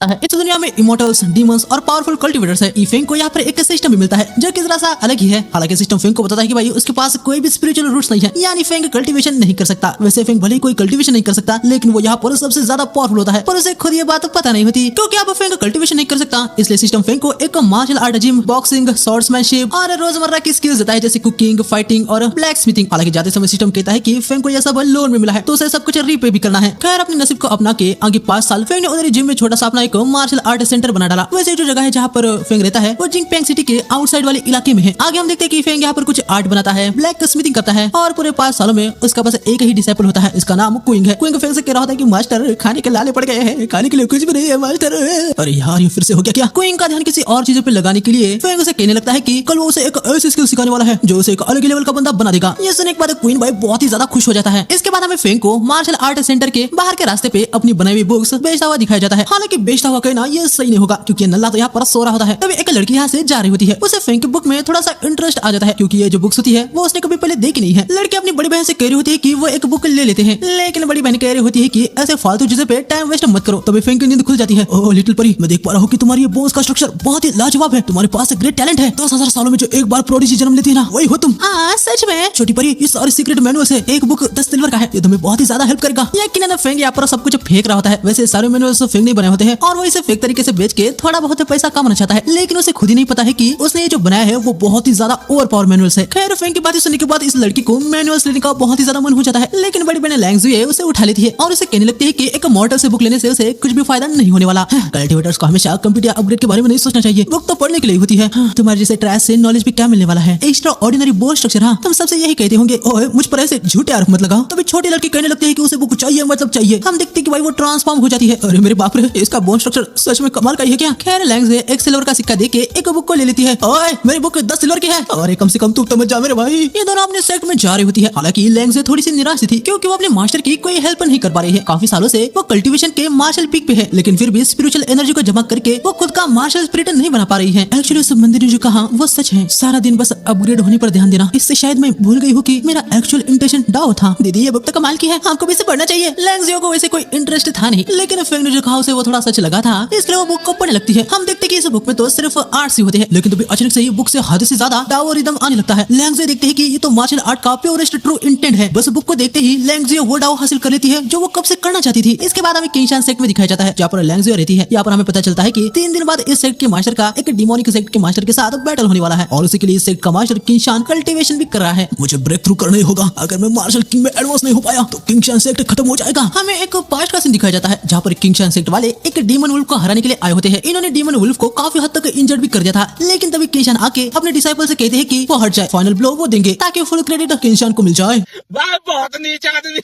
जाता है। इस दुनिया में इमोर्टल्स, डीमंस और पावरफुल कल्टिवेटर्स है। ई फेंग को यहाँ पर एक सिस्टम भी मिलता है जो कि जरा सा अलग ही है। हालांकि सिस्टम फेंग को बताता है कि भाई उसके पास कोई भी स्पिरिचुअल रूट्स नहीं है, यानी फेंग कल्टीवेशन नहीं कर सकता। वैसे फेंग भले ही कोई कल्टीवेशन नहीं कर सकता, लेकिन वो यहाँ पर सबसे ज्यादा पावरफुल होता है, पर उसे खुद ये बात पता नहीं होती क्योंकि आप फेंग कल्टीवेशन नहीं कर सकता। इसलिए सिस्टम फेंग को एक मार्शल आर्ट, जिम, बॉक्सिंग, स्वॉर्ड्समैनशिप और रोजमर्रा की स्किल्स देता है जैसे कुकिंग, फाइटिंग और ब्लैक स्मिथिंग। हालांकि जाते समय सिस्टम कहता है कि फेंग को यह सब लोन में मिला है तो उसे सब कुछ रीपे भी करना है। खैर अपने नसीब को अपना के आगे 5 साल फेंग ने उधर जिम में छोटा सा अपना एक मार्शल आर्ट सेंटर बना डाला। वैसे जो जगह है जहाँ पर फेंग रहता है वो जिंगपेंग सिटी के आउटसाइड वाले इलाके में है। आगे हम देखते हैं कि फेंग यहाँ पर कुछ आर्ट बनाता है, ब्लैक स्मिथिंग करता है और पूरे 5 सालों में उसका बस एक ही डिसाइपल होता है। इसका नाम क्विंग है। क्विंग फेंग से कह रहा होता है कि मास्टर खाने के लाले पड़ गए हैं, खाने के लिए कुछ भी नहीं है मास्टर। अरे यार ये फिर से हो गया क्या? क्विंग का ध्यान किसी और चीजों पे लगाने के लिए फेंग उसे कहने लगता है कि कल वो उसे एक ऐसी स्किल सिखाने वाला है जो उसे एक अलग लेवल का बंदा बना देगा। ये सुनने के बाद क्वीन भाई बहुत ही ज्यादा खुश हो जाता है। इसके बाद हमें फेंग को मार्शल आर्ट सेंटर के बाहर के रास्ते पे अपनी बनाई हुई बुक्स बेचता हुआ दिखाया जाता है। हालांकि बेचता हुआ कहना ये सही नहीं होगा क्योंकि नल्ला तो यहाँ पर सो रहा होता है। तभी एक लड़की यहाँ से जा रही होती है। उसे फेंग की बुक में थोड़ा सा इंटरेस्ट आ जाता है क्योंकि ये जो बुक्स होती है वो उसने कभी पहले देखी नहीं है। लड़की अपनी बड़ी बहन से कह रही होती है कि वो एक बुक ले लेते हैं, लेकिन बड़ी बहन कह रही होती है कि ऐसे फालतू चीजों पे टाइम वेस्ट मत करो। तभी फेंग की नींद खुल जाती है। ओह लिटिल परी, मैं देख पा रहा हूँ कि तुम्हारी ये बोन्स का स्ट्रक्चर बहुत ही लाजवाब है। तुम्हारे पास ग्रेट टैलेंट है। 10,000 सालों में जो एक बार प्रोडिजी जन्म लेती है ना, वही हो तुम। हाँ सच में छोटी परी, ये सारे सीक्रेट मैनुअल है। एक बुक 10 सिल्वर का है, ये तुम्हें बहुत ही ज्यादा हेल्प करेगा। यकीनन फेंग यहाँ पर सब कुछ फेंक रहा होता है। वैसे सारे मैनुअल्स फेंग नहीं बनाए होते हैं और वो इसे फेक तरीके से बेच के थोड़ा बहुत पैसा कमाना चाहता है, लेकिन उसे खुद ही नहीं पता है कि उसने ये जो बनाया है वो बहुत ही ज्यादा ओवर पावर मैनुअल्स है। खैर फेंग की बात सुनने के बाद इस लड़की को मैनुअल्स लेने का बहुत ही ज्यादा मन हो जाता है, लेकिन बड़ी बहन लैंगज़ुए उसे उठा लेती है और उसे कहने लगती है कि एक मॉर्टल से बुक लेने से उसे कुछ भी फायदा नहीं होने वाला। कल्टीवेटर्स को हमेशा कंप्यूटर अपग्रेड के बारे में नहीं सोचना चाहिए, बुक तो पढ़ने के लिए होती है। तुम्हारे जैसे ट्रैश से नॉलेज भी क्या मिलने वाला है? Extra ordinary bone structure. हाँ तुम सबसे यही कहते होंगे। ओए मुझ पर ऐसे झूठे आरोप मत लगाओ। तभी छोटी लड़की कहने लगती है कि उसे बुक चाहिए, मतलब चाहिए। हम देखते हैं कि भाई वो ट्रांसफॉर्म हो जाती है। अरे मेरे बाप रे, इसका बोन स्ट्रक्चर सच में कमाल का ही है क्या? खैर लैंगज़ुए एक सिल्वर का सिक्का देके एक बुक को ले लेती है। ओए मेरी बुक 10 सिल्वर की है। अरे कम से कम तू समझ जा मेरे भाई। ये दोनों अपने सेक्ट में जा रही होती है। हालांकि लैंगज़ुए थोड़ी सी निराश थी क्योंकि वो अपने मास्टर की कोई हेल्प नहीं कर पा रही है। काफी सालों से वो कल्टीवेशन के मार्शल पीक पे है, लेकिन फिर भी स्पिरिचुअल एनर्जी को जमा करके वो खुद का मार्शल स्पिरिट नहीं बना पा रही है। एक्चुअली उस बंदे ने जो कहा वो सच है। सारा दिन बस अपग्रेड होने पर ध्यान देना। इससे शायद मैं भूल गई हूँ कि मेरा एक्चुअल इंटेंशन डाउ था। दीदी ये बुक तो कमाल की है, आपको भी इसे पढ़ना चाहिए। लैंगज़ुए को वैसे कोई इंटरेस्ट था नहीं, लेकिन फेंग ने जो कहा उसे वो थोड़ा सच लगा था, इसलिए वो बुक को पढ़ने लगती है। हम देखते हैं कि इस बुक में तो सिर्फ आर्ट्स ही होते हैं, लेकिन तभी अचानक से ये बुक से हद से ज्यादा डाओ रिदम आने लगता है। लैंगज़ुए देखते हैं कि ये तो मार्शल आर्ट का प्योरेस्ट ट्रू इंटेंट है। बस बुक को देखते ही लैंगज़ुए वो डाओ हासिल कर लेती है जो वो कब से करना चाहती थी। इसके बाद हमें किंगशान सेक्ट में दिखाया जाता है जहाँ पर लैंगज़ुए रहती है। यहाँ पर हमें पता चलता है कि 3 दिन बाद इस सेक्ट के मास्टर का एक डिमोनिक सेक्ट के मास्टर के साथ बैटल होने वाला है और उसी के लिए इस सेक्ट का मास्टर किंगशान कल्टीवेशन भी कर रहा है। मुझे ब्रेक थ्रू करना ही होगा। अगर मैं मार्शल किंग में एडवांस नहीं हो पाया तो किंगशान सेक्ट खत्म हो जाएगा। हमें एक पास्ट का सीन दिखाया जाता है जहाँ पर किंगशान सेक्ट वाले एक डीमन वुल्फ को हराने के लिए आए होते हैं। इन्होंने डीमन वुल्फ को काफी हद तक इंजर्ड भी कर दिया था, लेकिन तभी किंगशान आके अपने डिसाइपल से कहते हैं कि वो हट जाए, फाइनल ब्लो वो देंगे ताकि फुल क्रेडिट किंगशान को मिल जाए। बहुत नीच आदमी।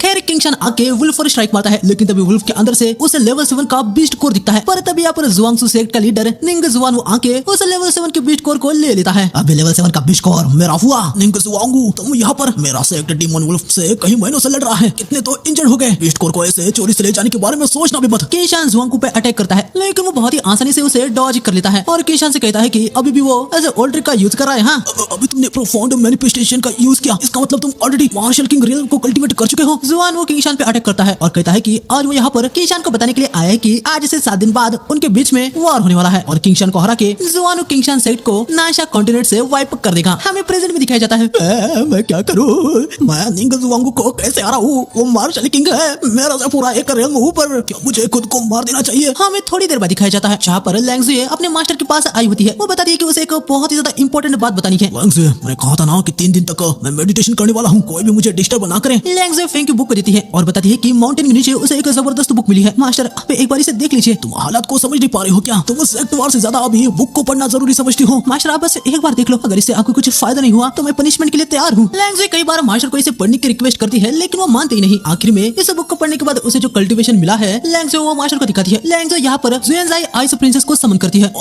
खैर किंगशान आके वुल्फ पर स्ट्राइक मारता है, लेकिन तभी वुल्फ के अंदर से उसे लेवल 7 का बीस्ट कोर दिखता है। पर तभी यहाँ पर जुआंगसू सेक्ट का लीडर निंग जुआन आके उस लेवल 7 के बीस्ट कोर को ले लेता है। अभी लेवल 7 का बीस्ट कोर मेरा हुआ। निंग जुआंगू तुम यहाँ पर मेरा सेक्ट डीमन वुल्फ से कई महीनों से लड़ रहा है, कितने तो इंजर्ड हो गए। बीस्ट कोर को ऐसे चोरी से ले जाने के बारे में सोचना भी मत। किंगशान जुआंगू पे अटैक करता है, लेकिन वो बहुत ही आसानी से उसे डॉज कर लेता है और किंगशान से कहता है कि अभी भी वो एज ओल्ड ट्रिक का यूज कर रहा है। हाँ अभी तुमने प्रोफाउंड मैनिफेस्टेशन का यूज किया, इसका मतलब तुम ऑलरेडी मार्शल किंग रियल को कल्टीवेट कर चुके हो। जुआन वो किंगशान पे अटैक करता है और कहता है कि आज वो यहाँ पर किंगशान को बताने के लिए आया है कि आज से 7 दिन बाद उनके बीच में वॉर होने वाला है और किंगशान को हरा के जुआन किंगशान सेक्ट को नाशा कॉन्टिनेंट से वाइप कर देगा। हमें प्रेजेंट में दिखाया जाता है। मैं क्या करूं? मैं निंग जुआंगू को कैसे हरा हूँ? वो मार्शल किंग है, मेरा से पूरा एक रेलम ऊपर। क्या मुझे खुद को मार देना चाहिए? हमें थोड़ी देर बाद दिखाया जाता है जहाँ पर लैंगज़ुए अपने मास्टर के पास आई होती है। वो बताती है कि उसे एक बहुत ही ज्यादा इंपॉर्टेंट बात बतानी है। लैंगज़ुए मैंने कहा था ना कि 3 दिन तक मैं मेडिटेशन करने वाला हूँ, कोई भी मुझे डिस्टर्ब ना करे। लैंगज़ुए फेंग की बुक को देती है और बताती है कि माउंटेन के नीचे उसे एक जबरदस्त बुक मिली है। मास्टर आप एक बार इसे देख लीजिए। तुम हालात को समझ नहीं पा रहे हो क्या? तुम सेक्ट वार से ज्यादा अभी बुक को पढ़ना जरूरी समझती हो। मास्टर आप बस एक बार देख लो, अगर इससे आपको कुछ फायदा नहीं हुआ तो मैं पनिशमेंट के लिए तैयार हूँ। लैंगज़ुए कई बार मास्टर को इसे पढ़ने की रिक्वेस्ट करती है, लेकिन वो मानते ही नहीं। आखिर में इस बुक को पढ़ने के बाद उसे जो कल्टीवेशन मिला है, लैंगज़ुए वो मास्टर को दिखाती है। लैंगज़ुए यहाँ पर ज़ुएनज़ाई आइस प्रिंसेस को समन करती है।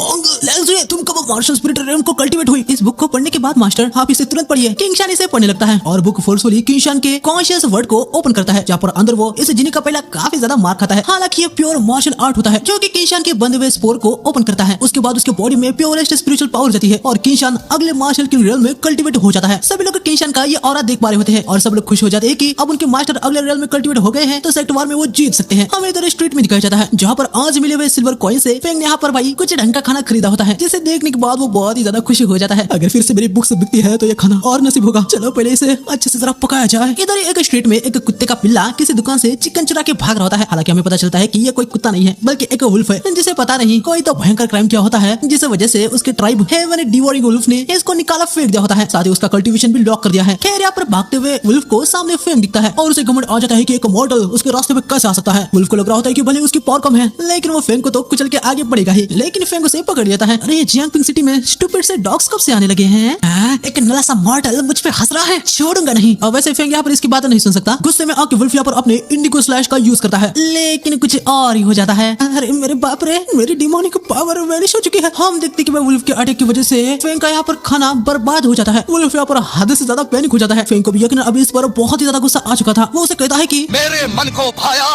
लैंगज़ुए तुम कब मार्शल स्पिरिट रेलम को कल्टीवेट हुई? इस बुक को पढ़ने के बाद मास्टर आप इसे तुरंत पढ़िए। किंगशान इसे पढ़ने लगता है और बुक फोर्सफुली किंगशान के कॉन्शियस वर्ड को ओपन ओपन करता है, जहाँ पर अंदर वो इस जिनी का पहला काफी ज्यादा मार खाता है। हालांकि ये प्योर मार्शल आर्ट होता है जो कि किंशान के बंधे हुए स्पोर को ओपन करता है। उसके बाद उसके बॉडी में प्योरेस्ट स्पिरिचुअल पावर जाती है और किंशान अगले मार्शल किंग रियल में कल्टीवेट हो जाता है। सभी लोग किंशान का ये ऑरा देख पा रहे होते हैं और सब लोग खुश हो जाते हैं कि अब उनके मास्टर अगले रियल में कल्टीवेट हो गए हैं तो सेक्टर वार में वो जीत सकते हैं। हमें इधर स्ट्रीट में दिखाया जाता है जहाँ पर आज मिले हुए सिल्वर कॉइन से फेंग ने यहाँ पर भाई कुछ ढंग का खाना खरीदा होता है, जिसे देखने के बाद वो बहुत ही ज्यादा खुशी हो जाता है। अगर फिर से मेरी बुक्स बिकती है तो ये खाना और नसीब होगा, चलो पहले इसे अच्छे से जरा पकाया जाए। इधर एक स्ट्रीट में एक कुत्ते का पिल्ला किसी दुकान से चिकन चुरा के भाग रहा होता है। हालांकि हमें पता चलता है कि ये कोई कुत्ता नहीं है बल्कि एक वुल्फ है, जिसे पता नहीं कोई तो भयंकर क्राइम किया होता है जिस वजह से उसके ट्राइब हेवन डिवोरिंग वुल्फ ने इसको निकाला फेंक दिया होता है। साथ ही उसका कल्टीवेशन भी लॉक कर दिया है। खैर यहाँ पर भागते हुए वुल्फ को सामने फेंक दिखता है और उसे घमंड आ जाता है कि एक मॉडल उसके रास्ते में कैसे आ सकता है। वुल्फ को लग रहा होता है कि भले उसकी पावर कम है लेकिन वो फेंग को तो कुचल के आगे बढ़ेगा ही, लेकिन फेंग उसे पकड़ लेता है। अरे जियांगपिंग सिटी में स्टूपिड से डॉग्स कब से आने लगे हैं? एक नला सा मॉडल मुझ पे हंस रहा है, छोड़ूंगा नहीं। अब वैसे फेंग यहाँ पर इसकी बात नहीं सुन सकता। गुस्से में आके वुल्फ यहाँ पर अपने इंडिगो स्लैश का यूज करता है लेकिन कुछ और ही हो जाता है। अरे मेरे बाप रे, मेरी डिमोनिक पावर वैनिश हो चुकी है। हम देखते कि वुल्फ के अटैक की वजह से फेंग का यहाँ पर खाना बर्बाद हो जाता है। वुल्फ यहाँ पर हद से ज्यादा पैनिक हो जाता है। फेंग को भी यकीन अभी इस पर बहुत ही ज्यादा गुस्सा आ चुका था। वो उसे कहता है कि मेरे मन को भाया,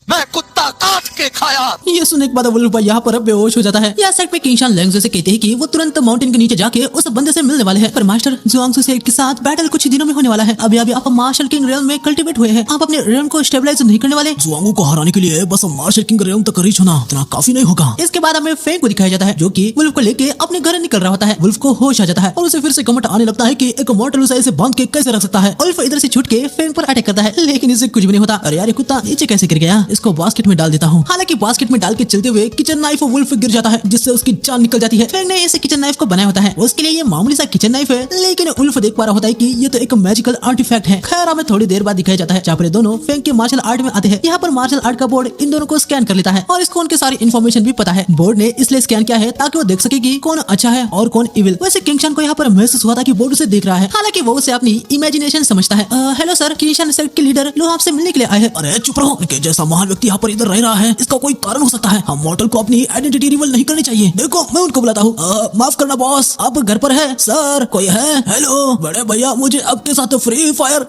मैं कुत्ता काट के खाया। ये सुनने के बाद वुल्फ भाई यहाँ पर बेहोश हो जाता है। यह सेट में किंशान लैंग्जो से कहते हैं कि वो तुरंत माउंटेन के नीचे जाके उस बंदे से मिलने वाले हैं, पर मास्टर जुआंगसू से के साथ बैटल कुछ दिनों में होने वाला है। अभी आप मार्शल किंग रियल्म में कल्टीवेट हुए हैं, आप अपने रियल्म को स्टेबलाइज नहीं करने वाले। जुआंगू को हराने के लिए बस मार्शल किंग रियल्म तक रीच होना इतना काफी नहीं होगा। इसके बाद हमें फेंग को दिखाया जाता है जो कि वुल्फ को लेके अपने घर निकल रहा होता है। वुल्फ को होश आ जाता है और उसे फिर से घमंड आने लगता है कि एक मॉर्टल उसे ऐसे बांध के कैसे रख सकता है। वुल्फ इधर से छूट के फेंग पर अटैक करता है लेकिन इसे कुछ भी नहीं होता। अरे यार कुत्ता नीचे कैसे गिर गया, इसको बास्केट में डाल देता हूँ। हालांकि बास्केट में डाल के चलते हुए किचन नाइफ वुल्फ गिर जाता है जिससे उसकी जान निकल जाती है। फेंग ने इसे किचन नाइफ को बनाया होता है, उसके लिए ये मामूली सा किचन नाइफ है लेकिन वुल्फ देख पा रहा होता है कि ये तो एक मैजिकल आर्टिफैक्ट है। खैर हमें थोड़ी देर बाद दिखाया जाता है जहाँ पर दोनों फेंग के मार्शल आर्ट में आते हैं। यहाँ पर मार्शल आर्ट का बोर्ड इन दोनों को स्कैन कर लेता है और इसको उनके सारी इन्फॉर्मेशन भी पता है। बोर्ड ने इसलिए स्कैन किया है ताकि वो देख सके कि कौन अच्छा है और कौन इविल। वैसे किंशान को यहाँ पर महसूस हुआ था कि बोर्ड उसे देख रहा है, हालांकि वो उसे अपनी इमेजिनेशन समझता है। हेलो सर, किंशान सेक्ट के लीडर लोग आपसे मिलने के लिए आए हैं। अरे चुप रहो, इनके जैसा महान व्यक्ति यहाँ पर इधर रह रहा है, इसका कोई कारण हो सकता है। हम मॉर्टल को अपनी आइडेंटिटी रिवील नहीं करनी चाहिए। देखो मैं उनको बुलाता हूँ। माफ करना बॉस, आप घर पर है? सर कोई है? हेलो बड़े भैया, मुझे आपके साथ फ्री फायर।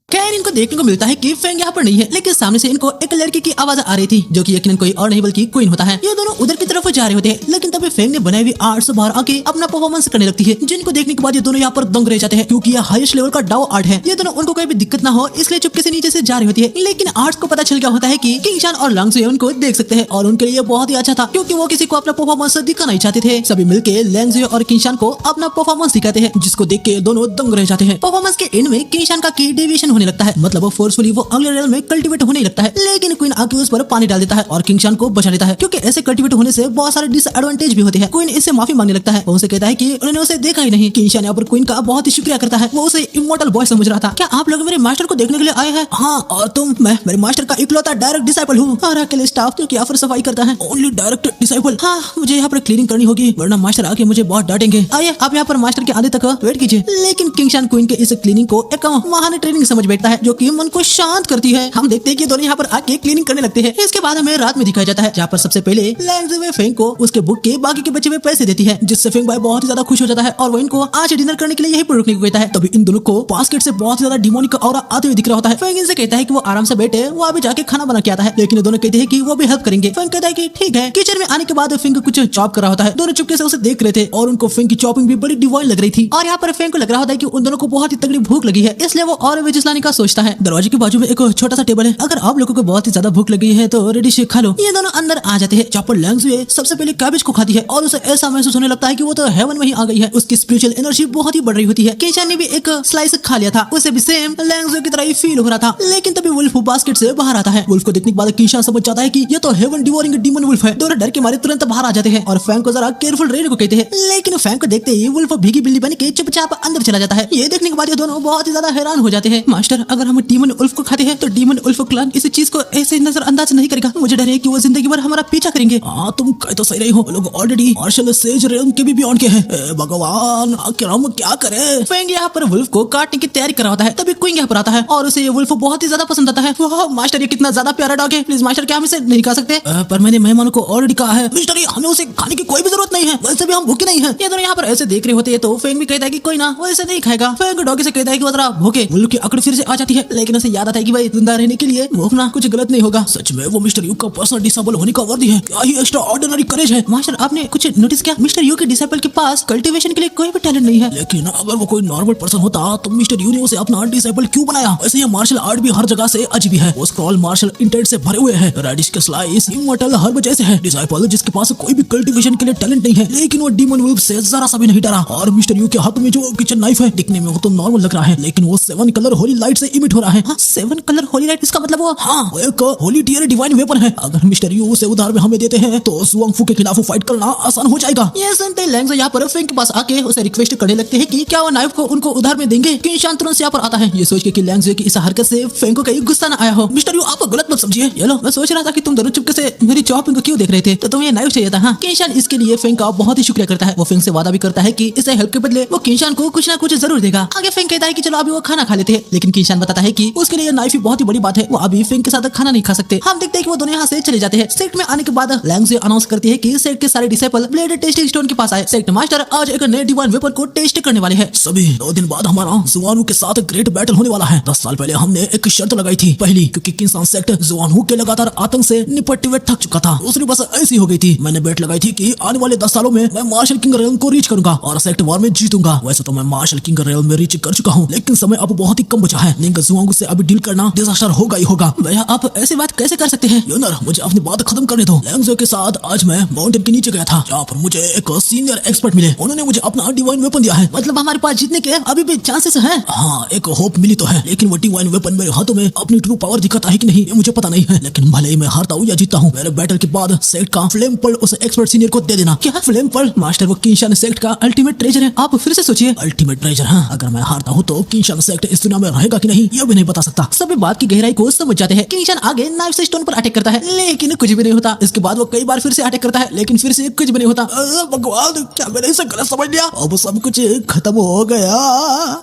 खैर इनको देखने को मिलता है कि फेंग यहाँ पर नहीं है, लेकिन सामने से इनको एक लड़की की आवाज आ रही थी जो कि यकीनन कोई और नहीं बल्कि क्वीन होता है। ये दोनों उधर की तरफ जा रहे होते हैं लेकिन तभी फेंग ने बनाई हुई आर्ट से बाहर आके अपना परफॉर्मेंस करने लगती है, जिनको देखने के बाद ये दोनों यहाँ पर दंग रह जाते हैं क्योंकि यह हाईएस्ट लेवल का डाओ आर्ट है। ये दोनों उनको कोई भी दिक्कत ना हो इसलिए चुपके से नीचे से जा रही होती है, लेकिन आर्ट्स को पता चल गया होता है कि किंशान और लैंग्जो उनको देख सकते हैं और उनके लिए बहुत ही अच्छा था क्योंकि वो किसी को अपना परफॉर्मेंस दिखाना नहीं चाहते थे। सभी मिलकर लैंग्जो और किंशान को अपना परफॉर्मेंस दिखाते हैं जिसको देख के दोनों दंग रह जाते हैं। परफॉर्मेंस के एंड में किंशान का की डेविएशन होने लगता है, मतलब फोर्सफुली वो अगले लेवल में कल्टीवेट होने लगता है, लेकिन क्वीन आके उस पर पानी डाल देता है और किंशान को बचा लेता है क्योंकि ऐसे कल्टीवेट होने से बहुत सारे डिसएडवांटेज भी होते हैं। क्वीन इससे माफी मांगने लगता है, वो उसे कहता है कि उन्होंने उसे देखा ही नहीं। किंशान यहाँ पर क्वीन का बहुत ही शुक्रिया करता है, वो उसे इमॉर्टल बॉय समझ रहा था। क्या आप लोग मेरे मास्टर को देखने के लिए आए हैं? हाँ, और तुम? मैं मेरे मास्टर का इकलौता डायरेक्ट डिसाइपल हूँ और अकेले स्टाफ जो कि यहाँ पर सफाई करता है। Only direct disciple? हाँ, मुझे यहाँ पर क्लीनिंग करनी होगी वरना मास्टर आके मुझे बहुत डांटेंगे। आइए आप यहाँ पर मास्टर के आने तक वेट कीजिए। लेकिन किंशान क्वीन के इस क्लीनिंग को एक महान ट्रेनिंग समझ बैठता है जो कि मन को शांत करती है। हम देखते हैं कि दोनों यहाँ पर आके क्लीनिंग करने लगते हैं। इसके बाद हमें रात में दिखाया जाता है जहाँ पर सबसे पहले लैंग्जो फेंग को उसके बुक के बाकी के बचे हुए पैसे देती है, जिससे फेंग भाई बहुत ही ज्यादा खुश हो जाता है और वो इनको आज डिनर करने के लिए यहीं पर रुकने को कहता है। तभी इन दोनों को बास्केट से बहुत ज्यादा डिमोनिक ऑरा आते हुए दिख रहा होता है। फेंग इनसे कहता है कि वो आराम से बैठे, वो अभी जाके खाना बना के आता है, लेकिन दोनों कहते हैं कि वो भी हेल्प करेंगे। फेंग कहता है कि ठीक है। किचन में आने के बाद फेंग कुछ चॉप कर रहा होता है, दोनों चुपके से उसे देख रहे थे और उनको फेंग की चॉपिंग भी बड़ी डिवाइन लग रही थी और यहाँ पर फेंग को लग रहा होता है कि उन दोनों को बहुत ही तगड़ी भूख लगी है, इसलिए वो और वेजेस लाने का सोचता है। दरवाजे के बाजू में एक छोटा सा टेबल है, अगर आप लोगों को बहुत ही ज्यादा भूख लगी है तो रेडी शेक खा लो। ये दोनों अंदर आ जाते हैं जहाँ पर लैंग्जो सबसे पहले कैबेज को खाती है और उसे ऐसा महसूस होने लगता है कि वो तो हेवन में ही आ गई है। उसकी स्पिरिचुअल एनर्जी बहुत ही बढ़ रही होती है। किंशान ने भी एक स्लाइस खा लिया था, उसे भी सेम लैंग्जो की तरह ही फील हो रहा था, लेकिन तभी वुल्फ बास्केट से बाहर आता है। वुल्फ को देखने के बाद किंशान समझ जाता है कि ये तो हेवन डिवोरिंग डीमन वुल्फ है। दोनों डर के मारे तुरंत बाहर आ जाते हैं और फैंग को जरा केयरफुल रहने को कहते हैं, लेकिन फैंग को देखते ही वुल्फ भीगी बिल्ली बन के चुपचाप अंदर चला जाता है। ये देखने के बाद ये दोनों बहुत ही ज्यादा हैरान हो जाते हैं। मास्टर, अगर हम डीमन वुल्फ को खाते हैं तो डीमन वुल्फ क्लैन इस चीज को ऐसे नजरअंदाज नहीं करेगा। मुझे डर है कि वो जिंदगी भर हमारा पीछा करेंगे। हाँ तुम कह तो सही रही हो, लोग ऑलरेडी मार्शल सेज रेलम के भी बियॉन्ड के हैं। भगवान आखिर हम क्या करें? फेंग यहाँ पर वुल्फ को काटने की तैयारी कर रहा होता है, तभी क्वीन यहाँ पर आता है और उसे ये वुल्फ बहुत ही ज्यादा पसंद आता है। वाह मास्टर, ये कितना ज्यादा प्यारा डॉग है, प्लीज मास्टर क्या हम इसे नहीं खा सकते? पर मैंने मेहमानों को ऑलरेडी कहा है मिस्टर, हमें उसे खाने की कोई भी जरूरत नहीं है, वैसे भी हम भूखे नहीं हैं। ये दोनों यहाँ पर ऐसे देख रहे होते हैं तो फेंग भी कहता है कि कोई ना, वो इसे नहीं खाएगा। फेंग डॉगी से कहता है कि वो जरा भूखे। वुल्फ की अकड़ फिर फिर से आ जाती है, लेकिन उसे याद आता है कि भाई जिंदा रहने के लिए भूखना कुछ गलत नहीं होगा। सच में वो मिस्टर यू का पर्सनल डिसेबल होने का वर्दी है। क्या ही एक्स्ट्रा ऑर्डिनरी करेज है। मास्टर आपने कुछ नोटिस किया, मिस्टर यू के डिसेबल के पास कल्टीवेशन के लिए कोई भी टैलेंट नहीं है। लेकिन अगर वो कोई नॉर्मल पर्सन होता तो मिस्टर यू ने उसे अपना डिसेबल क्यों बनाया? वैसे ये मार्शल आर्ट भी हर जगह से अजीब है। वो स्क्रॉल मार्शल इंटेंट से भरे हुए हैं, रेडिश के स्लाइस इमॉर्टल हर्ब जैसे है। डिसेबल जिसके पास कोई भी कल्टीवेशन के लिए टैलेंट नहीं है, लेकिन वो डीमन वेब से जरा सा भी नहीं डरा। और मिस्टर यू के हाथ में जो किचन नाइफ है, दिखने में वो तो नॉर्मल लग रहा है, लेकिन वो 7 कलर होली लाइट से इमिट हो रहा है। 7 कलर होली लाइट, इसका मतलब वो हाँ, वो एक होली टियर डिवाइन वेपन है। अगर मिस्टर यू उसे उधार में हमें देते हैं तो सुआंगफू के खिलाफ फाइट करना आसान हो जाएगा। ये सुनते लैंग यहाँ पर फेंग के पास आके उसे रिक्वेस्ट करने लगते हैं कि क्या वो नाइफ को उनको उधार में देंगे। किंशान तुरंत यहाँ पर आता है, ये सोच के कि लैंग की इस हरकत से फेंग को कहीं गुस्सा ना आया हो। मिस्टर यू आप गलत मत समझिए। ये लो, मैं सोच रहा था कि तुम दोनों चुपके से मेरी चॉपिंग को क्यों देख रहे थे, तो तुम्हें नाइफ चाहिए था। हाँ, किंशान इसके लिए फेंग का बहुत ही शुक्रिया करता है। वो फेंग से वादा भी करता है कि इसे हेल्प के बदले वो किंशान को कुछ ना कुछ जरूर देगा। आगे फेंग कहता है कि चलो अभी वो खाना खा लेते हैं, लेकिन किंशान बताता है कि उसके लिए नाइफ ही बहुत ही बड़ी बात है, वो अभी फेंग के साथ खाना नहीं खा सकते। हम देखते हैं कि वो दोनों यहाँ से चले जाते हैं। सेक्ट में आने के बाद लैंग अनाउंस करती है कि सेक्ट के सारे डिसेबल ब्लेड टेस्टिंग स्टोन के पास आए। सेक्ट मास्टर आज एक नए डिवाइन वेपन को टेस्ट करने वाले हैं। सभी 2 दिन बाद हमारा जुआनू के साथ ग्रेट बैटल होने वाला है। 10 साल पहले हमने एक शर्त लगाई थी। पहली, क्योंकि किंशान सेक्ट जुआनू के लगातार आतंक से निपटते हुए थक चुका था। दूसरी बस ऐसी हो गई थी, मैंने बेट लगाई थी कि आने वाले 10 सालों में मैं मार्शल किंग रेलम को रीच करूंगा और सेक्ट वॉर में जीतूंगा। वैसे तो मैं मार्शल किंग रेलम में रीच कर चुका हूँ, लेकिन समय अब बहुत ही कम बचा है। निंग जुआनू से अभी डील करना डिजास्टर होगा ही होगा। भैया आप ऐसी बात कैसे कर सकते हैं? योनर, मुझे अपनी बात खत्म करने दो। लैंगजो के साथ आज मैं माउंटेन के नीचे गया था, जहाँ पर मुझे एक सीनियर एक्सपर्ट मिले। उन्होंने मुझे अपना डिवाइन वेपन दिया है। मतलब हमारे पास जीतने के अभी भी चांसेस हैं? हाँ, एक होप मिली तो है, लेकिन वो डिवाइन वेपन मेरे हाथों में अपनी ट्रू पावर दिखाता है कि नहीं ये मुझे पता नहीं है। लेकिन भले ही मैं हारता हूँ या जीतता हूँ, मेरे बैटल के बाद सेक्ट का फ्लेम पर्ल उस एक्सपर्ट सीनियर को दे देना। क्या फ्लेम पर्ल? मास्टर वो किंशान सेक्ट का अल्टीमेट ट्रेजर है, आप फिर से सोचिए। Ultimate treasure? हाँ, अगर मैं हारता हूँ तो किंशान सेक्ट इस दुनिया में रहेगा कि नहीं ये भी नहीं बता सकता। सभी बात की गहराई को समझ जाते हैं। किंशान आगे नाइफ से स्टोन पर अटैक करता है, लेकिन कुछ भी नहीं होता। इसके बाद वो कई बार फिर से अटैक करता है, लेकिन फिर से कुछ भी नहीं होता। भगवान, क्या मैंने इसे गलत समझ लिया? अब सब कुछ खत्म हो गया।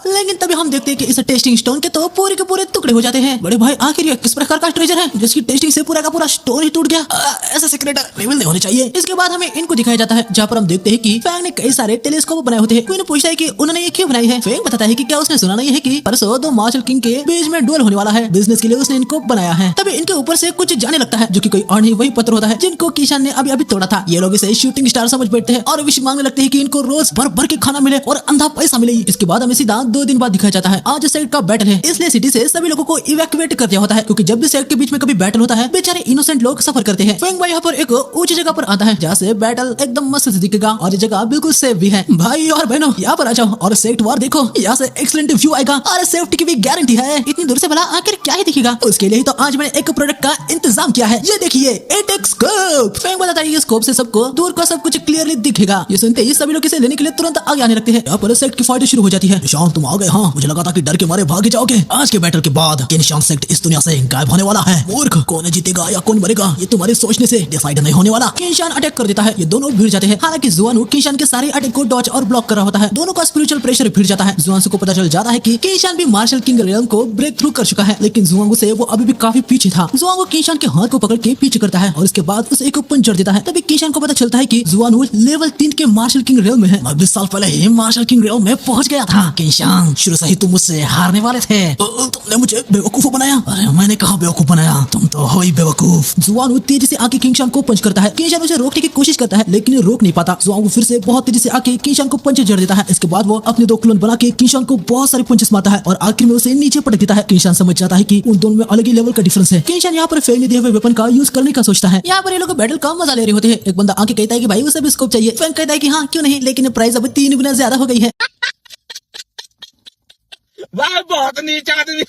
लेकिन तभी हम देखते हैं कि इस टेस्टिंग स्टोन के तो पूरे के पूरे टुकड़े हो जाते हैं। बड़े भाई, आखिर ये किस प्रकार का ट्रेजर है जिसकी टेस्टिंग से पूरा का पूरा स्टोन ही टूट गया? ऐसा सीक्रेट रिवील नहीं होने चाहिए। इसके बाद हमें इनको दिखाया जाता है, जहाँ पर हम देखते हैं कि फैंग ने कई सारे टेलीस्कोप बनाए होते हैं। क्वीन पूछता है कि उन्होंने ये क्यों बनाई है। फैंग बताता है कि क्या उसने सुना नहीं है कि परसों 2 मार्शल किंग के बीच में डुएल होने वाला है, बिजनेस के लिए उसने इनको बनाया है। तभी इनके ऊपर से कुछ जाने लगता है, जो कि कोई और नहीं वही पत्र होता है जिनको किंशान ने अभी अभी तोड़ा था। ये लोग इसे शूटिंग स्टार समझ बैठते हैं और विश मांगने लगते हैं कि इनको रोज भर भर के खाना मिले और अंधा पैसा मिले। इसके बाद हमें सीधा 2 दिन बाद दिखाया जाता है। आज सेक्ट का बैटल है, इसलिए सिटी से सभी लोगों को इवैक्यूएट कर दिया होता है, क्योंकि जब भी सेक्ट के बीच में कभी बैटल होता है बेचारे इनोसेंट लोग सफर करते हैं। फेंग भाई यहाँ पर एक ऊंची जगह पर आता है, जहाँ से बैटल एकदम मस्त दिखेगा और ये जगह बिल्कुल सेफ भी है। भाई और बहनों, यहाँ पर आ जाओ और सेक्ट वार देखो। यहाँ से एक्सीलेंट व्यू आएगा और सेफ्टी की भी गारंटी है। इतनी दूर से भला आखिर क्या ही दिखेगा? उसके लिए ही तो आज मैंने एक प्रोडक्ट का इंतजाम किया है। ये देखिए, एटेक स्कोप। फेंग बताता है ये स्कोप से सबको दूर का सब कुछ क्लियरली दिखेगा। ये सुनते ही सभी लोग इसे लेने के लिए तुरंत आगे आने लगते हैं। यहाँ पर सेक्ट की फाइट शुरू हो जाती है। निशान, तुम आ गए? हाँ, मुझे लगा था कि डर के मारे भागे जाओगे। आज के बैटल के बाद निशान सेक्ट इस दुनिया से गायब होने वाला है। मूर्ख, कौन जीतेगा या कौन मरेगा ये तुम्हारे सोचने से डिसाइड नहीं होने वाला। किंशान अटैक कर देता है, ये दोनों भिड़ जाते हैं। हालांकि जुआनू किंशान के सारे अटैक को डॉच और ब्लॉक कर रहा होता है। दोनों का स्पिरिचुअल प्रेशर भिड़ जाता है। जुआनू को पता चल जाता है कि किंशान भी मार्शल किंग रियल्म को ब्रेक थ्रू कर चुका है, लेकिन जुआनू से वो अभी भी काफी पीछे था। जुआनू किंशान के हाथ को पकड़ के पीछे करता है और इसके बाद उसे एक पंचर देता है। तभी किंशान को पता चलता है कि जुआनू लेवल 3 के मार्शल किंग रियल्म में है। मैं 20 साल पहले ही मार्शल किंग रियल्म में पहुंच गया था। किंशान, शुरू से ही तुम मुझसे हारने वाले थे। तुमने मुझे बेवकूफ बनाया। अरे मैंने कहा बेवकूफ बनाया, तुम तो हो ही बेवकूफ। जुआनू तेजी से आके किंशान को पंच करता है। किंशान उसे रोकने की कोशिश करता है, लेकिन रोक नहीं पाता। जुआनू फिर से बहुत तेजी से आके किंशान को पंच जड़ देता है। इसके बाद वो अपने 2 क्लोन बना के किंशान को बहुत सारे पंचेस मारता है और आखिर में उसे नीचे पटक देता है। किंशान समझ जाता है कि उन दोनों में अलग ही लेवल का डिफरेंस है। किंशान यहाँ पर फेंग ने दिए हुए वेपन का यूज करने का सोचता है। यहाँ पर ये लोग बैटल का मजा ले रहे होते हैं। एक बंदा आके कहता है कि भाई उसे भी स्कोप चाहिए। फेंग कहता है कि हाँ क्यों नहीं, लेकिन प्राइस अब 3 गुना ज्यादा हो गई है। वह बहुत नीच आदमी।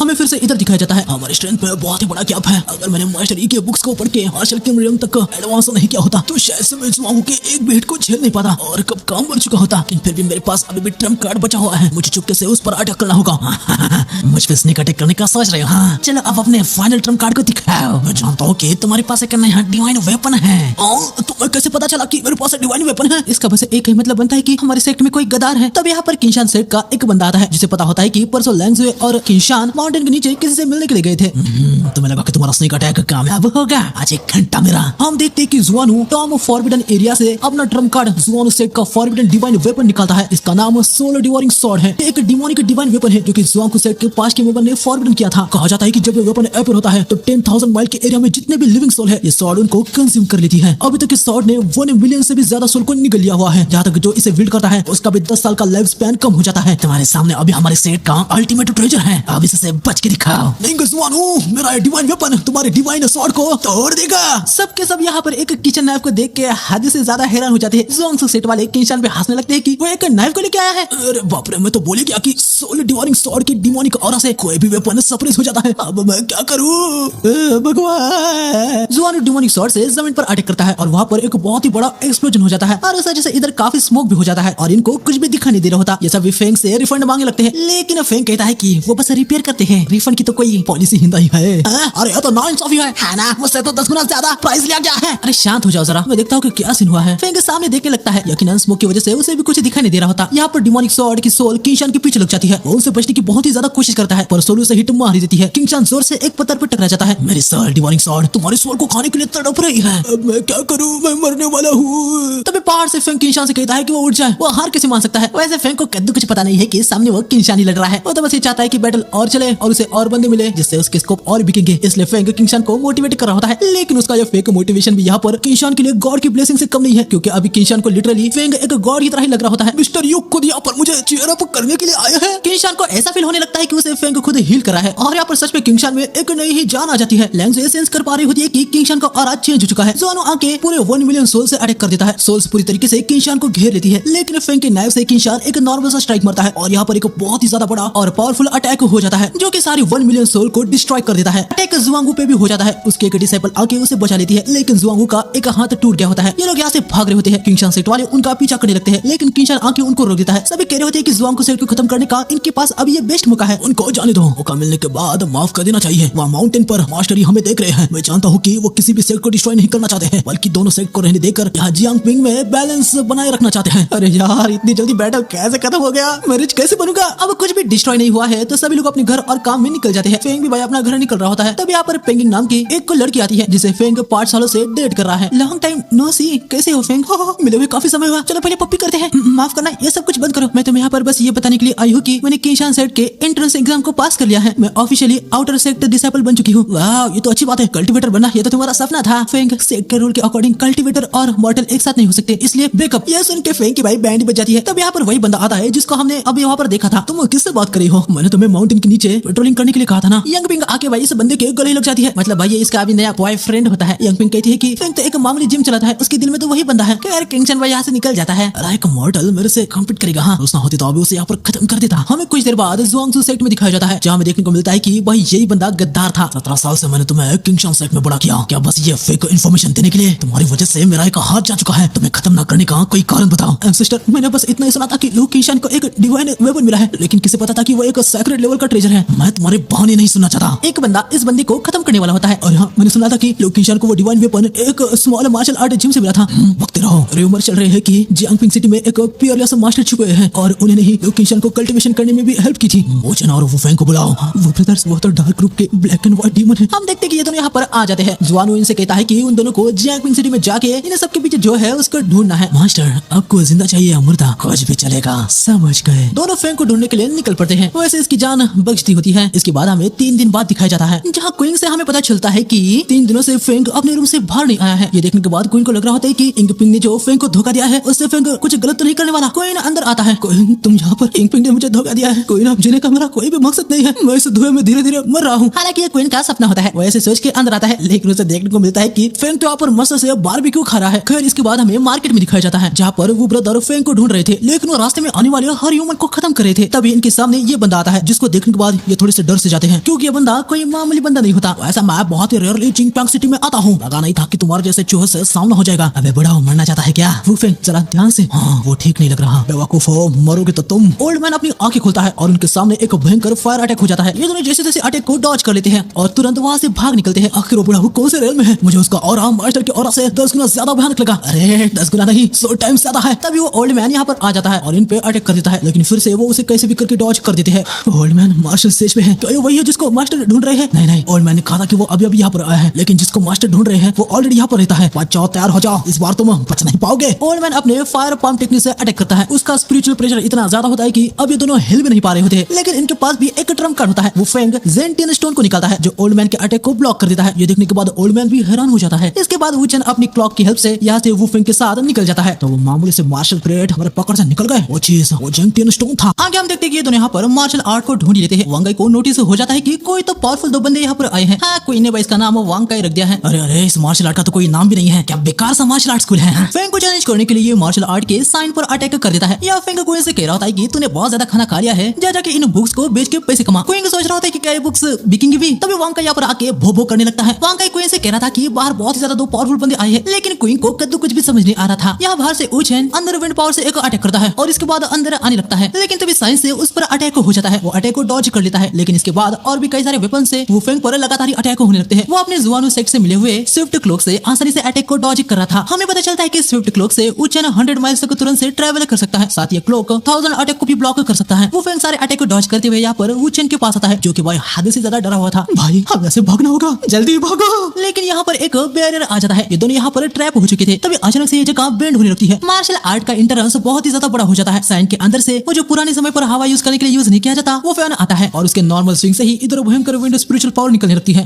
हमें फिर से इधर दिखाया जाता है। हमारे स्ट्रेंथ पे बहुत ही बड़ा गैप है। अगर मैंने मास्टर ई के बुक्स को पढ़ के मार्शल किंग रियल्म तक एडवांस नहीं किया होता तो शायद से मैं जुआनू के एक भी हिट को झेल नहीं पाता और कब काम बढ़ चुका होता। लेकिन फिर भी मेरे पास अभी भी ट्रम्प कार्ड बचा हुआ है। मुझे चुपके से उस पर अटैक करना होगा। मुझ पे स्नेक अटैक करने का सोच रहे हो? हाँ, चलो अब अपने फाइनल ट्रम्प कार्ड को दिखाओ। मैं जानता हूँ कि तुम्हारे पास एक नया डिवाइन वेपन है। तुम्हें कैसे पता चला कि मेरे पास डिवाइन वेपन है? इसका बस एक ही मतलब बनता है कि हमारे सेक्ट में कोई गद्दार है। तब यहाँ पर किंशान सेक्ट का एक बंदा आता है जिसे पता होता है कि परसों लैंगजुए और किंशान माउंटेन के नीचे किसी से मिलने के लिए गए थे। तुम्हें लगा कि तुम्हारा स्नेक अटैक कामयाब होगा? आज 1 घंटा मेरा। हम देखते हैं कि जुआनू टॉम फॉरबिडन एरिया से अपना ट्रम्प कार्ड जुआनू सेट का फॉरबिडन डिवाइन वेपन निकालता है। इसका नाम सोल डिवोरिंग सॉर्ड है। एक डिमोनिक डिवाइन वेपन है जो कि जुआनू सेट के पास के वेपन ने फॉरबिडन किया था। कहा जाता है कि जब ये वेपन अपीयर होता है तो 10,000 माइल के एरिया में जितने भी लिविंग सोल है ये सॉर्ड उनको कंज्यूम कर लेती है। अभी तक इस सॉर्ड ने 1 मिलियन से भी ज्यादा सोल को निगल लिया हुआ है। जहाँ तक जो इसे विल्ड करता है उसका भी 10 साल का लाइफ स्पैन कम हो जाता है। तुम्हारे सामने अभी हमारे सेट का अल्टीमेट ट्रेजर है, अब इससे बच के दिखाओ। नहीं जुआनू, मेरा डिवाइन वेपन तुम्हारे डिवाइन सॉर्ड को तोड़ देगा। सबके सब यहाँ पर एक किचन नाइफ को देख के हद से ज्यादा हैरान हो जाते हैं। जुआनू सेट वाले किंशान पे हंसने लगते हैं कि वो एक नाइफ को लेके आया है। अरे बाप रे, मैं तो बोले क्या कि सोल डिवोरिंग सॉर्ड की डिमोनिक ऑरा से कोई भी वेपन सप्रेस हो जाता है। अब मैं क्या करूं? भगवान। जुआनू डिमोनिक सॉर्ड से जमीन पर अटैक करता है और वहाँ पर एक बहुत ही बड़ा एक्सप्लोजन हो जाता है और इस वजह से इधर काफी स्मोक भी हो जाता है और इनको कुछ भी दिखाई नहीं दे रहा होता। ये सभी फेंग से रिफंड मांगने लगते हैं, लेकिन फेंग कहता है कि वो बस रिपेयर करते हैं, रिफंड की तो कोई पॉलिसी ही नहीं है। अरे ये तो नाइंसाफी है ना? मुझसे तो 10 गुना ज्यादा प्राइस लिया गया है। अरे शांत हो जाओ जरा, मैं देखता हूँ कि क्या सीन हुआ है। फेंग के सामने देखने लगता है, यकीनन स्मोक की वजह से उसे भी कुछ दिखाई नहीं दे रहा होता। यहाँ पर डिमोनिक सॉर्ड की सोल किंशान के पीछे लग जाती है। वो उनसे बचने की बहुत ही ज्यादा कोशिश करता है पर सोल उसे हिट मार ही देती है। किंशान जोर से एक पत्थर पर टकरा जाता है। मेरी सोल डिवोरिंग सॉर्ड तुम्हारे सोल को खाने के लिए तड़प रही है। अब मैं क्या करूं, मैं मरने वाला हूँ। तभी पहाड़ से फेंग किंशान से कहता है कि वो उठ जाए, वो हार कैसे मान सकता है। वैसे फेंग को कद्दू कुछ पता नहीं है कि सामने वो किंशान ही लड़ रहा है। वो तो बस ये चाहता है कि बैटल और चले और उसे और बंदे मिले जिससे उसके स्कोप और बिकेंगे। इसलिए फेंग किंशान को मोटिवेट कर रहा होता है, लेकिन उसका ये फेक मोटिवेशन भी यहाँ पर किंशान के लिए गॉड की ब्लेसिंग से कम नहीं है, क्योंकि अभी किंशान को लिटरली फेंग एक गॉड की तरह ही लग रहा होता है। मिस्टर यू खुद यहाँ पर मुझे चीयर अप करने के लिए आया है। किंशान को ऐसा फील होने लगता है कि उसे फेंग खुद हील करा है और यहाँ पर सच में किंशान में एक नई ही जान आ जाती है। लैंग से सेंस कर पा रही होती है कि किंशान का ऑरा चेंज हो चुका है। जुआनू आके पूरे 1 मिलियन सोल से अटैक कर देता है। सोल्स पूरी तरीके से किंशान को घेर लेती है, लेकिन फेंग के नाइफ से किंशान एक नॉर्मल सा स्ट्राइक मारता है और यहाँ पर एक बहुत ही ज्यादा बड़ा और पावरफुल अटैक हो जाता है जो कि सारी 1 मिलियन सोल को डिस्ट्रॉय कर देता है। अटैक जुआंगू पे भी हो जाता है। उसके एक डिसाइपल आके उसे बचा लेती है, लेकिन जुआंगू का एक हाथ टूट गया होता है। ये लोग यहाँ से भाग रहे होते हैं। किंशान सेट वाले उनका पीछा करने लगते हैं, लेकिन किंशान आके उनको रोक देता है। सभी कह रहे होते हैं कि जुआंगू सेट को खत्म करने का इनके पास अभी ये बेस्ट मौका है। उनको जाने दो, मौका मिलने के बाद माफ कर देना चाहिए। वहाँ माउंटेन पर मास्टरी हमें देख रहे हैं। मैं जानता हूँ कि वो किसी भी सेट को डिस्ट्रॉय नहीं करना चाहते हैं, बल्कि दोनों सेट को रहने देकर यहाँ जियांगपिंग में बैलेंस बनाए रखना चाहते हैं। अरे यार, इतनी जल्दी बैटल कैसे खत्म हो गया? मैं रिच कैसे बनूंगा? अब कुछ भी डिस्ट्रॉय नहीं हुआ है तो सभी लोग अपने घर और काम में निकल जाते हैं। फेंग भी भाई अपना घर निकल रहा होता है। तब यहाँ पर पेंगिंग नाम की एक को लड़की आती है जिसे फेंग 5 सालों से डेट कर रहा है। लॉन्ग टाइम नो सी, कैसे हो फेंग? मिले हुए काफी समय हुआ, चलो पहले पप्पी करते हैं। माफ करना, ये सब कुछ बंद करो। मैं तुम्हें यहाँ पर बस ये बताने के लिए आई हूँ कि मैंने किंशान सेट के एंट्रेंस एग्जाम को पास कर लिया है। मैं ऑफिशियली आउटर सेक्टर डिसाइपल बन चुकी हूँ। वाह, ये तो अच्छी बात है। कल्टीवेटर बनना ये तो तुम्हारा सपना था। फेंग, सेट के रूल के अकॉर्डिंग कल्टीवेटर और मॉर्टल एक साथ नहीं हो सकते, इसलिए ब्रेकअप। ये सुन के फेंग की भाई बैंड बज जाती है। तब यहाँ पर वही बंदा आता है जिसको हमने अब यहाँ पर देखा था। तुम किससे बात करी हो? मैंने तुम्हें माउंटेन के नीचे पेट्रोलिंग करने के लिए कहा था ना। यंग पिंग आके भाई इस बंदे के गले लग जाती है। मतलब भाई इसका अभी नया बॉयफ्रेंड होता है। यंग पिंग कहती है कि फेंग तो एक मामूली जिम चलाता है, उसके दिल में तो वही बंदा है। यार किंगशन भाई यहाँ से निकल जाता है। अरे एक मॉर्टल मेरे से कम्पीट करेगा। हाँ, उसना होती तो अभी उसे यहाँ पर खत्म कर देता। हमें कुछ देर बाद जुआंगसू सेक्ट में दिखाया जाता है, जहाँ में देखने को मिलता है कि भाई यही बंदा गद्दार था। 17 साल से मैंने तुम्हें किंगशन सेक्ट में बड़ा किया, क्या बस ये फेक इन्फॉर्मेशन देने के लिए? तुम्हारी वजह से मेरा एक हाथ जा चुका है, तुम्हें खत्म न करने का कोई कारण बताओ। सिस्टर, मैंने बस इतना ही सुना था कि लू किंगशन को एक डिवाइन वेपन मिला है, लेकिन किसे पता था कि वो एक सैक्रेड लेवल का ट्रेजर है। मैं तुम्हारे बहाने नहीं सुनना चाहता। एक बंदा इस बंदी को खत्म करने वाला होता है और हाँ, मैंने सुना था कि लू किंगशन को वो डिवाइन वेपन एक स्मॉल मार्शल आर्ट जिम से मिला था। वक्त रहो, रूमर चल रहे हैं कि जियांगपिंग सिटी में एक पियरलेस मास्टर छुपे हैं और उन्होंने ही लू किंगशन को कल्टीवेशन करने में भी हेल्प की थी। मोचन और वो फेंग को बुलाओ। वो ब्रदर्स, वो तो डार्क ग्रुप के ब्लैक एंड व्हाइट डीमन है। हम देखते हैं कि ये दोनों यहाँ पर आ जाते हैं। जुआनू इनसे कहता है कि उन दोनों को जियांगपिंग सिटी में जाके इन सबके पीछे जो है उसको ढूंढना है। मास्टर, आपको जिंदा चाहिए या मुर्दा? कुछ भी चलेगा। समझ गए। दोनों फेंग को ढूंढने के लिए निकल पड़ते हैं। वैसे इसकी जान बचती होती है। इसके बाद हमें 3 दिन बाद दिखाया जाता है, जहाँ क्वीन से हमें पता चलता है कि 3 दिनों से फेंग अपने रूम से बाहर नहीं आया है। ये देखने के बाद क्वीन को लग रहा होता है कि इंगपिंग ने जो फेंग को धोखा दिया है उससे फेंग कुछ गलत तो नहीं करने वाला। क्वीन अंदर आता है। क्वीन, तुम यहाँ पर? इंगपिंग ने मुझे धोखा दिया है। क्वीन, अब जीने का मेरा कोई भी मकसद नहीं है। मैं इस धुएं में धीरे धीरे मर रहा हूँ। हालांकि ये क्वीन का सपना होता है। वैसे सोच के अंदर आता है, लेकिन उसे देखने को मिलता है कि फेंग तो यहाँ पर मस्त से बारबेक्यू खा रहा है। खैर, इसके बाद हमें मार्केट में दिखाया जाता है, जहाँ पर वो ब्रदर फेंग को ढूंढ रहे थे, लेकिन वो रास्ते में आने वाले हर ह्यूमन को खत्म कर रहे थे। तभी इनके सामने ये बंदा आता है, जिसको देखने के बाद ये थोड़े से डर से जाते हैं, क्योंकि ये बंदा कोई मामूली बंदा नहीं होता। वैसा मैं बहुत ही रेयरली जिंगपिंग सिटी में आता हूँ। लगा नहीं था कि तुम्हारे जैसे चूहे से सामना हो जाएगा। अबे बड़ा मरना चाहता है क्या? वो फेंग, जरा ध्यान से। हाँ, वो ठीक नहीं लग रहा। बेवकूफ हो, मरोगे तो तुम। ओल्ड मैन अपनी आंखें खोलता है और उनके सामने एक भयंकर फायर अटैक हो जाता है। ये दोनों जैसे जैसे अटैक को डॉज कर लेते हैं और तुरंत वहाँ से भाग निकलते हैं। आखिर वो बूढ़ा कौन से रेल में है? मुझे उसका ऑरा मास्टर के ऑरा से 10 गुना ज्यादा भयानक लगा। अरे 10 गुना नहीं, 100 टाइम्स ज्यादा है। तभी वो ओल्ड मैन यहाँ पर आ जाता है और इन पे अटैक कर देता है, लेकिन फिर से वो उसे कैसे भी करके डॉज कर देते हैं। ओल्ड मैन मार्शल स्टेज पे है। क्या ये वही है जिसको मास्टर ढूंढ रहे हैं? नहीं नहीं, ओल्ड मैन ने कहा था कि वो अभी अभी यहाँ पर आया है, लेकिन जिसको मास्टर ढूंढ रहे हैं वो ऑलरेडी यहाँ पर रहता है। बच्चों तैयार हो जाओ, इस बार तुम बच नहीं पाओगे। ओल्ड मैन अपने फायर पाम टेक्निक से अटैक करता है। उसका स्पिरिचुअल प्रेशर इतना ज्यादा होता है कि अब ये दोनों हिल भी नहीं पा रहे होते, लेकिन इनके पास भी एक ट्रम्प कार्ड होता है। वो फेंग जेंटियन स्टोन को निकालता है जो ओल्ड मैन के अटैक को ब्लॉक कर देता है। ये देखने के बाद ओल्ड मैन भी हैरान हो जाता है। इसके बाद वुचेन अपनी क्लॉक की हेल्प से यहाँ से वो फेंग के साथ निकल जाता है। तो वो मामूली से मार्शल ग्रेड हमारे पकड़ से निकल गए। वो चीज वो जेंटियन स्टोन था। आगे हम देखते हैं कि ये दोनों यहाँ पर मार्शल आर्ट को ढूंढ लेते हैं। वांगाई को नोटिस हो जाता है कि कोई तो पावरफुल दो बंदे यहाँ पर आए हैं। हाँ, कोई ने भाई इसका नाम वांगाई रख दिया है। अरे अरे, इस मार्शल आर्ट का तो कोई नाम भी नहीं है। क्या बेकार सा मार्शल आर्ट स्कूल है। फेंग को चैलेंज करने के लिए ये मार्शल आर्ट के साइन पर अटैक कर देता है। या फेंग को इनसे कह रहा होता है कि तूने बहुत ज्यादा खाना खा लिया है, जा जाके इन बुक्स को बेच के पैसे कमा। क्वीन सोच रहा होता है कि क्या ये बुक्स बिकेंगी भी। तभी वांगाई यहाँ पर आके भो भो करने लगता है। वांगाई क्वीन से कह रहा था कि बाहर बहुत ही ज्यादा दो पावरफुल बंदे आए हैं, लेकिन क्वीन को कद्दू कुछ भी समझ नहीं आ रहा था। यहाँ बाहर से वुचेन अंदर विंड पावर से एक अटैक करता है और इसके बाद अंदर आने लगता है, लेकिन तभी साइन से उस पर अटैक हो जाता है। वो अटैक को डॉज कर लेता है, लेकिन इसके बाद और भी कई सारे वेपन से वो फेंग पर लगातार ही अटैक होने लगते हैं। वो अपने जुआनो सेट से मिले हुए स्विफ्ट क्लोक से आसानी से अटैक को डॉज कर रहा था। हमें पता चलता है कि स्विफ्ट क्लोक से वुचेन 100 माइल्स तक तुरंत से ट्रैवल कर सकता है। साथ ही क्लोक 1000 अटैक को भी ब्लॉक कर सकता है। वो फेंग सारे अटैक को डॉज करते हुए यहाँ पर वुचेन के पास आता है, जो कि भाई हद से ज्यादा डरा हुआ था। भाई हमें से भागना होगा, जल्दी भागो। लेकिन यहाँ पर एक बैरियर आ जाता है। ये दोनों यहाँ पर ट्रैप हो चुके थे। तभी अचानक से ये जगह बेंड होने लगती है। मार्शल आर्ट का इंटरेंस बहुत ही ज्यादा बड़ा हो जाता है। साइन के अंदर से वो जो पुराने समय पर हवा यूज करने के लिए यूज नहीं किया जाता वो फैन आता है और उसके नॉर्मल स्विंग से ही इधर भयंकर विंड स्पिरिचुअल पावर निकलने लगती है।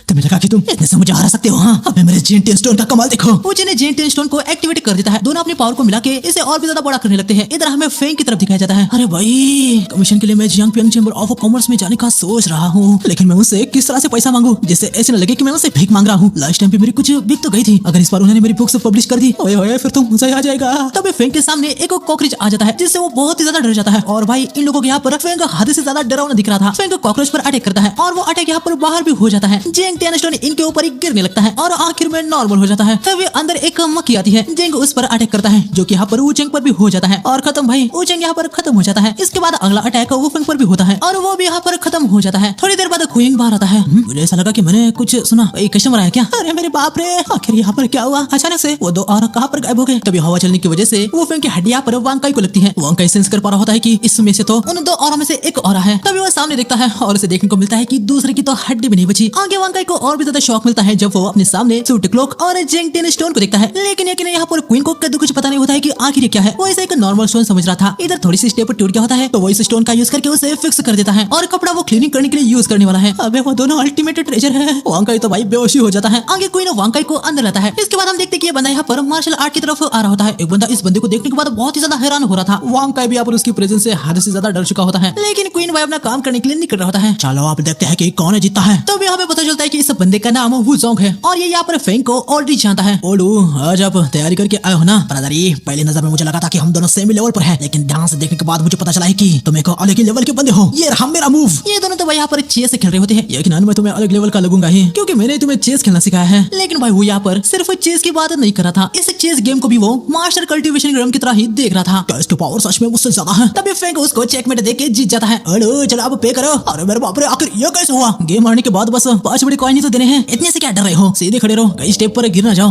तुम्हें लगा कि तुम इतने से मुझे हरा सकते हो? हाँ, अब मेरे जेंटियन स्टोन का कमाल देखो। वुचेन ने जेंटियन स्टोन को एक्टिवेट कर देता है। दोनों अपनी पावर को मिला के इसे और भी ज्यादा बड़ा करने लगते हैं। इधर हमें फेंग की तरफ दिखाया जाता है। अरे भाई, कमीशन के लिए मैं जियांगपियांग चैम्बर ऑफ कॉमर्स में जाने का सोच रहा हूँ, लेकिन मैं उससे किस तरह से पैसा मांगू जिससे ऐसे न लगे कि मैं उससे भीख मांग रहा हूँ। लास्ट टाइम पे मेरी कुछ बिक तो गई थी, अगर इस बार उन्होंने मेरी बुक्स पब्लिश कर दी ओए ओए फिर तो मजा आ जाएगा। तभी फेंग के सामने एक कॉकरोच आ जाता है जिससे वो बहुत ही ज्यादा डर जाता है। और भाई इन लोगों के यहाँ पर फेंग हद से ज्यादा डरावना दिख रहा था। फेंग कॉकरोच पर अटैक करता है और वो अटैक यहाँ पर बाहर भी हो जाता है। जेंटियन स्टोन इनके ऊपर ही गिरने लगता है और आखिर में नॉर्मल हो जाता है। तभी अंदर एक मक्खी आती है। जेंग उस पर अटैक करता है, जो कि यहाँ पर वुचेंग पर भी हो जाता है और खत्म। भाई वुचेंग यहाँ पर खत्म हो जाता है। इसके बाद अगला अटैक वुफेंग पर भी होता है और वो भी यहाँ पर खत्म हो जाता है। थोड़ी देर बाद क्वीन बाहर आता है। मुझे ऐसा लगा कि मैंने कुछ सुना, एक कस्टमर आया क्या? अरे मेरे बाप रे, आखिर यहाँ पर क्या हुआ? अचानक से वो दो और कहाँ पर गायब हो गए? तभी हवा चलने की वजह से वुफेंग की हड्डियां पर वांगाई को लगती है। वांगाई सेंस कर पा रहा होता है कि इसमें से तो उन दो औरों में से एक और है। तभी वो सामने देखता है और उसे देखने को मिलता है कि दूसरे की तो हड्डी भी नहीं बची। आगे वांगाई को और भी ज्यादा शौक मिलता है जब वो अपने सामने स्विफ्ट क्लोक और जेंटियन स्टोन को देखता है। लेकिन यहाँ पर क्वीन को कद्दू कुछ पता नहीं होता है कि आखिर ये क्या है। वो इसे एक नॉर्मल स्टोन समझ रहा था। इधर थोड़ी सी स्टेप टूट गया होता है तो वो इस स्टोन का यूज करके उसे फिक्स कर देता है और कपड़ा वो क्लीनिंग करने के लिए यूज करने वाला है। अबे वो दोनों अल्टीमेट ट्रेजर है। वांगाई तो भाई बेहोशी हो जाता है। आगे क्वीन वांगाई को अंदर लाता है। इसके बाद हम देखते हैं कि ये बंदा यहाँ पर मार्शल आर्ट की तरफ आ रहा होता है। एक बंदा इस बंदे को देखने के बाद बहुत ही ज्यादा हैरान हो रहा था। वांगाई भी यहाँ पर उसकी प्रेजेंस से हद से ज्यादा डर चुका होता है, लेकिन क्वीन भाई अपना काम करने के लिए निकल रहा होता है। चलो आप देखते हैं कि कौन जीतता है। तब हमें पता चलता है कि इस बंदे का नाम वुजोंग है और ये यहाँ पर फेंग को ऑलरेडी जानता है। ओलू, आज आप तैयारी करके आए हो ना? ब्रदर, पहले नजर में मुझे लगा था कि हम दोनों सेम लेवल पर हैं, लेकिन ध्यान से देखने के बाद मुझे पता चला है कि तुम एक अलग ही लेवल के बंदे हो। ये रहा मेरा मूव। ये दोनों तो भाई यहाँ पर चेस खेल रहे होते हैं। यकीनन मैं तुम्हें अलग लेवल का लगूंगा ही, क्योंकि मैंने तुम्हें चेस खेलना सिखाया है। लेकिन भाई वो यहाँ पर सिर्फ चेस की बात नहीं कर रहा था, इस चेस गेम को भी वो मास्टर कल्टीवेशन गेम की तरह ही देख रहा था। क्या इसकी पावर सच में मुझसे ज्यादा है? तभी फेंक उसको चेकमेट देके जीत जाता है। हेलो, चलो आप पे करो। अरे मेरे बाप रे, आखिर ये कैसे हुआ? गेम हारने के बाद बस 5 बड़े कॉइन ही तो देने हैं, इतने से क्या डर रहे हो? सीधे खड़े रहो, कई स्टेप पर गिर ना जाओ।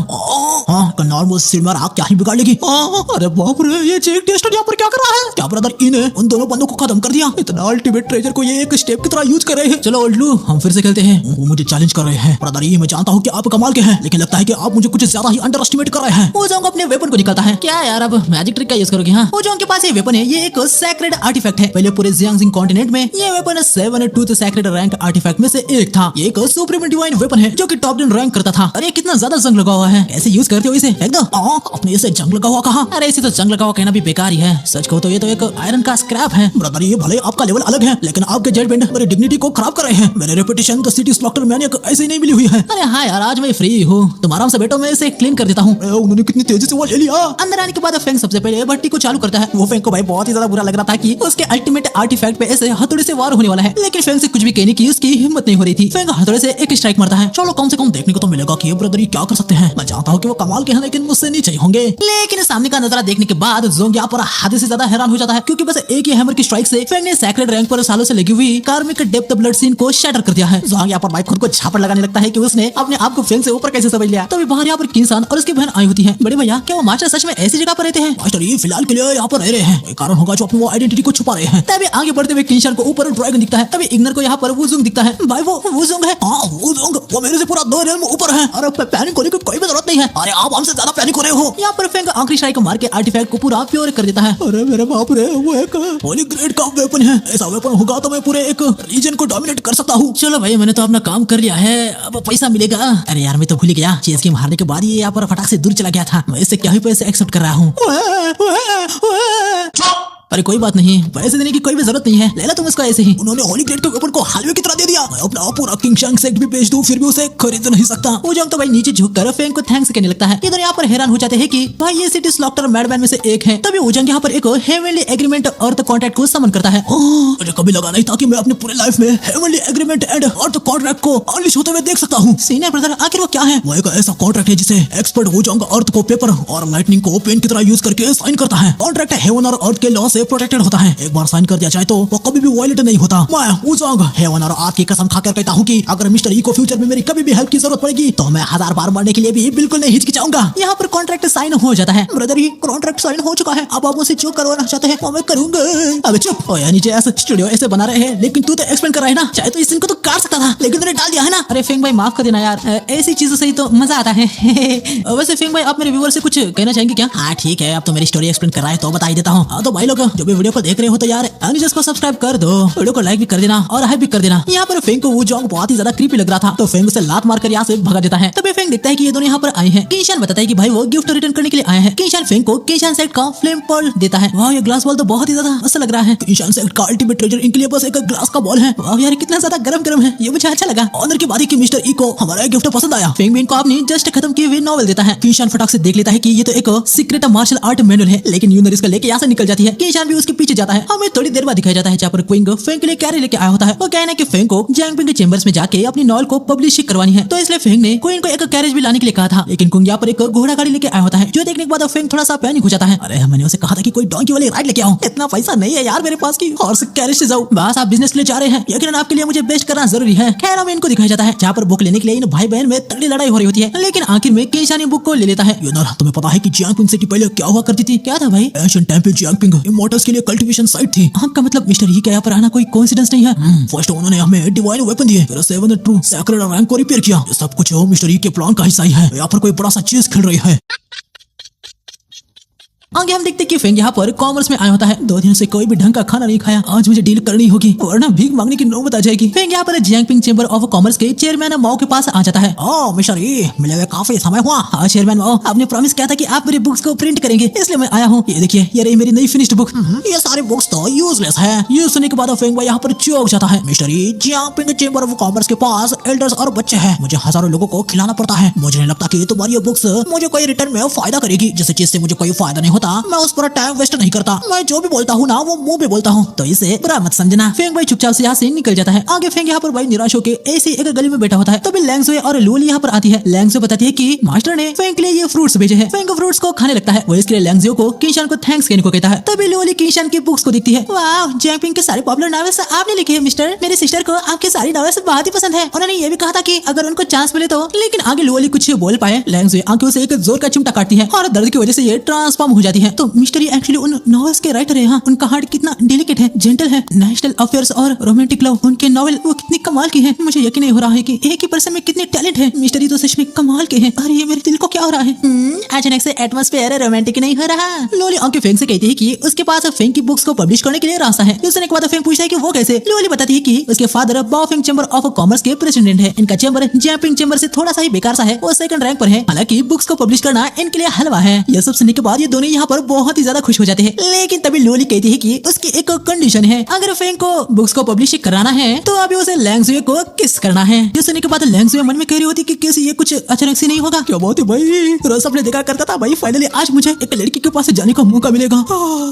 हाँ, नॉर्मल सिल्वर आग क्या ही बिगाड़ लेगी। अरे बाप रे, ये चेक टेस्टर यहाँ पर क्या कर रहा है? क्या ब्रदर इन्हें उन दोनों बंदों को खत्म कर दिया? इतना अल्टीमेट ट्रेजर को ये एक स्टेप की तरह यूज कर रहे हैं। चलो ओल्डू, हम फिर से खेलते हैं। वो मुझे चैलेंज कर रहे हैं। ब्रदर, ये मैं जानता हूँ कि आप कमाल के हैं, लेकिन लगता है कि आप मुझे कुछ ज्यादा ही अंडर एस्टिमेट कर रहे हैं। वो जोंग अपने वेपन को निकालता है। क्या यार, अब मैजिक ट्रिक का यूज करोगे? हाँ, वो जोंग के पास ये वेपन है। ये एक सैक्रेड आर्टिफैक्ट है। पहले पूरे जियांगजिंग कॉन्टिनेंट में ये वेपन 7 टूथ सैक्रेड रैंक आर्टिफैक्ट में से एक था। ये एक सुप्रीम डिवाइन वेपन है जो कि टॉप 10 रैंक करता था। अरे कितना ज्यादा जंग लगा हुआ है, कैसे यूज करते हो इसे? एकदम अपने इसे जंग लगा हुआ कहा? अरे इसे तो जंग लगा हुआ कहना भी बेकार ही है। सच कहो तो ये तो एक आयरन का स्क्रैप है। ब्रदर, ये भले आपका लेवल अलग है, लेकिन आपके जजमेंट मेरी डिग्निटी को खराब कर रहे हैं। मेरे reputation the city slaughter maniac ऐसे ही नहीं मिली हुई है। अरे हाँ यार, आज मैं फ्री हूँ, तुम आराम से बैठो, मैं इसे क्लीन कर देता हूँ। उन्होंने कितनी तेजी से वो ले लिया। अंदर आने के बाद फेंक सबसे पहले भट्टी को चालू करता है। वो फेंक को भाई बहुत ही ज्यादा बुरा लग रहा था कि उसके अल्टीमेट आर्टिफैक्ट पे ऐसे हथौड़े से वार होने वाला है, लेकिन फेंक से कुछ भी कहने की उसकी हिम्मत नहीं हो रही थी। फेंक हथौड़े से एक स्ट्राइक मारता है। चलो कम से कम देखने को तो मिलेगा कि ब्रदर क्या कर सकते हैं। मैं जानता हूँ कि वो कमाल के हैं लेकिन मुझसे नहीं चाहिए होंगे। लेकिन सामने का नजारा देखने के बाद जोंग यहाँ पर हद से ज्यादा हैरान हो जाता है, क्योंकि बस एक ही हैमर की स्ट्राइक से फेंग ने सैक्रेड रैंक पर सालों से लगी हुई कार्मिक डेप्थ ब्लड सीन को शैटर कर दिया है। जोंग यहाँ पर भाई खुद को झापड़ लगाने लगता है कि उसने अपने आप को फेंग से ऊपर कैसे समझ लिया। तभी बाहर यहाँ पर किंसान और उसकी बहन आई होती है। बड़े भैया, क्या वो मास्टर सच में ऐसी जगह पर रहते हैं? मास्टर ये फिलहाल के लिए यहाँ पर रह रहे हैं, कोई कारण होगा जो अपनी वो आइडेंटिटी को छुपा रहे हैं। तभी आगे बढ़ते हुए किंसान को ऊपर ड्रैगन दिखता है। तभी इग्नर को यहाँ पर वुजुंग दिखता है। भाई वो वुजुंग है। हाँ वुजुंग, वो मेरे से पूरा 2 रेल में ऊपर है। अरे पैनिक होने की कोई भी जरूरत नहीं है। अरे आप हमसे ज्यादा पैनिक हो रहे हो। यहाँ पर फेंग आखिरी स्ट्राइक मार के आर्टिफैक्ट को पूरा प्योर कर देता है। अरे मेरे बाप रे, वो एक होली ग्रेड का वेपन है। ऐसा वेपन होगा तो मैं पूरे एक रीजन को डोमिनेट कर सकता हूँ। चलो भाई, मैंने तो अपना काम कर लिया है, अब पैसा मिलेगा। अरे यार मैं तो भूल गया, चेस गेम हारने के बाद ये यहाँ पर फटाक से दूर चला गया था। मैं इससे क्या ही पैसे एक्सेप्ट कर रहा हूँ। अरे कोई बात नहीं, पैसे देने की कोई भी जरूरत नहीं है, ले लो तुम इसको ऐसे ही। उन्होंने होली ग्रेड के वेपन को हलवे की तरह दे दिया। मैं अपना पूरा किंग शैंग सेट भी बेच दूं फिर भी उसे खरीद नहीं सकता। वुजोंग तो भाई नीचे झुककर फेंग को थैंक्स कहने लगता है। इधर यहाँ पर हैरान हो जाते हैं कि भाई ये सिटी स्लॉक्टर मैडमैन में से एक है। तभी वुजोंग यहाँ पर एक हेवनली एग्रीमेंट अर्थ कॉन्ट्रैक्ट को समन करता है। मुझे कभी लगा नहीं था कि मैं अपने पूरे लाइफ में heavenly agreement and earth contract को अनलिश होते हुए देख सकता हूँ। सीनियर ब्रदर, आखिर वो क्या है? वो एक ऐसा कॉन्ट्रैक्ट है जिसे एक्सपर्ट वुजोंग अर्थ को पेपर और लाइटनिंग को पेन की तरह यूज करके साइन करता है। कॉन्ट्रैक्ट हेवन और अर्थ के लॉ से प्रोटेक्टेड होता है। एक बार साइन कर दिया जाए तो वो कभी भी वायलेट नहीं होता। मैं वुजोंग हेवन और अर्थ की कसम खाकर कहता हूँ कि अगर मिस्टर ई को फ्यूचर में मेरी कभी भी हेल्प की जरूरत पड़ेगी तो मैं 1000 बार मरने के लिए भी बिल्कुल नहीं हिचकिचाऊंगा। यहाँ पर कॉन्ट्रैक्ट साइन हो जाता है। ब्रदर ये कॉन्ट्रैक्ट साइन हो चुका है, अब आप मुझसे जो करवाना चाहते हैं वो मैं करूंगा। अबे चुप हो यार, नीचे ऐसा स्टूडियो ऐसे बना रहे हैं, लेकिन तू तो एक्सप्लेन कर रहा है ना। चाहे तो इस सीन को तो काट सकता था, लेकिन तूने डाल दिया है ना। अरे फेंग भाई माफ कर देना यार, ऐसी चीजों से ही तो मजा आता है। वैसे फेंग भाई, आप मेरे व्यूअर से कुछ कहना चाहेंगे क्या? हाँ ठीक है, अब तो मेरी स्टोरी एक्सप्लेन कर रहा है तो बता ही देता हूँ। तो भाई लोग जो भी वीडियो को देख रहे हो तो यार को सब्सक्राइब कर दो, वीडियो को लाइक भी कर देना और हाइप भी कर देना। यहाँ पर फेंग को वुजोंग बहुत ही ज्यादा क्रीपी लग रहा था, तो फेंग उसे लात मारकर यहाँ से भगा देता है। तभी फेंग देखता है कि ये दोनों यहाँ पर आए हैं। किंशान बताता है कि भाई वो गिफ्ट रिटर्न करने के लिए आए हैं। किंशान फेंग को किंशान सेट का फ्लेम पर्ल देता है। वाह, ये ग्लास बॉल तो बहुत ही ज्यादा अच्छा लग रहा है। किंशान सेट का अल्टीमेट ट्रेजर इनके लिए बस एक ग्लास का बॉल है। वाह यार, कितना ज्यादा गरम है, ये मुझे अच्छा लगा। ऑनर की बात है कि मिस्टर ई को हमारा गिफ्ट पसंद आया। फेंग भी इनको अपनी जस्ट खत्म किए हुए नॉवेल देता है। किंशान फटाक से देख लेता है कि ये तो एक सीक्रेट मार्शल आर्ट मैनुअल है, लेकिन यूनर इसका लेके यहाँ से निकल जाती है। किंशान भी उसके पीछे जाता है। हमें थोड़ी देर बाद दिखाया जाता है जहाँ पर क्विंग फेंग के लिए कैरी लेके आया होता है। वो कहना है कि फेंग को जैंगपिंग के चेंबर्स में जाके अपनी नॉवेल को पब्लिश करवानी है, तो इसलिए फेंग ने क्वीन को एक कैरेज भी लाने के लिए कहा था। लेकिन कुंग यहाँ पर एक घोड़ा गाड़ी लेके आया होता है, जो देखने के बाद फेंग थोड़ा सा पैनिक हो जाता है। अरे मैंने उसे कहा था कि कोई डोंकी वाली राइड लेके आओ, इतना पैसा नहीं है यार मेरे पास की हॉर्स कैरेज से जाऊं। बस आप बिजनेस के लिए जा रहे हैं, यकीनन आपके लिए मुझे बेस्ट करना जरूरी है। खैर हमें इनको दिखाया जाता है जहाँ पर बुक लेने के लिए इन भाई बहन में तगड़ी लड़ाई हो रही होती है, लेकिन आखिर में किंशान बुक को ले लेता है। यूनर, तुम्हें पता है कि जियांगपिंग सिटी पहले क्या हुआ करती थी? क्या था भाई? एंशिएंट टेंपल जियांगपिंग इमॉर्टल्स के लिए कल्टीवेशन साइट थी। आपका मतलब मिस्टर ई के यहाँ पर आना कोई कोइंसिडेंस नहीं है? फर्स्ट उन्होंने हमें डिवाइन वेपन दिए, फिर 7 ट्रू सैक्रेड रैंक को रिपेयर किया। ये सब कुछ मिस्टर ई के प्लान का हिस्सा ही है। यहाँ पर कोई बड़ा सा चीज खेल रही है। आगे हम देखते कि फेंग यहाँ पर कॉमर्स में आया होता है। 2 दिन से कोई भी ढंग का खाना नहीं खाया, आज मुझे डील करनी होगी वरना भीख मांगने की नौबत आ जाएगी। फेंग यहाँ पर जियांगपिंग चेंबर ऑफ कॉमर्स के चेयरमैन माओ के पास आ जाता है। मिस्टर ई, मिले हुए काफी समय हुआ। हाँ चेयरमैन माओ, आपने प्रॉमिस किया था कि आप मेरी बुक्स को प्रिंट करेंगे, इसलिए मैं आया हूँ। ये देखिए, ये रही मेरी नई फिनिश्ड बुक। ये सारी बुक्स तो यूजलेस है। ये सुनने के बाद फेंग यहाँ पर चौंक जाता है। मिस्टर ई, जियांगपिंग चेंबर ऑफ कॉमर्स के पास एल्डर्स और बच्चे हैं, मुझे हजारों लोगों को खिलाना पड़ता है। मुझे नहीं लगता कि तुम्हारी ये बुक्स मुझे कोई रिटर्न में फायदा करेगी। जिस चीज से मुझे कोई फायदा नहीं होता मैं उस पर टाइम वेस्ट नहीं करता। मैं जो भी बोलता हूँ ना वो मुंह पे बोलता हूँ, तो इसे बुरा मत समझना। फेंग भाई चुपचाप से यहाँ से निकल जाता है। आगे फेंग यहाँ पर भाई निराश होकर ऐसे एक गली में बैठा होता है। तभी लैंगसुए और लूली यहाँ पर आती है। लैंगसुए बताती है कि मास्टर ने फेंग के लिए ये फ्रूट्स भेजे हैं। फेंग फ्रूट्स को खाने लगता है। वो इसके लिए लैंगसुए को किंशान को थैंक्स कहने को कहता है। तभी लूली किंशान की बुक्स को देखती है। वाह, जियांगपिंग के सारे पॉपुलर नॉवेल्स आपने लिखे हैं मिस्टर। मेरी सिस्टर को आपके सारी नॉवेल्स बहुत ही पसंद है। उन्होंने ये भी कहा था कि अगर उनको चांस मिले तो। लेकिन आगे लूली कुछ बोल पाए, लैंगसुए आंखों से एक जोर का चिमटा काटती है और दर्द की वजह से ये ट्रांसफॉर्म हो जाती है। तो मिस्टर ये एक्चुअली उन नॉवेल्स के राइटर है। हाँ, उनका हार्ट कितना डेलिकेट है, जेंटल है। नेशनल अफेयर्स और रोमांटिक लव, उनके नॉवेल वो कितनी कमाल की हैं। मुझे यकीन नहीं हो रहा है कि एक ही पर्सन में कितने टैलेंट है। मिस्टर ये तो सच में कमाल के हैं। अरे ये मेरे दिल को क्या हो रहा है? अचानक से एटमॉस्फेयर रोमांटिक नहीं हो रहा। लोली आंखें फेंग से कहती है कि उसके पास फेंग की बुक्स को पब्लिश करने के लिए रास्ता है। उसने के बाद फेंग पूछता है कि वो कैसे। लोली बताती है कि उसके फादर बाओफिंग चेंबर ऑफ कॉमर्स के प्रेसिडेंट है। इनका चेंबर जियांगपिंग चेंबर से थोड़ा सा ही बेकार सा है, वो सेकंड रैंक पर है। हालांकि बुक्स को पब्लिश करना इनके लिए हलवा है। यह सब सुनने के बाद ये दोनों यहाँ पर बहुत ही ज्यादा खुश हो जाते हैं। लेकिन तभी लोली कहती है कि उसकी एक कंडीशन है, अगर फेंग को बुक्स को पब्लिश कराना है तो अभी उसे लैंगजुए को किस करना है। ये सुनने के बाद लैंगजुए मन में कह रही होती कि किस ये कुछ अचानक से नहीं होगा। क्या बात है भाई, रोज अपने देखा करता था भाई, फाइनली आज मुझे एक लड़की के पास जाने का मौका मिलेगा।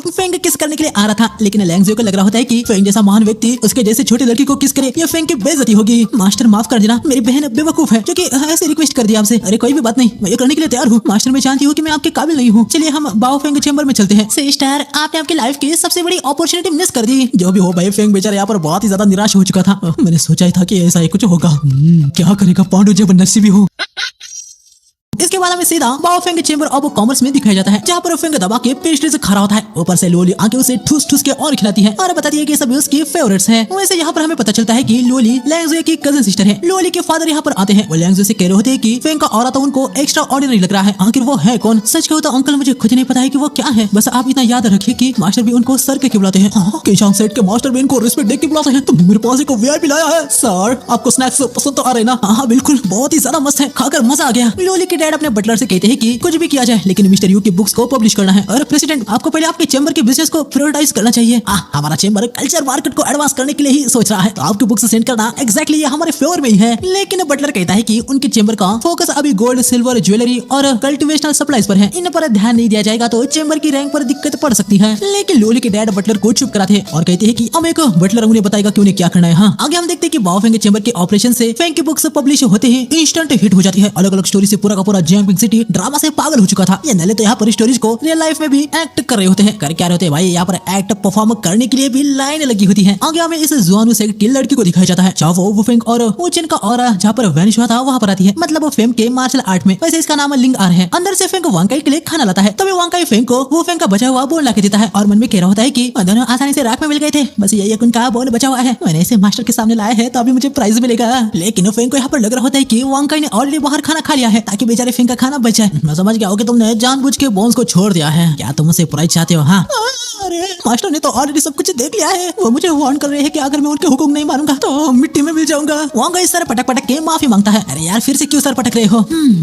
फेंग किस करने के लिए आ रहा था, लेकिन लैंगजुए को लग रहा होता है कि फेंग जैसा महान व्यक्ति उसके जैसे छोटी लड़की को किस करे, ये फेंग की बेइज्जती होगी। मास्टर माफ कर देना, मेरी बहन बेवकूफ है जो कि ऐसे रिक्वेस्ट कर दिया आपसे। अरे कोई भी बात नहीं, मैं ये करने के लिए तैयार हूँ। मास्टर मैं जानती हूँ कि मैं आपके काबिल नहीं हूँ। चलिए हम बाओ फेंग चेंबर में चलते हैं। सिस्टर, आपने आपकी लाइफ की सबसे बड़ी अपॉर्चुनिटी मिस कर दी। जो भी हो भाई, फेंग बेचारा यहाँ पर बहुत ही ज्यादा निराश हो चुका था। मैंने सोचा ही था कि ऐसा ही कुछ होगा। क्या करेगा पांडु जब नसीबी हो। इसके बाद हमें सीधा बाओ फेंग चेंबर ऑफ कॉमर्स में दिखाया जाता है, जहाँ पर फेंग दबा के पेस्ट्री से खा रहा होता है। ऊपर से लोली आके उसे ठूस ठूस के और खिलाती है और बताती है कि सभी उसकी फेवरेट्स हैं। वैसे यहाँ पर हमें पता चलता है कि लोली लैंगजुए की कजन सिस्टर है। लोली के फादर यहाँ पर आते हैं। वो लैंगजुए से कह रहे होते हैं कि फेंग का ऑरा तो उनको एक्स्ट्रा ऑर्डिनरी लग रहा है। आखिर वो है कौन? सच कहो तो अंकल मुझे खुद नहीं पता है कि वो क्या है। बस आप इतना याद रखिए कि मास्टर भी उनको सर के बुलाते हैं। केशान सेठ के मास्टर भी इनको रिस्पेक्ट दे के बुलाते हैं। तुमने मेरे पास एक वीआईपी लाया है सर, आपको स्नैक्स पसंद तो आ रहे ना? हाँ बिल्कुल, बहुत ही ज्यादा मस्त है, खाकर मजा आ गया। लोली के डैड अपने बटलर से कहते हैं कि कुछ भी किया जाए लेकिन मिस्टर यू की बुक्स को पब्लिश करना है। और प्रेसिडेंट, आपको पहले आपके चेंबर के बिजनेस को प्रायोरिटाइज करना चाहिए। हमारा चेंबर कल्चर मार्केट को एडवांस करने के लिए ही सोच रहा है, तो आपकी बुक्स सेंड करना एग्जैक्टली ये हमारे फेवर में ही है। लेकिन बटलर कहता है कि उनके चेंबर का फोकस अभी गोल्ड, सिल्वर, ज्वेलरी और कल्टिवेशनल सप्लाईज पर है। इन पर ध्यान नहीं दिया जाएगा तो चेंबर की रैंक पर दिक्कत पड़ सकती है। लेकिन लोली के डैड बटलर को चुप कराते हैं और कहते हैं कि हम एक बटलर उन्हें बताएगा कि उन्हें क्या करना है। आगे हम देखते हैं कि बाओ फेंग चेंबर के ऑपरेशन से फेंग की बुक्स पब्लिश होते ही इंस्टेंट हिट हो जाती है। अलग अलग स्टोरी से पूरा का पूरा जियांगपिंग सिटी ड्रामा से पागल हो चुका था। ये नले तो यहाँ पर स्टोरीज को रियल लाइफ में भी एक्ट कर रहे होते हैं। कर क्या रहे होते हैं भाई, यहाँ पर एक्ट परफॉर्म करने के लिए भी लाइन लगी होती है। आगे हमें इस जुआनू से की लड़की को दिखाया जाता है, चाहे वो फेंग और वुचेन का ऑरा जहाँ पर वैनिश हुआ था वहाँ पर आती है। मतलब वो फेंग के मार्शल आर्ट में। वैसे इसका नाम लिंग आर है। अंदर से फेंग वांकाई के लिए खाना लाता है, तभी वांकाई फेंग को वो फेंग का बचा हुआ बोन लाके देता है और मन में कह रहा होता है कि दोनों आसानी से राख में मिल गए थे, बस यही उनका बोन बचा हुआ है। मैंने इसे मास्टर के सामने लाया है तो अभी मुझे प्राइज मिलेगा। लेकिन फेंग को यहाँ पर लग रहा होता है कि वांकाई ने ऑलरेडी बाहर खाना खा लिया है ताकि बेचारे फेंग का खाना बच जाए। मैं समझ गया हो कि तुमने जानबूझ के बोन्स को छोड़ दिया है। क्या तुम उसे प्राइज चाहते हो? हाँ, अरे मास्टर ने तो ऑलरेडी सब कुछ देख लिया है। वो मुझे वार्न कर रहे हैं कि अगर मैं उनके हुक्म नहीं मानूंगा तो मिट्टी में मिल जाऊंगा। वांकाई सर पटक पटक के माफी मांगता है। अरे यार फिर से क्यों सर पटक रहे हो?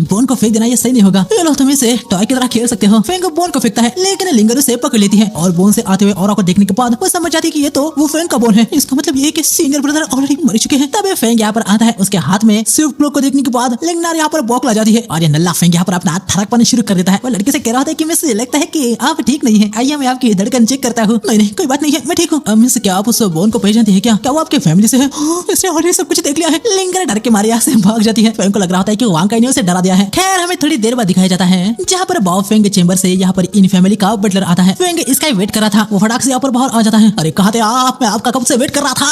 बोन को फेंक देना ये सही नहीं होगा। ये लो तुम इसे टॉय की तरह खेल सकते हो। फेंग बोन को फेंकता है लेकिन लिंगर उसे पकड़ लेती है और बोन से आते हुए ऑरा को देखने के बाद वो समझ जाती है कि ये तो वो फेंग का बोन है। इसका मतलब ये कि सीनियर ब्रदर ऑलरेडी मर चुके हैं। तब फेंग यहाँ पर आता है। उसके हाथ में स्विफ्ट क्लोक को देखने के बाद लिंगनार यहाँ पर बौखला जाती है और ये नल्ला फेंग यहाँ पर अपना हाथ थड़क पाना शुरू कर देता है। वो लड़के से कह रहा होता है कि मुझे लगता है कि आप ठीक नहीं है, आइए मैं आपकी धड़कन चेक करता हूँ। नहीं कोई बात नहीं है, मैं ठीक हूँ। मिस क्या आप उस बोन को पहचानती है क्या? क्या वो आपके फैमिली से है? इसने ऑलरेडी सब कुछ देख लिया है। लिंगर डर के मारे यहाँ से भाग जाती है। फेंग को लग रहा होता है कि वांकाई ने उसे डरा दिया है। खैर हमें थोड़ी देर बाद दिखाया जाता है जहाँ पर बाओ फेंग चेंबर से यहाँ पर इन फैमिली का बटलर आता है। फेंग इसका वेट कर रहा था, वो फटाक से यहाँ पर बाहर आ जाता है। अरे कहाँ थे आप? मैं आपका कब से वेट कर रहा था।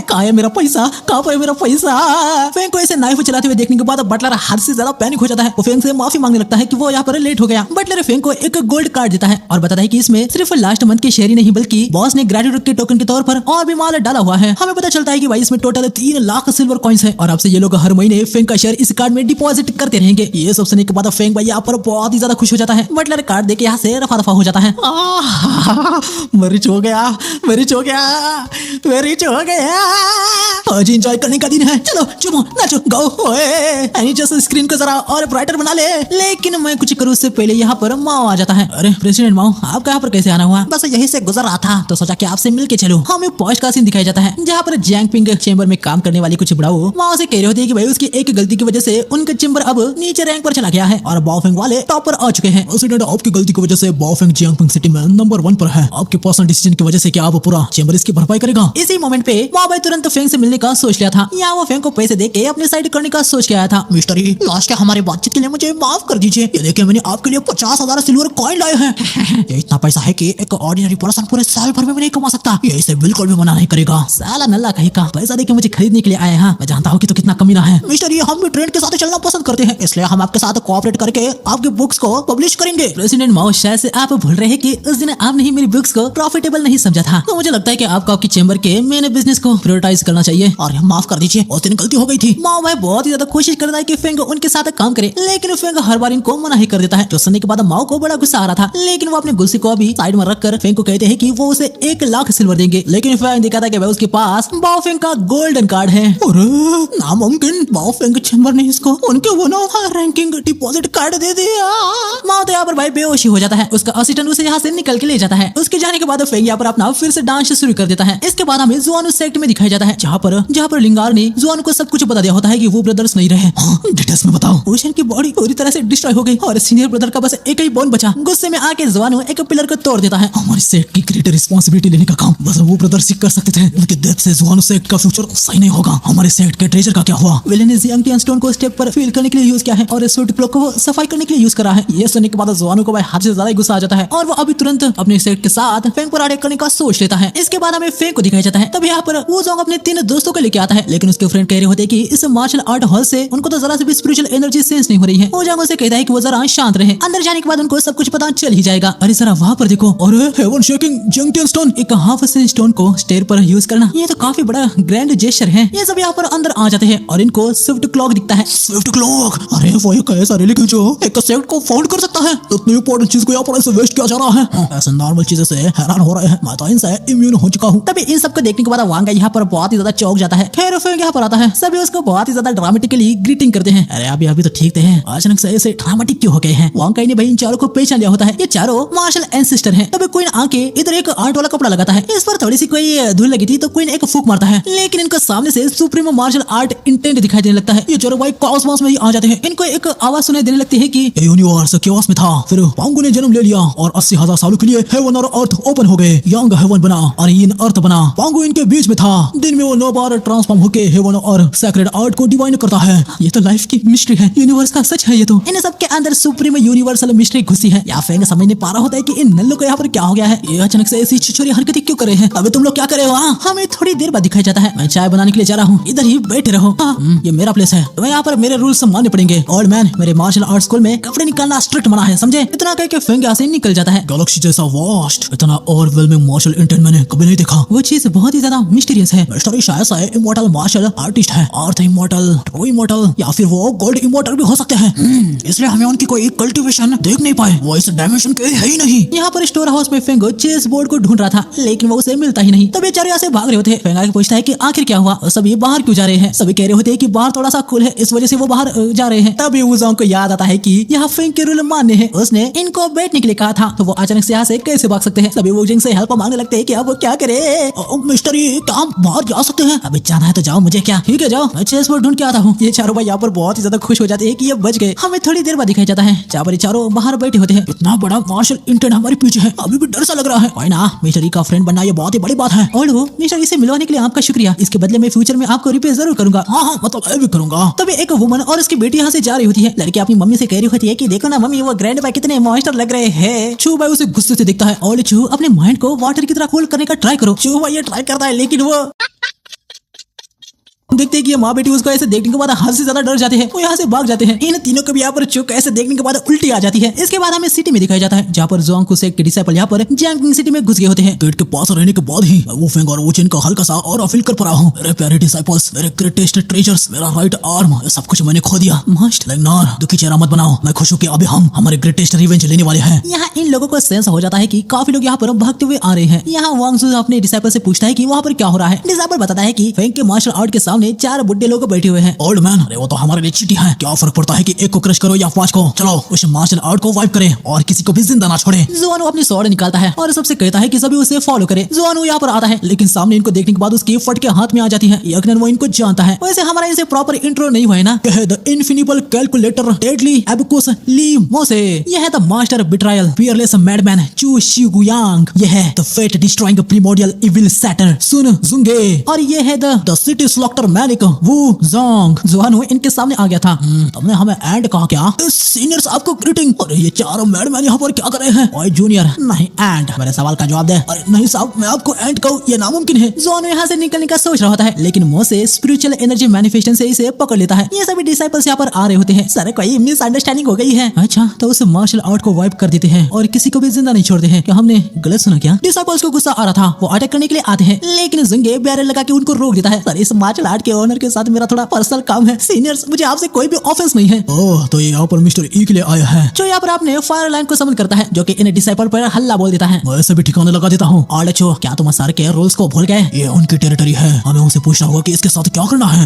कहाँ है मेरा पैसा? कहाँ पर मेरा पैसा? फेंग को ऐसे नाइफ चलाते हुए देखने के बाद बटलर हद से ज्यादा पैनिक हो जाता है। वो फेंग से माफी मांगने लगता है कि वो यहाँ पर लेट हो गया। बटलर फेंग को एक गोल्ड कार्ड देता है और बताता है कि इसमें सिर्फ लास्ट मंथ की शेयर ही नहीं बल्कि बॉस ने ग्रेटिट्यूड के टोकन के तौर पर और भी माल डाला हुआ है। हमें पता चलता है कि भाई इसमें टोटल 3 लाख सिल्वर कॉइंस है और अब से ये लोग हर महीने फेंग का शेयर इस कार्ड में डिपॉजिट करते रहेंगे। ये सब सुनने के बाद फेंग भाई यहाँ पर बहुत ही ज्यादा खुश हो जाता है। बटलर कार्ड देके यहाँ से रफा दफा हो जाता है। रिच हो गया। आज एंजॉय करने का दिन है, चलो चुमो नाचो गाओ। एनी जस्ट स्क्रीन को जरा और ब्राइटर बना ले। लेकिन मैं कुछ करूँ उससे पहले यहाँ पर माओ आ जाता है। अरे प्रेसिडेंट माओ, आपका यहाँ पर कैसे आना हुआ? बस यही से गुजर रहा था तो सोचा कि आपसे मिल के चलूं। हमें पॉइंट का सीन दिखाया जाता है जहाँ पर जियांगपिंग चेंबर में काम करने वाली कुछ बुढ़ाऊ माओ से कह रहे होते हैं कि भाई उसकी एक गलती की वजह से उनका चेंबर अब नीचे रैंक पर चला गया है और बाओ फेंग वाले टॉप पर आ चुके हैं। प्रेसिडेंट, आपकी गलती की वजह से बाओ फेंग जियांगपिंग सिटी में नंबर 1 पर है। आपके पर्सनल डिसीजन की वजह से क्या आप पूरा चेंबर इसकी भरपाई करेगा? इसी मोमेंट पे माओ भाई तुरंत फेंग से मिलने का सोच लिया था या वो फेंग को पैसे देके अपने साइड करने का सोच के आया था। मिस्टर ई, लास्ट हमारे बातचीत के लिए मुझे माफ कर दीजिए। ये देखिए मैंने आपके लिए 50,000 सिल्वर कॉइन लाए हैं। ये इतना पैसा है कि एक ऑर्डिनरी पर्सन पूरे साल भर में नहीं कमा सकता। ये इसे बिल्कुल भी मना नहीं करेगा। साला नल्ला कहीं का पैसा देके मुझे खरीदने के लिए आया है। मैं जानता हूँ कि तो कितना कमीना है। मिस्टर ये हम भी ट्रेंड के साथ चलना पसंद करते हैं, इसलिए हम आपके साथ कोऑपरेट करके आपकी बुक्स को पब्लिश करेंगे। प्रेसिडेंट माओ, शायद से आप भूल रहे हैं कि उस दिन आपने ही मेरी बुक्स को प्रॉफिटेबल नहीं समझा था। तो मुझे लगता है कि आपको आपकी चेंबर के मेन बिजनेस को प्रायोरिटाइज करना चाहिए और माफ कर दीजिए, उस दिन गलती हो गई थी। माओ भाई बहुत ही ज्यादा कोशिश करता है कि फेंग उनके साथ काम करे, लेकिन फेंग हर बार इनको मना ही कर देता है। जो सुनने के बाद माओ को बड़ा गुस्सा आ रहा था, लेकिन वो अपने गुस्से को अभी साइड साइड में रखकर फेंग को कहते हैं कि वो उसे 1,00,000 सिल्वर देंगे, लेकिन फेंग दिखाता है कि भाई उसके पास बाओफेंग का गोल्डन कार्ड है। अरे नामुमकिन, बाओफेंग के चैम्बर ने इसको उनके रैंकिंग डिपॉजिट कार्ड दे दिया। माओ तो यहाँ पर भाई बेहोशी हो जाता है। उसका असिस्टेंट उसे यहाँ से निकल के ले जाता है। उसके जाने के बाद फेंग यहाँ पर अपना फिर से डांस शुरू कर देता है। इसके बाद हमें जुआनो सेक्ट में दिखाया जाता है, जहाँ पर लिंगार ने जुआनो को सब कुछ बता दिया होता है कि वो ब्रदर्स नहीं रहे। डिटेल्स में बताओ। ओशन की बॉडी पूरी तरह से डिस्ट्रॉय हो गई और सीनियर ब्रदर का बस एक ही बोन बचा। गुस्से में आके जुआनो एक पिलर को तोड़ देता है। हमारे सेक्ट की ग्रेटर रिस्पांसिबिलिटी लेने का काम बस वो ब्रदर्स ही कर सकते थे। उनके डेथ से जुआनो सेक्ट का फ्यूचर सही नहीं होगा। हमारे सेक्ट के ट्रेजर का क्या हुआ? विलेन ने जियांग स्टोन को स्टेप पर फील करने के लिए यूज किया है और सूट क्लॉक को सफाई करने के लिए यूज करा है। ये सुनने के बाद जुआनो को भाई हद से ज्यादा गुस्सा आ जाता है और वो अभी तुरंत अपने सेक्ट के साथ फेंग पर अटैक करने का सोच लेता है। इसके बाद हमें फेंग को दिखाया जाता है। तब यहाँ पर वो जोंग अपने 3 दोस्तों को लेके आता है, लेकिन उसके फ्रेंड कह रहे होते हैं कि इस मार्शल आर्ट हॉल से उनको तो जरा से भी स्पिरिचुअल एनर्जी सेंस नहीं हो रही है। वो जोंग उसे कहता है कि वो जरा शांत रहे, अंदर जाने के बाद उनको सब कुछ पता चल ही जाएगा। अरे जरा वहाँ पर देखो, अरे हेवन शेकिंग जंगटियन स्टोन। एक हाफ स्टोन को स्टेयर पर यूज करना, ये तो काफी बड़ा ग्रैंड जेस्चर है। ये सब यहाँ पर अंदर आ जाते हैं और इनको स्विफ्ट क्लॉक दिखता है। Swift clock? अरे वो एक ऐसा रिलीजन जो एक सेक्ट को फाउंड कर सकता है। इतनी इंपॉर्टेंट चीज को यहाँ पर ऐसे वेस्ट किया जा रहा है। ऐसे नॉर्मल चीजों से हैरान हो रहे हैं। मैं तो इनसे इम्यून हो चुका हूँ। तभी इन सबको देखने के बाद वांग यहाँ पर बहुत ही ज्यादा चौंक जाता है। खैर फेंग यहाँ पर आता है, सभी उसको बहुत ही ज्यादा ड्रामेटिकली ग्रीटिंग करते हैं। अरे अभी तो ठीक थे, अचानक से ऐसे ड्रामेटिक क्यों हो गए हैं? वांग ने भाई इन चारों को पहचान लिया होता है, ये चारों मार्शल एंसेस्टर हैं। तभी क्वीन आके इधर एक आर्ट वाला कपड़ा लगाता है। इस पर थोड़ी सी कोई धूल लगी थी तो क्वीन एक फूक मारता है, लेकिन इनको सामने से सुप्रीमो मार्शल आर्ट इंटेंट दिखाई देने लगता है। ये चारों भाई कॉस्मोस में ही आ जाते हैं। इनको एक आवाज सुनाई देने लगती है कि यूनिवर्स केओस में था, फिर वांगू ने जन्म ले लिया और 80,000 सालों के लिए हेवन और अर्थ ओपन हो गए। यंग हेवन बना और इन अर्थ बना। वांगू इनके बीच में था। दिन में वो 9 बार ट्रांसफॉर्म होके हेवन और सैक्रेड आर्ट को डिवाइन करता है। ये तो लाइफ की मिस्ट्री है, यूनिवर्स का सच है। ये तो इन सब के अंदर सुप्रीम यूनिवर्सल मिस्ट्री घुसी है। या फेंग समझ नहीं पा रहा होता है कि इन नल्लों को यहाँ पर क्या हो गया है। ये अचानक से ऐसी छिछोरी हरकतें क्यों करे हैं? अबे तुम लोग क्या करे हो? हमें थोड़ी देर बाद दिखाया जाता है, मैं चाय बनाने के लिए जा रहा हूँ, इधर ही बैठे रहो। ये मेरा प्लेस है, तुम्हें यहाँ पर मेरे रूल्स मानने पड़ेंगे। ओल्ड मैन, मेरे मार्शल आर्ट स्कूल में कपड़े निकालना स्ट्रिक्ट मना है, समझे? इतना कह के फेंग यहाँ से निकल जाता है। गैलेक्सी जैसा वास्ट, इतना ओवरवेलमिंग मार्शल इंटेंट मैंने कभी नहीं देखा। वो चीज बहुत ही ज्यादा मिस्टीरियस है। मिस्टरी शायद से इमॉर्टल मार्शल आर्टिस्ट है। अर्थ इमॉर्टल, ट्रू इमॉर्टल या फिर वो गोल्ड इमॉर्टल भी हो सकते हैं। इसलिए हमें उनकी कोई कल्टीवेशन देख नहीं पाए। वो इस डायमेंशन के है ही नहीं। यहाँ पर स्टोर हाउस में फेंग चेस बोर्ड को ढूंढ रहा था, लेकिन वो उसे मिलता ही नहीं। तो बेचारे यहाँ से भाग रहे होते हैं। फेंग आके पूछता है कि आखिर क्या हुआ, सभी बाहर क्यों जा रहे हैं? सभी कह रहे होते हैं कि बाहर थोड़ा सा कूल है, इस वजह से वो बाहर जा रहे हैं। तभी वुज़ोंग को याद आता है कि यहाँ फेंग के रूल मानने हैं। उसने इनको बैठने के लिए कहा था, तो वो अचानक से यहाँ से कैसे भाग सकते हैं? सभी वुज़ोंग से हेल्प मांगने लगते हैं कि अब वो क्या करे। मिस्टरी, क्या हम बाहर जा सकते हैं? अभी जाना है तो जाओ, मुझे क्या। ठीक है जाओ, मैं चेस बोर्ड ढूंढ के आता हूँ। ये चारों भाई यहाँ पर बहुत ही ज्यादा खुश हो जाते हैं कि ये बच गए। हमें थोड़ी देर बाद दिखाया जाता है, जहाँ पर चारों बाहर बैठे होते हैं। इतना बड़ा मार्शल इंटेंट हमारे पीछे है, अभी भी डर सा लग रहा है। कोई ना, मिस्टरी का फ्रेंड बनना ये बहुत ही बड़ी बात है। और वो मिस्टरी से मिलवाने के लिए आपका शुक्रिया। इसके बदले में फ्यूचर में आपको रिप्ले जरूर करूंगा। हाँ, मतलब मैं भी करूंगा। तभी एक वुमन और उसकी बेटी यहाँ से जा रही होती है। लड़की अपनी मम्मी से कह रही होती है कि देखो ना मम्मी, वो ग्रैंड भाई कितने मॉन्स्टर लग रहे हैं। चू भाई उसे गुस्से से देखता है और चू अपने माइंड को वाटर की तरह कूल करने का ट्राई करो। चू भाई ये ट्राई करता है, लेकिन वो देखते हैं कि ये माँ बेटी उसको ऐसे देखने के बाद हद से ज्यादा डर जाते हैं। वो यहाँ से भाग जाते हैं। इन तीनों को भी यहाँ पर चुक ऐसे देखने के बाद उल्टी आ जाती है। इसके बाद हमें सिटी में दिखाया जाता है, जहाँ पर जोंग कुसे के डिसाइपल यहाँ पर जियांग सिटी में घुस गए होते हैं। गेट के पास रहने के बाद ही मैं वो फेंग और वो चिन का हल्का सा और फील कर पा रहा हूँ। मेरे प्यारे डिसाइपल्स, मेरे ग्रेटेस्ट ट्रेजर्स, मेरा राइट आर्म, सब कुछ मैंने खो दिया। मस्ट लेगनार, दुखी चेहरा मत बनाओ। मैं खुश हूँ कि अभी हम हमारे ग्रेटेस्ट रिवेंज लेने वाले हैं। यहाँ इन लोगों को सेंस हो जाता है कि काफी लोग यहाँ पर भागते हुए आ रहे हैं। यहाँ वांग जू अपने डिसाइपल से पूछता है कि वहाँ पर क्या हो रहा है। डिसाइपल बताता है कि फेंग के मार्शल आर्ट के सामने 4 बुड्ढे लोग बैठे हुए हैं। ओल्ड मैन, अरे वो तो हमारे लिए चीटी है। क्या फर्क पड़ता है कि एक को क्रश करो या 5 को? चलो उस मार्शल आर्ट को वाइप करें और किसी को भी जिंदा ना छोड़े। जुआनो अपनी स्वॉर्ड निकालता है और सबसे कहता है कि सभी उसे फॉलो करे। जुआनो यहाँ पर आता है, लेकिन सामने इनको देखने के बाद उसकी फटके हाथ में आ जाती है। यकीनन वो इनको जानता है। वैसे हमारा इनसे प्रॉपर इंट्रो नहीं हुआ है ना। The infallible calculator, deadly abacus ली मोसे। यह है the master betrayal, fearless madman चू शिगुयांग। यह है the fate destroying primordial evil सैटर सुन जुंगे। और यह है द सिटी स्लॉक्टर मैनिक वू जोंग। जुआनो इनके सामने आ गया था। तुमने हमें एंड कहा क्या? सीनियर साहब को ग्रीटिंग। अरे ये चारों मैडमैन यहाँ पर क्या कर रहे हैं? ओए जूनियर, नहीं एंड, मेरे सवाल का जवाब दे। अरे नहीं साहब, मैं आपको एंड कहूँ ये नामुमकिन है। जुआनो यहाँ से निकलने का सोच रहा होता है, लेकिन मुंह से स्पिरिचुअल एनर्जी मैनिफेस्टेशन से इसे पकड़ लेता है। ये सभी डिसाइपल्स यहाँ पर आ रहे होते हैं। सर कोई मिसअंडरस्टैंडिंग हो गई है। अच्छा, तो उस मार्शल आर्ट को वाइप कर देते हैं और किसी को भी जिंदा नहीं छोड़ते हैं। क्या हमने गलत सुना क्या? डिसाइपल्स को गुस्सा आ रहा था, वो अटैक करने के लिए आते हैं, लेकिन जुंगे बैरल लगा के उनको रोक देता है। सर इस मार्शल यार्ड के ओनर के साथ मेरा थोड़ा पर्सनल काम है। सीनियर्स, मुझे आपसे कोई भी ऑफेंस नहीं है। ओह, तो ये यहाँ पर मिस्टर ई के लिए आया है। जो यहाँ पर आपने फायर लाइन को समझ करता है, जो कि इन डिसाइपल पर हल्ला बोल देता है। मैं ऐसे भी ठिकाने लगा देता हूँ। और बच्चों, क्या तुम सर के रूल्स को भूल गए? ये उनकी टेरिटरी है, हमें उनसे पूछना होगा कि इसके साथ क्या करना है।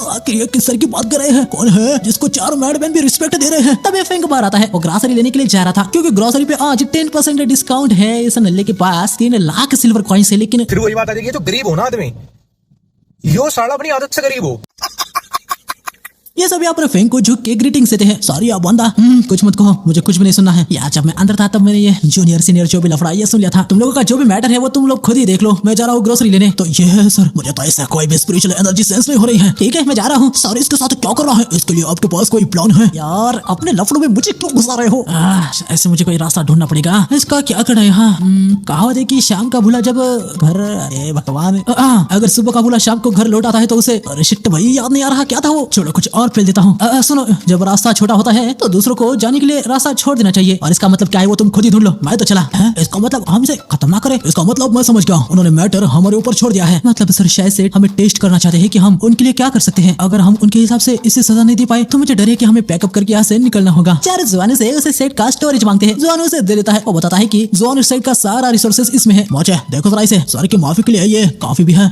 आखिर ये किस सर की बात कर रहे हैं? कौन है जिसको 4 मैडमैन भी रिस्पेक्ट दे रहे हैं? तब ये फेंक बाहर आता है। वो ग्रोसरी लेने के लिए जा रहा था, क्योंकि ग्रोसरी पे आज 10% डिस्काउंट है। इस नल्ले के पास 3 लाख सिल्वर कॉइन्स है, लेकिन फिर वही बात आ जाएगी, तो गरीब हो ना आदमी, यो साला अपनी आदत से गरीब हो। ये सब यहाँ पर फेंक को झुक के ग्रीटिंग्स देते हैं। सॉरी आप बंदा, कुछ मत कहो, मुझे कुछ भी नहीं सुनना है। यार जब मैं अंदर था तब मैंने ये जूनियर सीनियर जो भी लफड़ा ये सुन लिया था। तुम लोगों का जो भी मैटर है वो तुम लोग खुद ही देख लो। मैं जा रहा हूँ ग्रोसरी लेने। तो ये है सर, मुझे तो ऐसा कोई भी स्पिरिचुअल एनर्जी सेंस नहीं हो रही है। ठीक है, मैं जा रहा हूँ। सर इसके साथ क्या कर रहा है? इसके लिए आपके पास कोई प्लान है? यार अपने लफड़ों में मुझे क्यों घुसा रहे हो? ऐसे मुझे कोई रास्ता ढूंढना पड़ेगा। इसका क्या करना है यहाँ? कहावत है कि शाम का भूला जब घर, अरे भगवान, अगर सुबह का भूला शाम को घर लौट आता है तो उसे, अरे शिट भाई याद नहीं आ रहा क्या था वो। छोड़ो कुछ और फेल देता हूँ। सुनो, जब रास्ता छोटा होता है तो दूसरों को जाने के लिए रास्ता छोड़ देना चाहिए। और इसका मतलब क्या है वो तुम खुद ही ढूंढ लो, मैं तो चला। इसका मतलब हम इसे खत्म ना करें? इसका मतलब मैं समझ गया, उन्होंने मैटर हमारे ऊपर छोड़ दिया है। मतलब सर शायद से हमें टेस्ट करना चाहते हैं कि हम उनके लिए क्या कर सकते हैं। अगर हम उनके हिसाब से इसे सजा नहीं दे पाए तो मुझे डर है कि हमें पैकअप करके यहाँ से निकलना होगा। चार जुआनों से उसे सेट का स्टोरेज मांगते हैं। जुआनों से दे देता है। वो बताता है कि जुआन सेट का सारा रिसोर्सेज इसमें है। मौजे देखो जरा इसे, सर की माफी के लिए ये काफी भी है।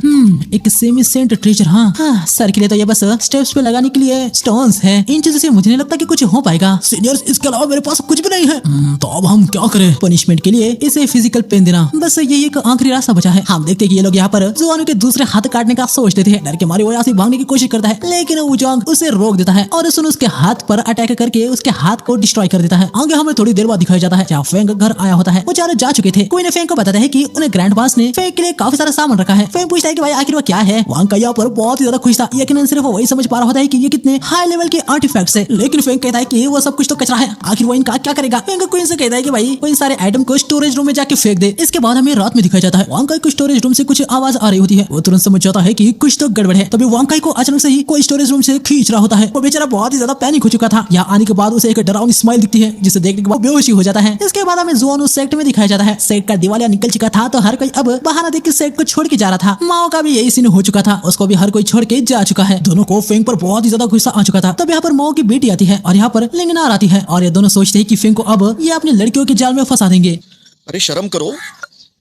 एक सेमी सेंट ट्रेजर। हाँ, सर के लिए तो ये बस स्टेप्स पे लगाने के लिए स्टोन्स है। इन चीजों से मुझे नहीं लगता कि कुछ हो पाएगा। सीनियर्स, इसके अलावा मेरे पास कुछ भी नहीं है। तो अब हम क्या करें? पनिशमेंट के लिए इसे फिजिकल पेन देना, बस यही एक आखिरी रास्ता बचा है। हम देखते हैं कि ये लोग यहाँ पर जुआनों के दूसरे हाथ काटने का सोच देते हैं। डर के मारे वो यहाँ से भागने की कोशिश करता है, लेकिन वुजांग उसे रोक देता है और उसे उसके हाथ पर अटैक करके उसके हाथ को डिस्ट्रॉय कर देता है। आगे हमें थोड़ी देर बाद दिखाया जाता है जहाँ फेंग घर आया होता है। वो चारों जा चुके थे। कोई ने फेंग को बताता है कि उन्हें ग्रैंड बॉस ने फेंग के लिए काफी सारा सामान रखा है। फेंग पूछता है कि भाई आखिर वो क्या है। वहां का यहाँ पर बहुत ही ज्यादा खुश था, यकीनन सिर्फ वही समझ पा रहा होता है कि ये कितने हाई लेवल के आर्टिफैक्ट्स है। लेकिन फेंग कहता है कि वो सब कुछ तो कचरा है, आखिर वो इनका क्या करेगा। फेंग क्वीन से कहता है कि भाई वो इन सारे आइटम को स्टोरेज रूम में जाके फेंक दे। इसके बाद हमें रात में दिखाया जाता है। वांकाई को स्टोरेज रूम से कुछ आवाज आ रही होती है। वो तुरंत समझ जाता है कि कुछ तो गड़बड़ है। तभी वांकाई को अचानक से ही कोई स्टोरेज रूम से खींच रहा होता है। वो बेचारा बहुत ही ज्यादा पैनिक हो चुका था। यहाँ आने के बाद उसे एक डरावनी स्माइल दिखती है, जिसे देखने के बाद बेहोशी हो जाता है। इसके बाद हमें जोन उस सेक्ट में दिखाया जाता है। सेक्ट का दिवालिया निकल चुका था, तो हर कोई अब बहाना देख के सेक्ट को छोड़ के जा रहा था। माओ का भी यही सीन हो चुका था, उसको भी हर कोई छोड़ के जा चुका है। दोनों को फेंग पर बहुत ही ज्यादा गुस्सा आ चुका था। तब यहाँ पर माओ की बेटी आती है और यहाँ पर लिंगनार आती है और ये दोनों सोचते हैं कि फेंग को अब ये अपनी लड़कियों के जाल में फंसा देंगे। अरे शर्म करो,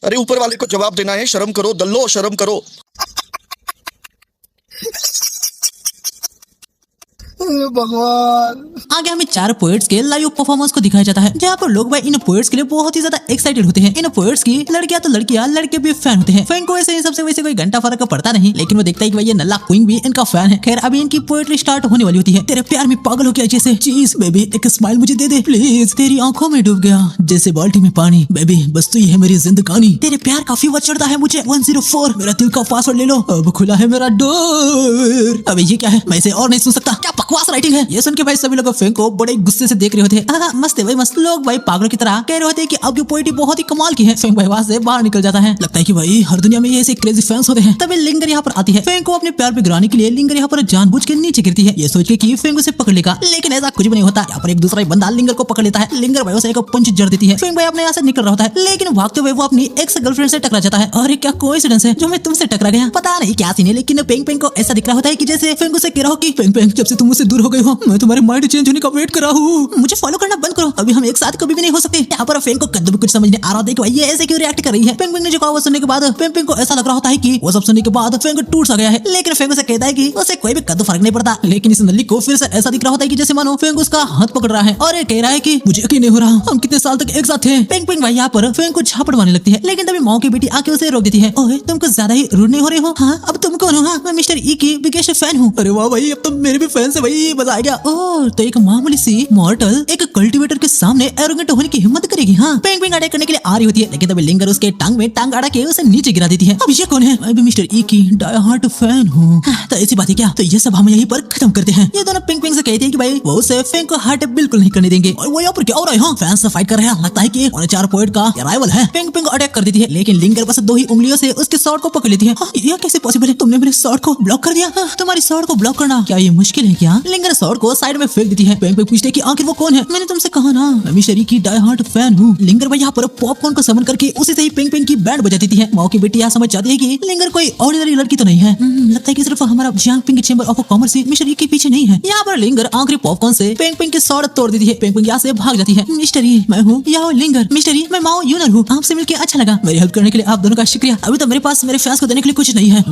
अरे ऊपर वाले को जवाब देना है, शर्म करो दल्लो, शर्म करो। भगवान। आगे हमें 4 पोएट्स के लाइव परफॉर्मेंस को दिखाया जाता है, जहाँ पर लोग भाई इन पोएट्स के लिए बहुत ही ज्यादा एक्साइटेड होते हैं। इन पोएट्स की लड़कियां तो लड़कियां, लड़के भी फैन होते हैं। फैन को वैसे इन सबसे वैसे कोई घंटा फर्क पड़ता नहीं, लेकिन वो देखता है कि भाई ये नल्ला क्वीन भी इनका फैन है। खैर अभी इनकी पोएट्री स्टार्ट होने वाली होती है। तेरे प्यार में पागल हो गया जैसे, चीज बेबी एक स्माइल मुझे दे दे प्लीज। तेरी आंखों में डूब गया जैसे बाल्टी में पानी, बेबी बस तू ही है मेरी जिंदगानी। तेरे प्यार का फीवर चढ़ता है मुझे 104, मेरा दिल का पासवर्ड ले लो, अब खुला है मेरा डोर। अबे ये क्या है, मैं इसे और नहीं सुन सकता। क्या बकवास राइटिंग है। ये सुन के भाई सभी लोग फेंग को बड़े गुस्से से देख रहे होते हैं। मस्त है भाई मस्त। लोग भाई पागलों की तरह कह रहे होते हैं कि अब की पोएट्री बहुत ही कमाल की है। फेंग भाई वहां से बाहर निकल जाता है। लगता है कि भाई हर दुनिया में ये ऐसे क्रेजी फैंस होते हैं। तभी लिंगर यहाँ पर आती है। फेंग को अपने प्यार पे गिराने के लिए लिंगर यहाँ पर जानबूझ के नीचे गिरती है, ये सोच के कि फेंग उसे पकड़ लेगा, लेकिन ऐसा कुछ भी नहीं होता। यहाँ पर एक दूसरा बंदा लिंगर को पकड़ लेता है। लिंगर भाई उसे एक पंच जड़ देती है। फेंग भाई अपने यहाँ से निकल रहा होता है, लेकिन भागते हुए वो अपनी एक्स गर्लफ्रेंड से टकरा जाता है। अरे क्या कोइंसिडेंस है जो मैं तुमसे टकरा गया। पता नहीं क्या सीन है, लेकिन पेंग को ऐसा दिख रहा होता है कि जैसे फेंग उसे कह रहा हो कि पेंग जब से तुम मुझसे दूर हो गए हो मैं तुम्हारे माइंड चेंज होने का वेट कर रहा हूँ, मुझे फॉलो करना बंद करो, अभी हम एक साथ कभी भी नहीं हो सकते। यहाँ पर फेंग को कद्दू भी कुछ समझ नहीं आ रहा होता है कि भाई ये ऐसे क्यों रिएक्ट कर रही है। पेंग ने जो कहा वो सुनने के बाद पेंग को ऐसा लग रहा होता है कि वो सब सुनने के बाद फेंग टूट सा गया है। लेकिन फेंग उसे कहता है कि उसे कोई भी कद्दू फर्क नहीं पड़ता। लेकिन इस नल्ली को फिर से ऐसा दिख रहा होता है कि जैसे मानो फेंग उसका हाथ पकड़ रहा है और कह रहा है कि मुझे यकीन नहीं हो रहा, हम कितने साल तक एक साथ थे। पेंग भाई यहाँ पर फेंग को झापड़ मारने लगती है, लेकिन तभी माओ की बेटी आके उसे रोक देती है। ओए तुम कुछ ज्यादा ही रूड नहीं हो रहे हो। हाँ अब तुम कौन हो। हाँ मैं मिस्टर ई की बिगेस्ट फैन हूँ। अरे वाह भाई अब तो मेरे भी फैन से भाई मजा आ गया। ओह तो एक मामूली सी मॉर्टल एक कल्टीवेटर के सामने एरोगेंट होने की हिम्मत करेगी। हाँ पेंग अटैक करने के लिए आ रही होती है, लेकिन तभी लिंगर उसके टांग में टांग अड़ा के उसे नीचे गिरा देती है। अब ये कौन है। मैं भी मिस्टर ई की डाई हार्ट फैन हूँ। तो ऐसी बात है क्या। तो ये सब हम यहीं पर खत्म करते हैं। ये दोनों पेंग से कहते हैं कि भाई वो उसे फेंग को हार्ट बिल्कुल नहीं करने देंगे। और वो यहाँ पर क्या हो रहा है। हाँ फैंस से फाइट कर रहे हैं। लगता है कि 4 पोएट का राइवल है। पेंग अटैक कर देती है, लेकिन लिंगर बस 2 ही उंगलियों से उसके शॉट को पकड़ लेती है। हाँ, यह कैसे पॉसिबल है। तुमने मेरे शॉट को ब्लॉक कर दिया। हाँ, तुम्हारी शॉट को ब्लॉक करना क्या ये मुश्किल है क्या। लिंगर सॉर्ड को साइड में फेंक देती है। फेंग पे पूछते कि आखिर वो कौन है। मैंने तुमसे कहा ना, मैं मिस्टरी की डाई हार्ट फैन हूँ। लिंगर भाई यहाँ पर पॉपकॉर्न को समन करके उसी से ही पेंग पेंग की बैंड बजा देती है। माओ की बेटी यहाँ समझ जाती है कि लिंगर कोई ऑर्डिनरी लड़की तो नहीं है। लगता है कि सिर्फ हमारा Jiang ping chamber of commerce से मिस्टरी के पीछे नहीं है। यहाँ पर लिंगर आखिरी पॉपकॉर्न से पेंग पेंग की सॉर्ड तोड़ देती है। पेंग पेंग यहाँ से भाग जाती है। मिस्टरी मैं हूँ याओ लिंगर। मिस्टरी मैं माओ यूनर हूँ। आपसे मिलकर अच्छा लगा। मेरी हेल्प करने के लिए आप दोनों का शुक्रिया। अभी तो मेरे पास मेरे फैंस को देने के लिए कुछ नहीं है।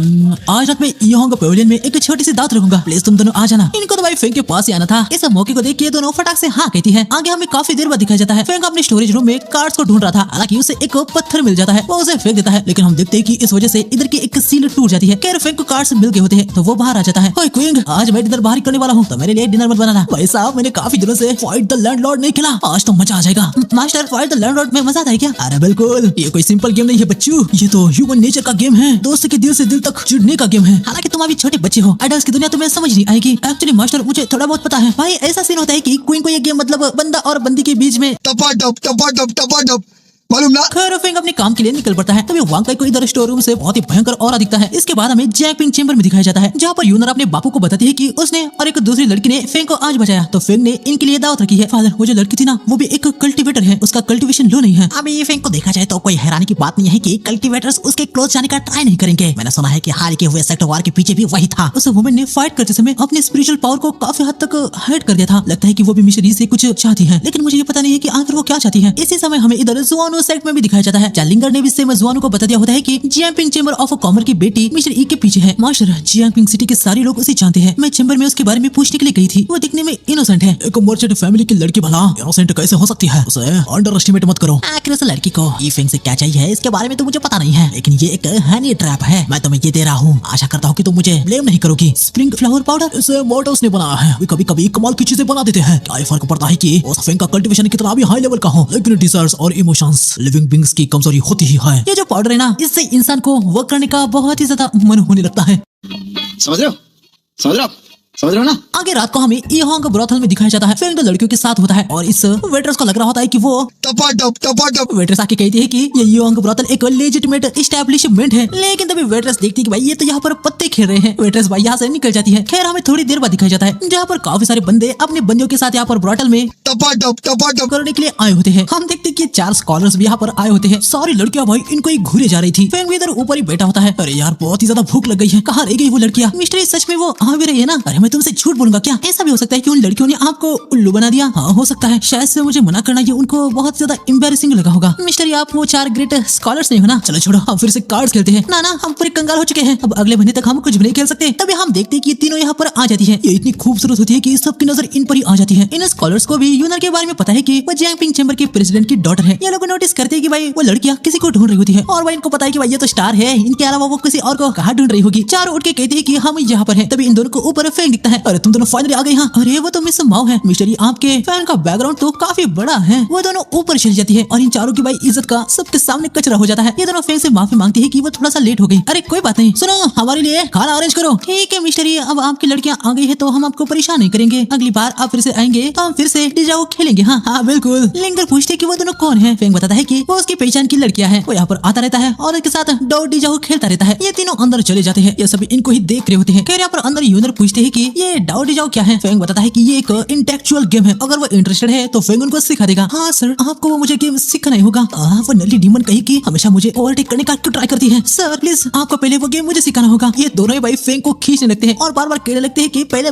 आज रात में योंग पेविलियन में एक छोटी सी दावत रखूंगा। प्लीज तुम दोनों आ जाना। इनको तो भाई फेंग के पास ही आना था। इस मौके को देख के दोनों फटाक से हाँ कहती है। आगे हमें काफी देर बाद दिखाया जाता है फेंग अपने स्टोरेज रूम में कार्ड्स को ढूंढ रहा था। हालांकि उसे एक पत्थर मिल जाता है, वो उसे फेंक देता है। लेकिन हम देखते हैं कि इस वजह से इधर की एक सील टूट जाती है। खैर फेंग को कार्ड्स मिल गए होते हैं तो वो बाहर आ जाता है। ओए क्वीन, आज मैं डिनर बाहर ही करने वाला हूँ, तो मेरे लिए डिनर मत बनाना। भाई साहब, मैंने काफी दिनों से फाइट द लैंडलॉर्ड नहीं खेला, आज तो मजा आ जाएगा। मास्टर, फाइट द लैंडलॉर्ड में मजा आता है क्या? अरे बिल्कुल, ये कोई सिंपल गेम नहीं है बच्चू, ये तो ह्यूमन नेचर का गेम है, दोस्त के दिल से दिल तक जुड़ने का गेम है। हालांकि तुम अभी छोटे बच्चे हो, आइडल्स की दुनिया तुम्हें समझ नहीं आएगी। एक्चुअली मास्टर, मुझे थोड़ा बहुत पता है। भाई ऐसा सीन होता है कि क्वीन को ये गेम मतलब बंदा और बंदी के बीच में टपाटप मालूम ना। खैर फेंग अपने काम के लिए निकल पड़ता है। तभी वांग काई को इधर स्टोर रूम से बहुत ही भयंकर ऑरा दिखता है। इसके बाद हमें जैंग पिंग चेंबर में दिखाया जाता है, जहाँ पर यूनर अपने बापू को बताती है कि उसने और एक दूसरी लड़की ने फेंग को आज बचाया। तो फेंग ने इनके लिए दावत रखी है। फादर, वो जो लड़की थी ना, वो भी एक कल्टीवेटर है, उसका कल्टीवेशन लो नहीं है। अब ये फेंग को देखा जाए तो कोई हैरानी की बात नहीं है कि कल्टीवेटर्स उसके क्लोज जाने का ट्राई नहीं करेंगे। मैंने सुना है कि हाल के हुए सेक्टर वार के पीछे भी वही था। उस वुमेन ने फाइट करते समय अपने स्पिरिचुअल पावर को काफी हद तक हाइड कर दिया था। लगता है कि वो भी मिशनरी से कुछ चाहती है, लेकिन मुझे ये पता नहीं है कि आखिर वो क्या चाहती है। इसी समय हमें इधर जुआनो सेक्ट में भी दिखाया जाता है। लिंगर ने भी सेम जुआनो को बता दिया होता है कि Jiang ping chamber of commerce की बेटी मिस्टर ई के पीछे है। मास्टर, जियांग पिंग सिटी के सारे लोग उसे जानते हैं। मैं चेंबर में उसके बारे में पूछने के लिए गई थी। वो दिखने में इनोसेंट है। एक मर्चेंट फैमिली की लड़की भला इनोसेंट कैसे हो सकती है? उसे अंडर एस्टिमेट मत करो। आखिर उस लड़की को ई फेंग से क्या चाहिए इसके बारे में तो मुझे पता नहीं है, लेकिन ये एक हनी ट्रैप है। मैं तुम्हें ये दे रहा हूँ, आशा करता हूँ कि तुम मुझे ब्लेम नहीं करोगी। स्प्रिंग फ्लावर पाउडर इसे मॉर्टल्स ने बनाया है। कभी कभी कमाल की चीजें बना देते हैं। क्या ये फर्क पड़ता है कि उस फेंग का कल्टीवेशन कितना भी हाई लेवल का हो, लेकिन डिजायर्स और इमोशंस लिविंग बीइंग्स की कमजोरी होती ही है। ये जो पाउडर है ना, इससे इंसान को वर्क करने का बहुत ही ज्यादा मन होने लगता है। समझ रहे हो ना। आगे रात को हमें ईहोंग ब्रोथल में दिखाया जाता है। फेंग दो लड़कियों के साथ होता है और इस वेटर्स को लग रहा होता है कि वो टपाटप वेटर्स आके कहती है कि ये ईहोंग ब्रोथल एक लेजिटिमेट एस्टैब्लिशमेंट है। लेकिन तभी वेटर्स देखती है कि भाई ये तो यहाँ पर पत्ते खेल रहे हैं। वेटर्स भाई यहाँ से निकल जाती है। खैर हमें थोड़ी देर बाद दिखाया जाता है, जहाँ पर काफी सारे बंदे अपने बंदियों के साथ यहाँ पर ब्रोथल में टपाटप करने के लिए आए होते हैं। हम देखते हैं कि 4 स्कॉलर्स भी यहाँ पर आए होते हैं। सारी लड़कियां भाई इनको ही घूरे जा रही थी। फेंग भी इधर ऊपर ही बैठा होता है। अरे यार, बहुत ही ज्यादा भूख लग गई है। कहाँ रह गई वो लड़कियां? मिस्टर, सच में वो आ भी रही है ना? अरे मैं तुमसे झूठ बोलूंगा क्या? ऐसा भी हो सकता है कि उन लड़कियों ने आपको उल्लू बना दिया। हाँ, हो सकता है। शायद से मुझे मना करना ये उनको बहुत ज्यादा एम्बैरेसिंग लगा होगा। मिस्टर, आप वो 4 ग्रेट स्कॉलर्स नहीं हो ना? चलो छोड़ो, हम फिर से कार्ड्स खेलते हैं। ना, हम पूरे कंगाल हो चुके हैं। अब अगले महीने तक हम कुछ भी नहीं खेल सकते। तभी हम देखते हैं कि ये तीनों यहाँ पर आ जाती है। ये इतनी खूबसूरत होती है कि सबकी नजर इन पर ही आ जाती है। इन स्कॉलर्स को भी यूनर के बारे में पता है कि वो जियांग पिंग चेंबर के प्रेसिडेंट की डॉटर है। ये लोग नोटिस करते हैं कि भाई वो लड़कियां किसी को ढूंढ रही होती है, और भाई इनको पता है कि भाई ये तो स्टार है, इनके अलावा वो किसी और को कहाँ ढूंढ रही होगी। चारों उठ के कहते हैं कि हम यहाँ पर हैं। तभी इन दोनों को ऊपर फेंक दिखता है। अरे तुम दोनों फाइनली आ गई। हाँ, अरे वो तो मिस माओ है। मिस्टर, आपके फैन का बैकग्राउंड तो काफी बड़ा है। वो दोनों ऊपर चली जाती है और इन चारों की भाई इज्जत का सबके सामने कचरा हो जाता है। ये दोनों फेंक से माफी मांगती है कि वो थोड़ा सा लेट हो गई। अरे कोई बात नहीं, सुनो, हमारे लिए खाना अरेंज करो। ठीक है मिस्टर, अब आपकी लड़कियां आ गई है तो हम आपको परेशान नहीं करेंगे। अगली बार आप फिर से आएंगे तो हम फिर से डिजाओ खेलेंगे। हाँ बिल्कुल। लिंगर पूछते कि वो दोनों कौन है। फेंग बताता है कि वो उसकी पहचान की लड़कियां हैं। वो यहाँ पर आता रहता है और उसके साथ डो डिजाओ खेलता रहता है। ये तीनों अंदर चले जाते हैं। ये सभी इनको ही देख रहे होते हैं। खैर यहाँ पर अंदर यूनर पूछते हैं कि ये डाओ डिजाओ क्या है। फेंग बताता है कि ये एक इंटेलेक्चुअल गेम है, अगर वो इंटरेस्टेड है तो फेंग उनको सिखा देगा। हाँ सर, आपको वो मुझे गेम सीखना ही होगा। वो नली डीमन कही कि हमेशा मुझे ओवरटेक करने का क्यों ट्राई करती है। सर प्लीज, आपको पहले वो गेम मुझे सिखाना होगा। ये दोनों ही भाई फेंग को खींचने लगते हैं और बार बार कहने लगते हैं कि पहले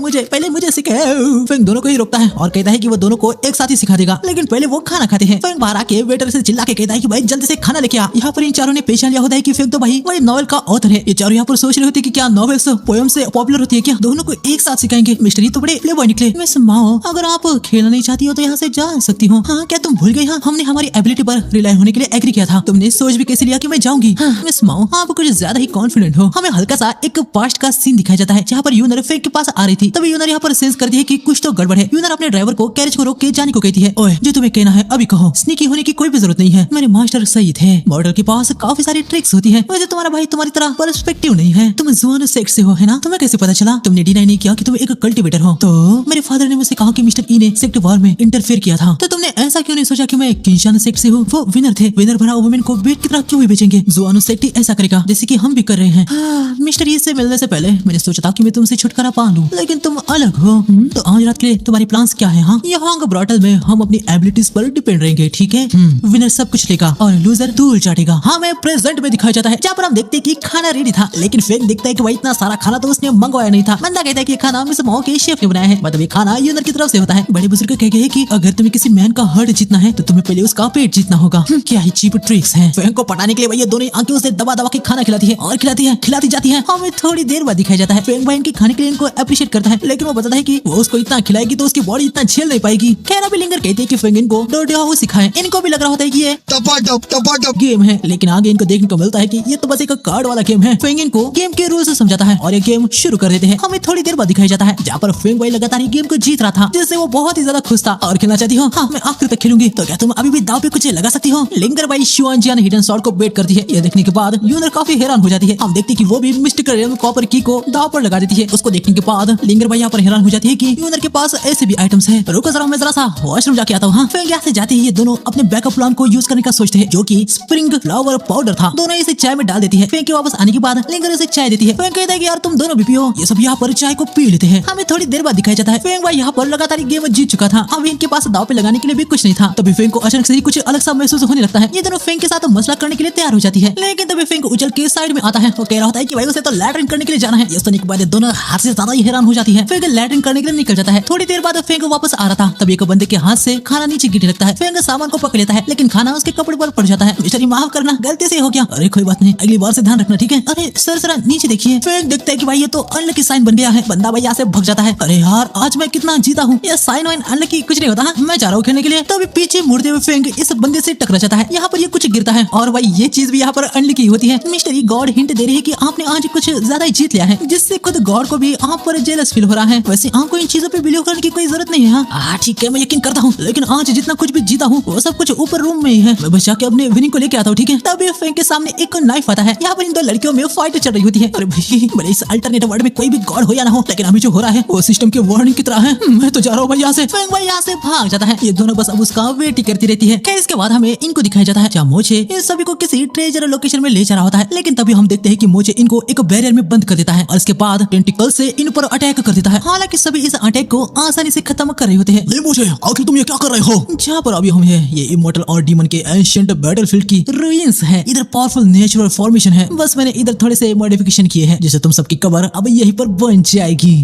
मुझे सिखाओ। फेंग दोनों को ही रोकता है और कहता है कि वो दोनों को एक साथ ही सिखा देगा, लेकिन पहले वो खाना खाते हैं। फेंग बाहर आके वेटर से चिल्ला के कहता है कि भाई जल्दी से खाना लेके आ। यहाँ पर इन चारों ने पहचान लिया होता है कि फेंग तो भाई वही नॉवेल का ऑथर है। ये चारों यहाँ पर सोच रहे होते हैं कि क्या नॉवेल्स पोएम से पॉपुलर होती है क्या? दोनों को एक साथ सिखाएंगे। मिस्टर, ये तो बड़े प्ले बॉय निकले। मिस माओ, अगर आप खेलना नहीं चाहती हो तो यहाँ से जा सकती हो। हाँ, क्या तुम भूल गई? हाँ, हमने हमारी एबिलिटी पर रिलाई होने के लिए एग्री किया था। तुमने सोच भी कैसे लिया कि मैं जाऊंगी? हाँ, मिस माओ, आप कुछ ज्यादा ही कॉन्फिडेंट हो। हमें हल्का सा एक पास्ट का सीन दिखाया जाता है, जहाँ पर यूनर फेंग के पास आ रही थी। तभी यूनर यहाँ पर सेंस करती है कि कुछ तो गड़बड़ है। यूनर अपने ड्राइवर को कैरेज को रोक के जाने को कहती है। ओए, जो तुम्हें कहना है अभी कहो। स्नीकी होने की कोई भी जरूरत नहीं है। मेरे मास्टर सही थे। मॉडल के पास काफी सारी ट्रिक्स होती है। वैसे तुम्हारा भाई तुम्हारी तरह पर्सपेक्टिव नहीं है। तुम जुआनो सेक्स से हो, है ना? तुम्हें कैसे पता चला? तुमने डिनाई नहीं किया किया कि तुम एक कल्टीवेटर हो। तो मेरे फादर ने मुझसे कहा कि मिस्टर ई ने सेक्ट वॉर में इंटरफेयर किया था। तो तुमने ऐसा क्यों नहीं सोचा कि मैं किंशान सेक्ट से हूँ? वो विनर थे, विनर बना वुमेन को बेट की तरह क्यों भी बेचेंगे? जुआनो सेक्ट ही ऐसा करेगा जैसे कि हम भी कर रहे हैं। मिस्टर ई से मिलने से पहले मैंने सोचा था कि मैं तुमसे छुटकारा पा लूं, लेकिन तुम अलग हो। तो आज रात के लिए तुम्हारी प्लान्स क्या है? हाँ, यहाँ ब्रॉटल में हम अपनी एबिलिटीज पर डिपेंड रहेंगे, ठीक है? विनर सब कुछ लेगा और लूजर धूल चाटेगा। हाँ, मैं प्रेजेंट में दिखाया जाता है जहाँ पर हम देखते हैं कि खाना रेडी था, लेकिन फेक देखता है कि भाई इतना सारा खाना तो उसने मंगवाया नहीं था। बंदा कहता है कि खाना मिस मॉ के शेफ ने बनाया है, मतलब ये खाना यूनर की तरफ से होता है। बड़े बुजुर्ग कह गए कि अगर तुम्हें किसी मैन का हार्ट जीतना है तो तुम्हें पहले उसका पेट जीतना होगा। क्या ही चीप ट्रिक्स हैं। फेक को पटाने के लिए भैया दोनों आंखें से दबा दबा के खाना खिलाती है और खिलाती जाती है। हमें थोड़ी देर बाद दिखाया जाता है फेक भाई इनके खाने के लिए इनको अप्रिशिएट करता है, लेकिन वो बताता है कि वो उसको इतना खिलाएगी तो उसकी बॉडी इतना झेल नहीं पाएगी। खैर अभी लिंगर कहते हैं कि फेंग इनको डोडियाओ सिखाए। इनको भी लग रहा होता है कि ये टपाटप गेम है, लेकिन आगे इनको देखने को मिलता है कि ये तो बस एक कार्ड वाला गेम है। फेंग इनको गेम के रूल्स समझाता है और ये गेम शुरू कर देते हैं। हमें थोड़ी देर बाद दिखाया जाता है जहाँ पर फेंग भाई लगातार ये गेम को जीत रहा था, जिससे वो बहुत ही ज्यादा खुश था और खेलना चाहती हो। हाँ, मैं आखिर तक खेलूंगी। तो क्या तुम अभी भी दाव पे कुछ लगा सकती हो? लिंगर भाई शुआनजियान हिडन शॉट को बेट करती है। ये देखने के बाद यूनर काफी हैरान हो जाती है। हम देखते हैं कि वो भी मिस्टिकल रेलम कॉपर की को दाव पर लगा देती है। उसको देखने के बाद लिंगर भाई यहाँ पर हैरान हो जाती है कि यूनर के पास ऐसे भी आइटम्स है। रुको जरा, मैं जरा सा वॉशरूम जाके आता हूँ। हाँ, फिर यहाँ से जाते ही ये दोनों अपने बैकअप प्लान को यूज करने का सोचते हैं, जो कि स्प्रिंग फ्लावर पाउडर था। दोनों इसे चाय में डाल देती है। फेंक के वापस आने के बाद लिंगर इसे चाय देती है। फेंक कहता है कि यार तुम दोनों भी पियो। ये सब यहाँ पर चाय को पी लेते हैं। हमें थोड़ी देर बाद दिखाया जाता है फेंक भाई यहाँ पर लगातार गेम जीत चुका था। अब इनके पास दाव पे लगाने के लिए भी कुछ नहीं था। तभी फेंक को अचानक से ही कुछ अलग सा महसूस होने लगता है। ये दोनों फेंक के साथ मसला करने के लिए तैयार हो जाती है, लेकिन तभी फेंक उछल के साइड में आता है। वो कह रहा होता है कि भाई उसे तो लैट्रिन करने के लिए जाना है। ये सुनने के बाद दोनों हाथ से ज्यादा ही हैरान हो जाती है। फेंक लैट्रिन करने के लिए निकल जाता है। थोड़ी देर बाद फेंक वापस आ रहा था, तभी एक बंदे के हाथ से खाना नीचे गिरने लगता है। फेंक सामान को पकड़ लेता है, लेकिन खाना उसके कपड़े पर पड़ जाता है। मिस्टर माफ करना, गलती से हो गया। अरे कोई बात नहीं, अगली बार से ध्यान रखना, ठीक है? अरे सर जरा नीचे देखिए। फेंक देखता है कि भाई ये तो अनलकी साइन बन गया है। बंदा भाई यहाँ से भग जाता है। अरे यार आज मैं कितना जीता हूँ। ये साइन वाइन अनलकी कुछ नहीं होता है। मैं जा रहा हूँ खेलने के लिए। तभी पीछे मुड़ते हुए फेंक इस बंदे से टकरा जाता है। यहाँ पर ये कुछ गिरता है और भाई ये चीज भी यहाँ पर अनलकी होती है। मिस्टर ई गॉड हिंट दे रही है कि आपने आज कुछ ज्यादा ही जीत लिया है, जिससे खुद गॉड को भी आप पर जेलस फील हो रहा है। वैसे आपको इन चीजों पे बिलीव करने की कोई जरूरत नहीं है। हाँ ठीक है, मैं यकीन करता हूँ, लेकिन आज जितना कुछ भी जीता हूँ वो सब कुछ ऊपर रूम में ही है। मैं बस जाके अपने विनिंग को लेके आता हूँ, ठीक है? तभी फेंक के सामने एक नाइफ आता है। यहाँ पर इन दो लड़कियों में फाइट चल रही होती है। अरे भाई, भले इस अल्टरनेट वर्ल्ड में कोई भी गॉड हो या ना हो, लेकिन अभी जो हो रहा है वो सिस्टम के वार्निंग की तरह है। मैं तो जा रहा हूँ भाई यहाँ से। फेंक भाई यहाँ से भाग जाता है। ये दोनों बस अब उसका वेट ही करती रहती है। खैर इसके बाद हमें इनको दिखाया जाता है जहाँ मोचे इन सभी को किसी ट्रेजर लोकेशन में ले जा रहा होता है, लेकिन तभी हम देखते हैं कि मोचे इनको एक बैरियर में बंद कर देता है और इसके बाद टेंटिकल से इन पर अटैक कर देता है। हालांकि सभी इस अटैक को आसानी से खत्म कर रहे होते हैं। ले मुझे, आखिर तुम ये क्या कर रहे हो? जहाँ पर अभी हम हैं ये इमोर्टल और डीमन के एंशिएंट बैटलफील्ड की रूइंस है। इधर पावरफुल नेचुरल फॉर्मेशन है, बस मैंने इधर थोड़े से मॉडिफिकेशन किए हैं, जिससे तुम सबकी कबर अब यहीं पर बन जाएगी।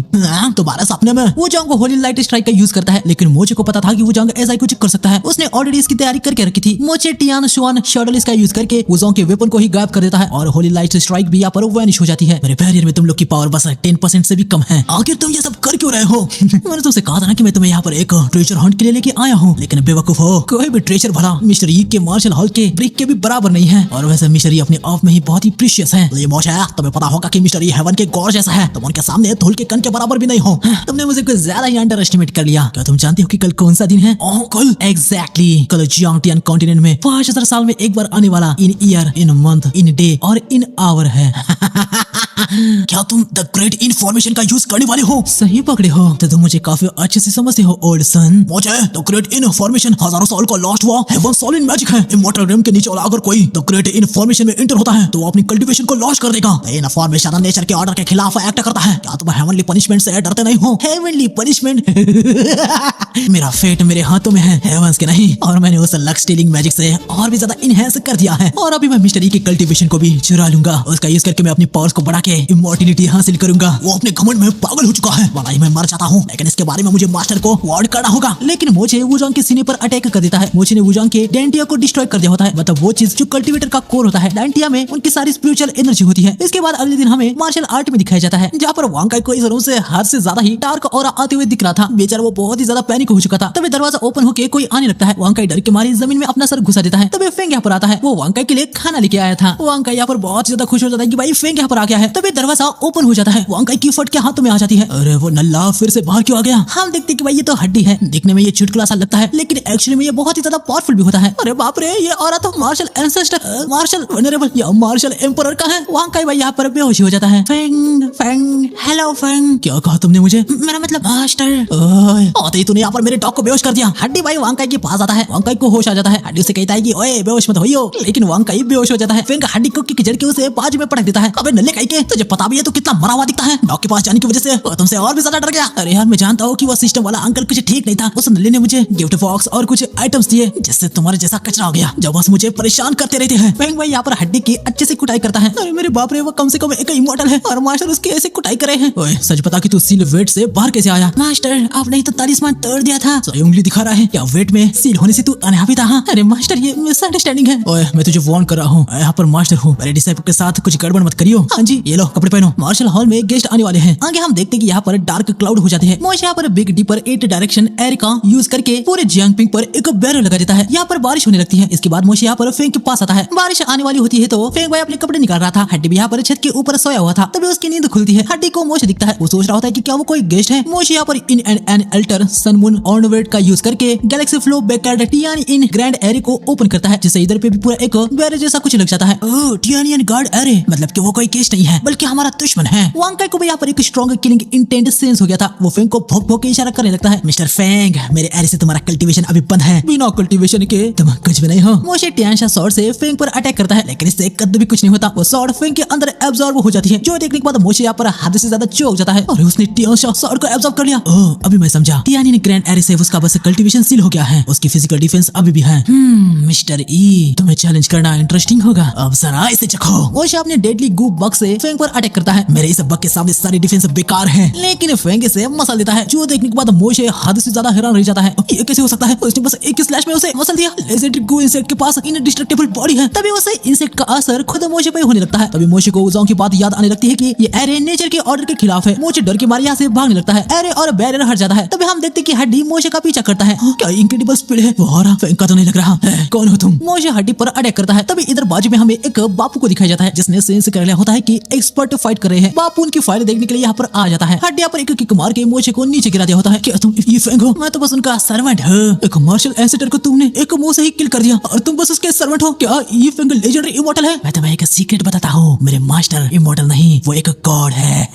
तुम्हारे सपने में वो जंग होली लाइट स्ट्राइक का यूज करता है, लेकिन मोचे को पता था कि वो जंग ऐसा ही कुछ कर सकता है। उसने ऑलरेडी इसकी तैयारी करके रखी थी। मोचे टियान शुआन शॉडल इसका यूज करके वो के वेपन को ही गायब कर देता है और होली लाइट स्ट्राइक भी यहाँ पर वैनिश हो जाती है। मेरे बैरियर में तुम लोग की पावर बस 10% से भी कम है। आखिर तुम ये सब कर क्यों रहे हो? मैंने तुमसे कहा था ना कि मैं तुम्हें यहाँ पर एक ट्रेजर हंट के लिए लेके आया हूँ, लेकिन बेवकूफ हो, कोई भी ट्रेजर भला मिस्टर ई के मार्शल हॉल के ब्रिक के भी बराबर नहीं है। और वैसे मिस्टर ई अपने आप में ही बहुत ही प्रीशियस है। ये मोश है, तुम्हें पता होगा कि मिस्टर ई हेवन के गॉड जैसा है। तुम उनके सामने धूल के कण के बराबर भी नहीं हो। तुमने मुझे कुछ ज्यादा ही अंडर एस्टिमेट कर लिया। क्या तुम जानते हो कि कल कौन सा दिन है? कल एग्जैक्टली कल जियांगटियान कॉन्टिनेंट में 5000 साल में एक बार आने वाला in year, in month, in day और इन आवर है। क्या तुम द ग्रेट इनफॉर्मेशन का यूज करने वाले हो? सही पकड़े हो, तो तुम मुझे काफी अच्छे से समझते हो ओल्ड सन। मुझे द ग्रेट इनफॉर्मेशन हजारों साल का लॉस्ट हुआ हेवन सॉलिड मैजिक है। इमॉर्टल रेम के नीचे वाला अगर कोई द ग्रेट इनफॉर्मेशन में एंटर होता है तो वो अपनी कल्टीवेशन को लॉस्ट कर देगा। इनफॉर्मेशन नेचर के ऑर्डर के खिलाफ एक्ट करता है। क्या तुम हेवनली पनिशमेंट से डरते नहीं हो? Heavenly punishment? मेरा फेट मेरे हाथों में है, हेवंस के नहीं। और मैंने उस लक स्टीलिंग मैजिक से और भी ज्यादा इनहेंस कर दिया है। और अभी मैं मिस्टर ई की कल्टीवेशन को भी चुरा लूंगा। उसका यूज करके मैं अपनी पावर्स को बढ़ा के इमॉर्टिलिटी हासिल करूंगा। वो अपने घमंड में पागल हो चुका है। भलाई मैं मर जाता हूँ, लेकिन इसके बारे में मुझे मास्टर को वार्न करना होगा। लेकिन मोचे वुजांग के सीने पर अटैक कर देता है। मोचे ने वुजांग के डेंटिया को डिस्ट्रॉय कर दिया होता है, मतलब वो चीज जो कल्टीवेटर का कोर होता है। डेंटिया में उनकी सारी स्पिरिचुअल एनर्जी होती है। इसके बाद अगले दिन हमें मार्शल आर्ट में दिखाया जाता है, जहाँ पर वांग को इस रूम से हद से ज्यादा ही डार्क ऑरा आते हुए दिख रहा था। बेचारा वो बहुत ही ज्यादा पैनिक हो चुका था। तभी दरवाजा ओपन होकर कोई आने लगता है। वांग डर के मारे जमीन में अपना सर घुसा देता है। तभी फेंग यहाँ पर आता है। वो वांग के लिए खाना लेके आया था। वांग यहाँ पर बहुत ज्यादा खुश हो जाता है कि भाई फेंग यहाँ पर आ गया है। तभी दरवाजा ओपन हो जाता है। वांग काई की फट के हाथों में आ जाती है। अरे वो नल्ला फिर से बाहर क्यों आ गया? हम देखते कि भाई ये तो हड्डी है, दिखने में ये चुटकुला सा लगता है लेकिन एक्चुअली में ये बहुत ही ज्यादा पावरफुल भी होता है। अरे बाप रे, ये औरत तो मार्शल एंसेस्टर, मार्शल वेनरेबल या मार्शल एम्परर का है। वांग काई भाई यहाँ पर बेहोश हो जाता है। फेंग फेंग, हेलो फेंग, क्या कहा तुमने मुझे? मेरा मतलब मास्टर। आते ही तूने यहाँ पर मेरे डॉग को बेहोश कर दिया। हड्डी भाई वांग काई के पास आता है। वांग काई को होश आ जाता है। हड्डी उसे कहता है कि ओए बेहोश मत होइयो, लेकिन वांग काई बेहोश हो जाता है। फेंग हड्डी को किक जड़ के उसे बाजू में पटक देता है। अबे नल्ले काई के, तुझे पता भी है तू कितना मरा हुआ दिखता है? डॉग के पास जाने की वजह से वो तुमसे और भी ज्यादा डर गया। अरे यार मैं जानता हूँ कि वो सिस्टम वाला अंकल कुछ ठीक नहीं था। उस नल्ले ने मुझे गिफ्ट बॉक्स और कुछ आइटम्स दिए जिससे तुम्हारे जैसा कचरा हो गया जो बस मुझे परेशान करते रहते हैं। फेंग भाई यहाँ पर हड्डी की अच्छे से कुटाई करता है। अरे मेरे बाप रे, वो कम से कम एक इमॉर्टल है और मास्टर उसकी ऐसे कुटाई करे हैं। ओए सच बता कि तू सील वेट से बाहर कैसे आया? मास्टर आपने ही तो तालिस्मान तोड़ दिया था। सही उंगली दिखा रहा है क्या? वेट में सील होने से तू अनहैप्पी था? हाँ? अरे मास्टर ये मिसअंडरस्टैंडिंग है। ओए मैं तुझे वार्न कर रहा हूँ, यहाँ पर मास्टर हूँ, मेरे डिसाइपल के साथ कुछ गड़बड़ मत करियो। हाँ जी, ये लो कपड़े पहनो। मार्शल हॉल में गेस्ट आने वाले हैं। आगे हम देखते कि यहाँ पर डार्क क्लाउड हो जाते हैं। मोश यहाँ पर बिग डी पर 8 डायरेक्शन एयर का यूज करके पूरे जियांगपिंग पर एक बैरल लगा देता है। यहाँ पर बारिश होने लगती है। इसके बाद मोश यहाँ पर फेंग के पास आता है। बारिश आने वाली होती है तो फेंग भाई अपने कपड़े निकाल रहा था। हड्डी भी यहाँ पर छत के ऊपर सोया हुआ था। तभी उसकी नींद खुलती है। हड्डी को मोश दिखता है। वो सोच रहा होता है कि क्या वो कोई गेस्ट है। मोश यहाँ पर इन एंड अल्टर सन मून ऑर्नोवेट का यूज करके गैलेक्सी फ्लो बैकयार्ड टियानियन ग्रैंड एरे को ओपन करता है, जिससे इधर पे भी पूरा एक बैरल जैसा कुछ लग जाता है। ओह, टियानियन गार्ड एरे, मतलब कि वो कोई गेस्ट नहीं है बल्कि हमारा दुश्मन है। वांग काई को भी यहाँ पर एक स्ट्रॉन्ग किलिंग इंटेंट सेंस हो गया था। वो फेंग को भोंक भोंक के इशारा करने लगता है। मिस्टर फेंग, मेरे एरे से तुम्हारा कल्टीवेशन अभी बंद है। बिना कल्टीवेशन के तुम कुछ भी नहीं हो। मोशे टियानशा स्वॉर्ड से फेंग पर अटैक करता है, लेकिन इससे कद भी कुछ नहीं होता। वो स्वॉर्ड फेंग के अंदर एब्जॉर्ब हो जाती है, जो देखने के बाद मोशे यहाँ पर हद से ज्यादा चौंक जाता है। और उसने टियानशा स्वॉर्ड को एब्जॉर्ब कर लिया। ओह, अभी मैं समझा। टियानियन ग्रैंड एरे से उसका बस कल्टीवेशन सील हो गया है, उसकी फिजिकल डिफेंस अभी भी है। मिस्टर ई, तुम्हें चैलेंज करना इंटरेस्टिंग होगा, अब जरा इसे चखो। मोशे अपने डेडली गू बग से फेंग पर अटैक करता है। मेरे इस बग के सामने सारी डिफेंस बेकार है, लेकिन फेंग इसे मसल देता है, जो देखने के बाद मोशे हद से ज्यादा हैरान रह जाता है। ये कैसे हो सकता है? उसने बस एक स्लैश में उसे मसल दिया। लेजेंडरी गू इंसेक्ट के पास इनडिस्ट्रक्टेबल बॉडी है। तभी उसे इंसेक्ट का असर खुद मोशे पे होने लगता है। तभी मोशे को उजाओं की बात याद आने लगती है कि ये एरे नेचर के ऑर्डर के खिलाफ है। मोशे डर के मारे यहाँ से भागने लगता है। एरे और बैरियर हट जाता है। तभी हम देखते कि हड्डी मोशे का पीछा करता है। क्या इनक्रेडिबल स्पीड है। फेंग का तो नहीं लग रहा है। कौन हो तुम? मोशे हड्डी पर अटैक करता है। तभी इधर बाजू में हमें एक बापू को दिखाया जाता है, जिसने सेंस कर लिया होता है कि एक्सपर्ट फाइट कर रहे हैं। बापू उनकी फाइट देखने के लिए यहाँ पर आ जाता है। हड्डी यहाँ पर एक किक मार के मोशे को नीचे गिरा दिया होता है। क्या तुम ये फेंग हो? मैं तो बस उनका सर्वेंट हूँ। एक मार्शल एंसेस्टर को तुमने एक मुंह से ही किल कर दिया और तुम बस उसके सर्वेंट हो। क्या ये फेंग लेजेंडरी इमॉर्टल है? मैं तुम्हें एक सीक्रेट बताता हूँ, मेरे मास्टर इमॉर्टल नहीं, वो एक गॉड है।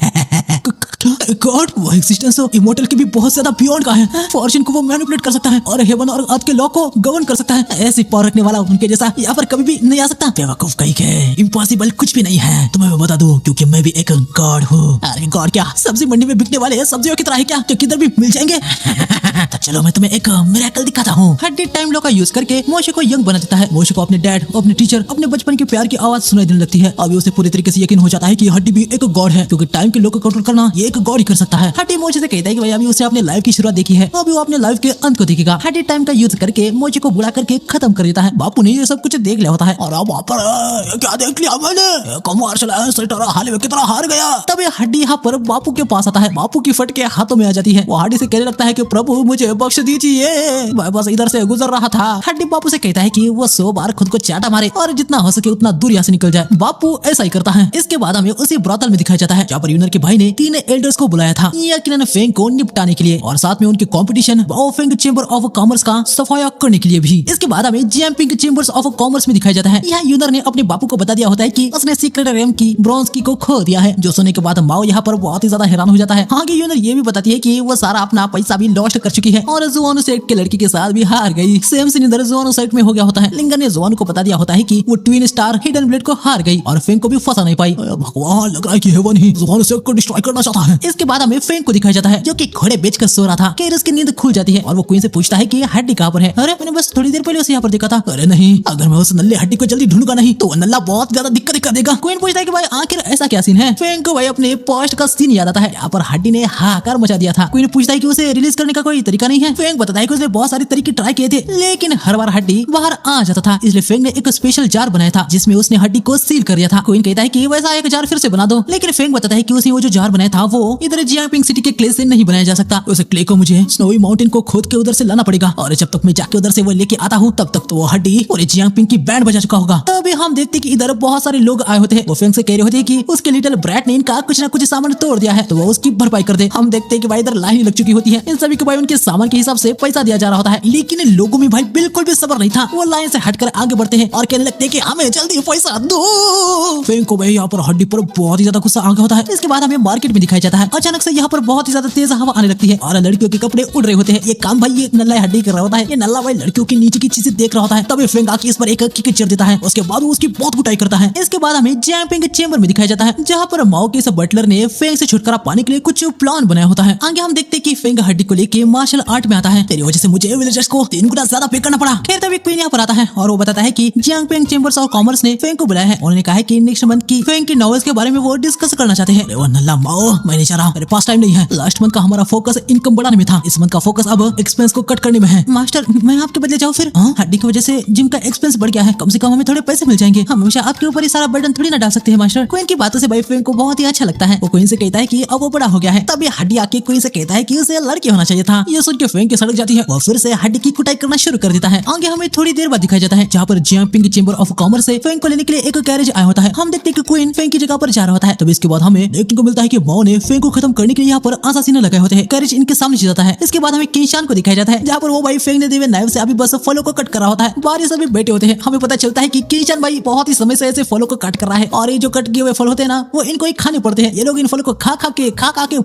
गॉड? वो एक्सिस्टेंस इमॉर्टल की भी बहुत ज्यादा बियॉन्ड का है। फॉर्चून को वो मैनिपुलेट कर सकता है और हेवन और अर्थ के लॉ को गवर्न कर सकता है। ऐसी पावर रखने वाला उनके जैसा यहाँ पर कभी भी नहीं आ सकता। बेवकूफ कहीं के, इम्पॉसिबल कुछ भी नहीं है। तुम्हें मैं बता दूं, क्योंकि मैं भी एक गॉड हूँ। अरे गॉड क्या? सब्जी मंडी में बिकने वाले सब्जियों की तरह है क्या, जो किधर भी मिल जाएंगे? तो चलो मैं तुम्हें एक मिरेकल दिखाता हूँ। हड्डी टाइम लॉ का यूज करके मोशे को यंग बना देता है। मोशे को अपने डैड, अपने टीचर, अपने बचपन के प्यार की आवाज सुनाई देने लगती है। अभी उसे पूरी तरीके से यकीन हो जाता है कि हड्डी भी एक गॉड है, क्योंकि टाइम के लॉ को कंट्रोल करना ये एक गॉड ही कर सकता है। हड्डी मोशे से कहता है कि भाई अभी उसे अपने लाइफ की शुरुआत देखी है, अभी वो अपने लाइफ के अंत को देखेगा। हड्डी टाइम का यूज करके मोशे को बुला करके खत्म कर देता है। बापू ने ये सब कुछ देख लिया होता है और अब वहाँ पर क्या देख लिया मैंने, मार्शल एंसेस्टर हाल में कितना हार गया। तभी हड्डी यहाँ पर बापू के पास आता है। बापू की फट के हाथों में आ जाती है। वो हड्डी से कहने लगता है कि प्रभु मुझे बख्श दीजिए, मैं बस इधर से गुजर रहा था। हड्डी बापू से कहता है कि वो 100 बार खुद को चाटा मारे और जितना हो सके उतना दूर यहाँ से निकल जाए। बापू ऐसा ही करता है। इसके बाद हमें उसी ब्रॉथल में दिखाया जाता है जहाँ पर यूनर के भाई ने 3 एल्डर्स को बुलाया था, यकीनन फेंग को निपटाने के लिए और साथ में उनके competition Feng chamber of commerce का सफाया करने के लिए भी। इसके बाद हमें जियांगपिंग चेंबर्स ऑफ कॉमर्स में दिखाया जाता है। यहाँ यूनर ने अपने बापू को बता दिया होता है कि उसने सीक्रेट रेम की ब्रॉन्ज की को खो दिया है, जो सुनने के बाद माओ यहाँ पर बहुत ही ज्यादा हैरान हो जाता है। आगे यूनर ये भी बताती है कि वो सारा अपना पैसा भी लॉस्ट कर चुकी है और जोनो सेट के लड़की के साथ भी हार गई। सेम सीन इधर जोनो सेट में हो गया होता है। लिंगर ने जोनो को बता दिया होता है कि वो ट्विन स्टार हिडन ब्लेड को हार गई और फेंग को भी फंसा नहीं पाई। भगवान, लग रहा है कि हेवन ही जोनो सेट को डिस्ट्रॉय करना चाहता है। इसके बाद हमें फेंग को दिखाया जाता है जो कि घोड़े बेचकर सो रहा था। केरस की नींद खुल जाती है और वो क्वीन से पूछता है कि हड्डी कहाँ पर है। अरे मैंने बस थोड़ी देर पहले उसे यहाँ पर देखा था। अरे नहीं, अगर मैं उस नल्ले हड्डी को जल्दी ढूंढूंगा नहीं तो नल्ला बहुत ज्यादा दिक्कत कर देगा। क्वीन पूछता है कि भाई आखिर ऐसा क्या सीन है। फेंग को भाई अपने पोस्ट का सीन याद आता है, यहाँ पर हड्डी ने हाहाकार मचा दिया था। क्वीन पूछता है कि उसे रिलीज करने का कोई तरीका नहीं है। फेंग बताता है कि उसने बहुत सारे तरीके ट्राई किए थे, लेकिन हर बार हड्डी बाहर आ जाता था। इसलिए फेंग ने एक स्पेशल जार बनाया था जिसमें उसने हड्डी को सील कर दिया था। क्वीन कहता है कि वैसा एक जार फिर से बना दो, लेकिन फेंग बताता है कि उसने वो जो जार बनाया था वो इधर जियांगपिंग सिटी के क्ले से नहीं बनाया जा सकता। उस क्ले को मुझे स्नोवी माउंटेन को खोद के उधर से लाना पड़ेगा और जब तक मैं जाके उधर से वो लेके आता हूँ तब तक तो वो हड्डी पूरे जियांगपिंग की बैंड बजा चुका होगा। तभी हम देखते कि इधर बहुत सारे लोग आए होते हैं। वो फेंग से कह रहे होते हैं कि उसके लिटिल ब्रैट ने इनका कुछ ना कुछ सामान तोड़ दिया है तो वो उसकी भरपाई कर दे। हम देखते हैं कि भाई इधर लाइन लग चुकी होती है। इन सभी को भाई उनके सामान के हिसाब से पैसा दिया जा रहा होता है, लेकिन लोगों में भाई बिल्कुल भी सब्र नहीं था। वो लाइन से हटकर आगे बढ़ते हैं और कहने लगते हैं कि हमें जल्दी पैसा दो। फेंग को भाई यहाँ पर हड्डी पर बहुत ही ज्यादा गुस्सा आ गया होता है। इसके बाद हमें मार्केट में दिखाया जाता है। अचानक से यहाँ पर बहुत ही ज्यादा तेज हवा आने लगती है और लड़कियों के कपड़े उड़ रहे होते हैं। ये काम भाई ये नल्ला हड्डी कर रहा होता है। ये नल्ला भाई लड़कियों के नीचे की चीजें देख रहा होता है। तभी फेंग आके इस पर एक किक चढ़ देता है। उसके बाद वो उसकी बहुत कुटाई करता है। इसके बाद हमें जियांगपिंग चेंबर में दिखाया जाता है जहाँ पर माओ के इस बटलर ने फेंग से छुटकारा पाने के लिए कुछ प्लान बनाया होता है। आगे हम देखते हैं कि फेंग हड्डी को लेके मार्शल आर्ट में आता है। तेरी वजह से मुझे विलेजर्स को 3 गुना ज्यादा पे करना पड़ा। खैर तभी क्वीन यहाँ पर आता है और वो बताता है कि जियांगपिंग चेंबर्स ऑफ कॉमर्स ने फेंग को बुलाया है। उन्होंने कहा है कि नेक्स्ट मंथ की फेंग की नॉवेल्स के बारे में वो डिस्कस करना चाहते हैं। वो नल्ला माओ मैं नहीं चाह रहा, मेरे पास टाइम नहीं है। लास्ट मंथ का हमारा फोकस इनकम बढ़ाने में था, इस मंथ का फोकस अब एक्सपेंस को कट करने में है। मास्टर मैं आपके बदले जाऊँ फिर? हड्डी की वजह से जिम का एक्सपेंस बढ़ गया है, कम से कम हमें थोड़े पैसे मिल जाएंगे। हम हमेशा आपके ऊपर ही सारा बर्डन थोड़ी ना डाल सकते हैं मास्टर। क्वीन की बातों से भाई फेंग को बहुत ही अच्छा लगता है। वो क्वीन से कहता है कि अब वो बड़ा हो गया है। तभी हड्डी आके क्वीन से कहता है कि उसे लड़की होना चाहिए था। ये सुन के फेंग की सड़क जाती है। वो फिर से हड्डी की कुटाई करना शुरू कर देता है। आगे हमें थोड़ी देर बाद दिखाया जाता है जहाँ पर जियांगपिंग चेंबर ऑफ कॉमर्स से फेंग को लेने के लिए एक कैरेज आया होता है। हम देखते हैं कि क्वीन फेंग की जगह पर जा रहा होता है। तभी इसके बाद हमें देखने को मिलता है कि माओ ने फेंग को खत्म करने के लिए यहाँ पर असासिन लगाए होते हैं। कैरेज इनके सामने से जाता है। इसके बाद हमें किंशान को दिखाया जाता है जहाँ पर वो भाई फेंग ने दिए नाइफ से अभी बस फलों को कट कर रहा होता है। बाहर सभी बैठे होते हैं। हमें पता चलता है कि किंशान भाई बहुत ही समय से ऐसे फलों को कट कर रहा है और ये जो कट किए हुए फल होते हैं ना वो इनको ही खाने पड़ते हैं। ये लोग इन फलों को खा खा के